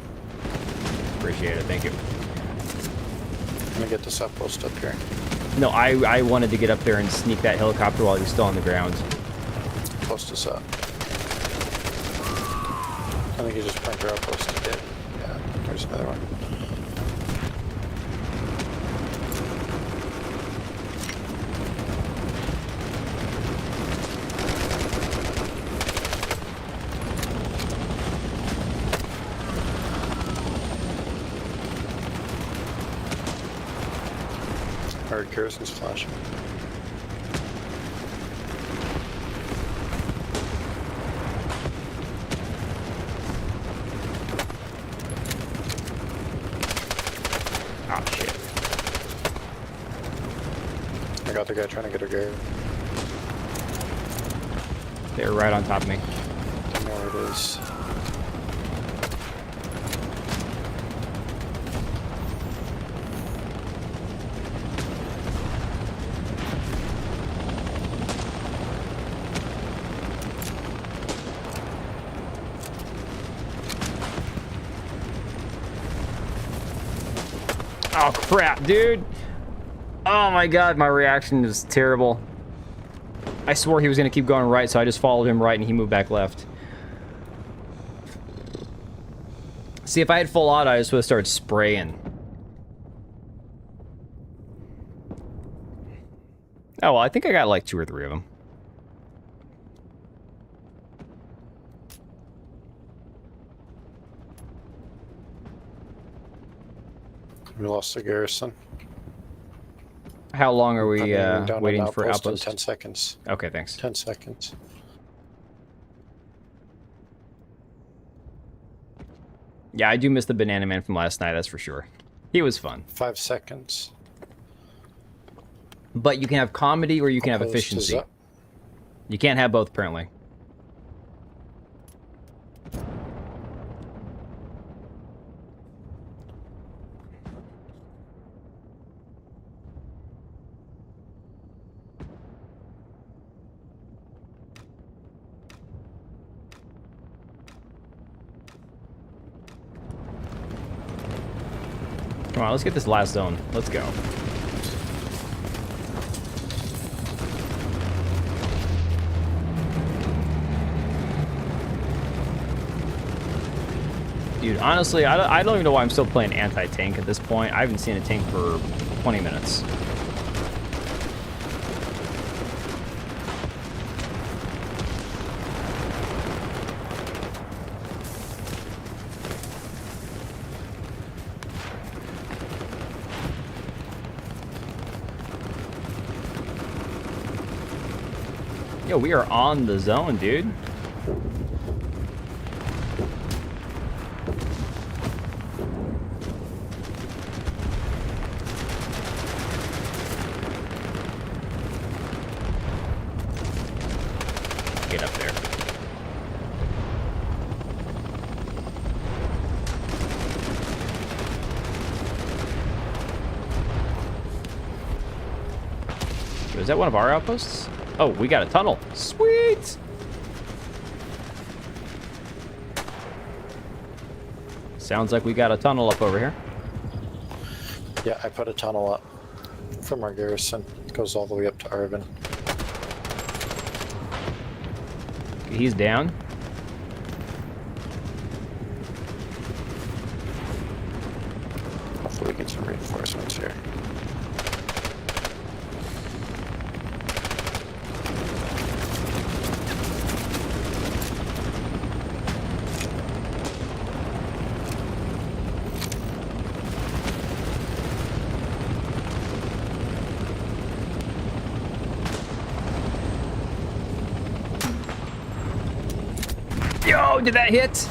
Appreciate it, thank you. I'm gonna get this outpost up here. No, I wanted to get up there and sneak that helicopter while he was still on the ground. Post us up. I think you just burnt your outpost to dead. Yeah, there's another one. Our garrison's flashing. Oh shit. I got the guy trying to get her gear. They're right on top of me. Don't know where it is. Oh crap, dude. Oh my god, my reaction is terrible. I swore he was gonna keep going right, so I just followed him right and he moved back left. See, if I had full auto, I just would have started spraying. Oh, well, I think I got like 2 or 3 of them. We lost the garrison. How long are we waiting for outpost? 10 seconds. Okay, thanks. 10 seconds. Yeah, I do miss the Banana Man from last night, that's for sure. He was fun. 5 seconds. But you can have comedy or you can have Outpost is efficiency. up. You can't have both, apparently. Come on, let's get this last zone. Let's go. Dude, honestly, I don't even know why I'm still playing anti-tank at this point. I haven't seen a tank for 20 minutes. Yo, we are on the zone, dude. Get up there. Is that one of our outposts? Oh, we got a tunnel. Sweet! Sounds like we got a tunnel up over here. Yeah, I put a tunnel up from our garrison. It goes all the way up to Arvin. He's down. Hopefully we get some reinforcements here. Yo, did that hit?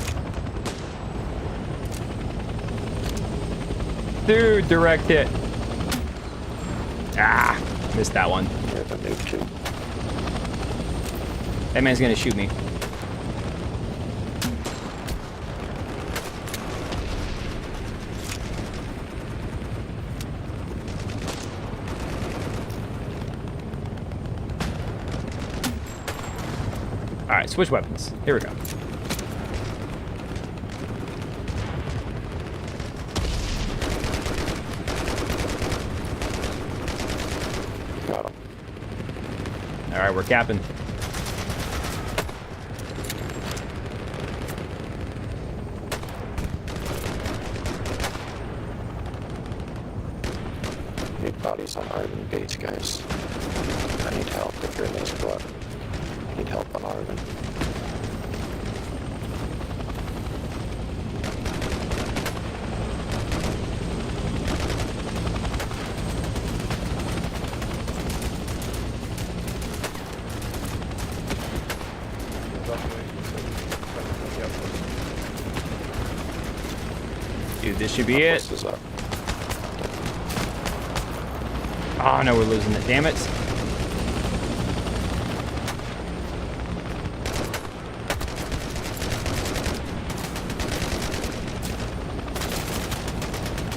Dude, direct hit. Ah, missed that one. That man's gonna shoot me. All right, switch weapons. Here we go. Got him. All right, we're capping. Need bodies on Arvin Gates, guys. I need help if you're in this squad. I need help on Arvin. Dude, this should be it. This is up. Oh no, we're losing it. Damn it.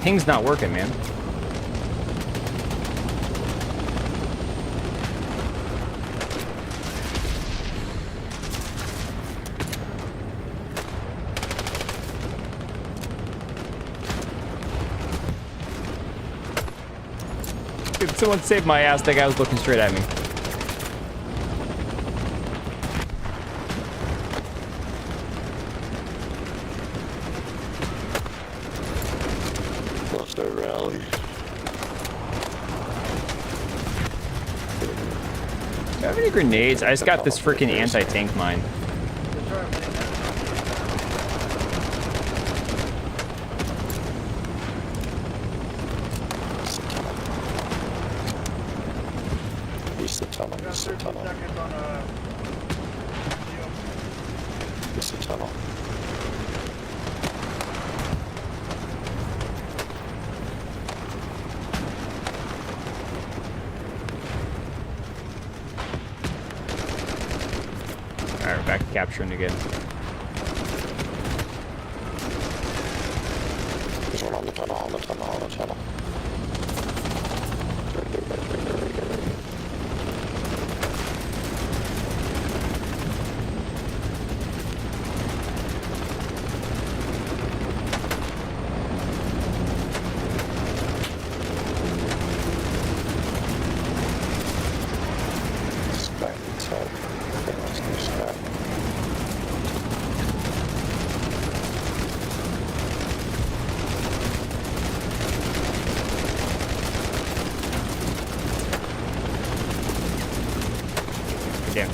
Ping's not working, man. Dude, someone saved my ass. That guy was looking straight at me. Lost our rally. Do I have any grenades? I just got this freaking anti-tank mine. Use the tunnel. Use the tunnel. Use the tunnel. All right, back to capturing again. There's one on the tunnel, on the tunnel, on the tunnel. Right there, right there, right there, right there. Sky, it's hard. Okay, let's do sky.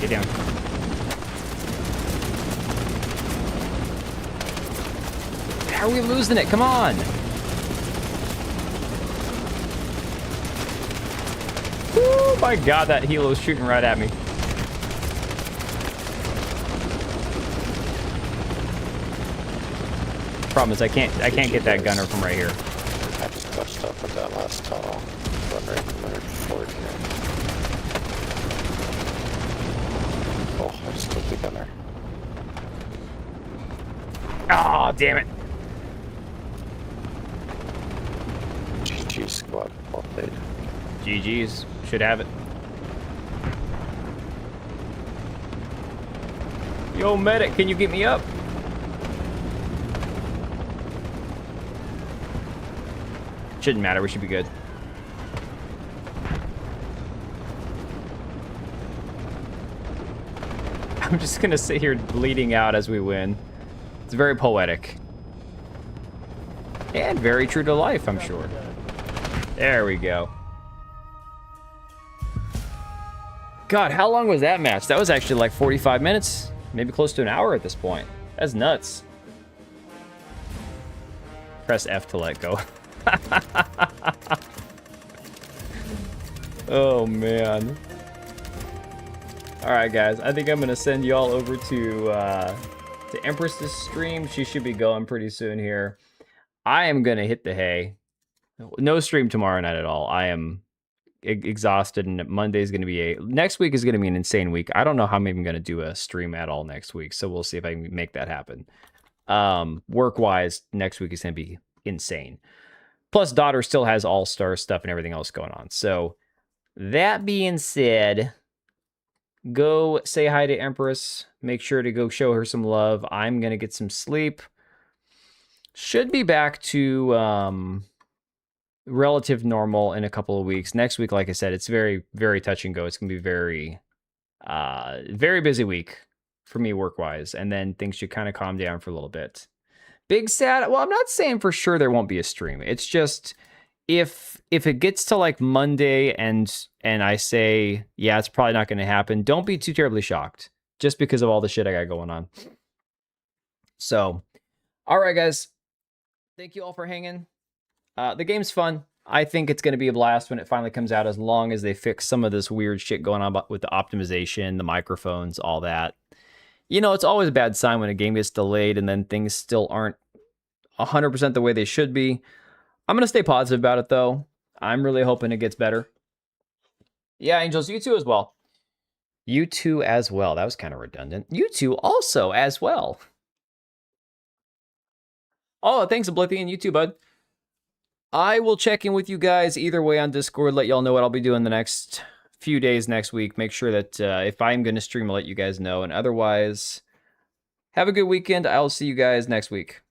Get down. How are we losing it? Come on. Oh my god, that helo's shooting right at me. Problem is I can't get that gunner from right here. I just touched up with that last tunnel. Run right forward here. Oh, I just took the gunner. Oh, damn it. GG squad. Well played. GG's. Should have it. Yo, medic, can you get me up? Shouldn't matter, we should be good. I'm just gonna sit here bleeding out as we win. It's very poetic. And very true to life, I'm sure. There we go. God, how long was that match? That was actually like 45 minutes. Maybe close to an hour at this point. That's nuts. Press F to let go. Oh, man. Alright, guys. I think I'm going to send you all over to Empress's stream. She should be going pretty soon here. I am going to hit the hay. No stream tomorrow night at all. I am exhausted, and Monday's going to be next week is going to be an insane week. I don't know how I'm even going to do a stream at all next week, so we'll see if I can make that happen. Work-wise, next week is going to be insane. Plus, daughter still has all-star stuff and everything else going on. So, that being said, go say hi to Empress. Make sure to go show her some love. I'm going to get some sleep. Should be back to relative normal in a couple of weeks. Next week, like I said, it's very, very touch and go. It's going to be very, very busy week for me work-wise. And then things should kind of calm down for a little bit. Big sad. Well, I'm not saying for sure there won't be a stream. It's just if it gets to like Monday and I say, yeah, it's probably not going to happen, don't be too terribly shocked just because of all the shit I got going on. So, all right, guys. Thank you all for hanging. The game's fun. I think it's going to be a blast when it finally comes out, as long as they fix some of this weird shit going on with the optimization, the microphones, all that. You know, it's always a bad sign when a game gets delayed and then things still aren't 100% the way they should be. I'm going to stay positive about it, though. I'm really hoping it gets better. Yeah, Angels, you too as well. You too as well. That was kind of redundant. You too also as well. Oh, thanks, Oblivion. You too, bud. I will check in with you guys either way on Discord, let y'all know what I'll be doing the next few days next week. Make sure that if I'm going to stream, I'll let you guys know. And otherwise, have a good weekend. I'll see you guys next week.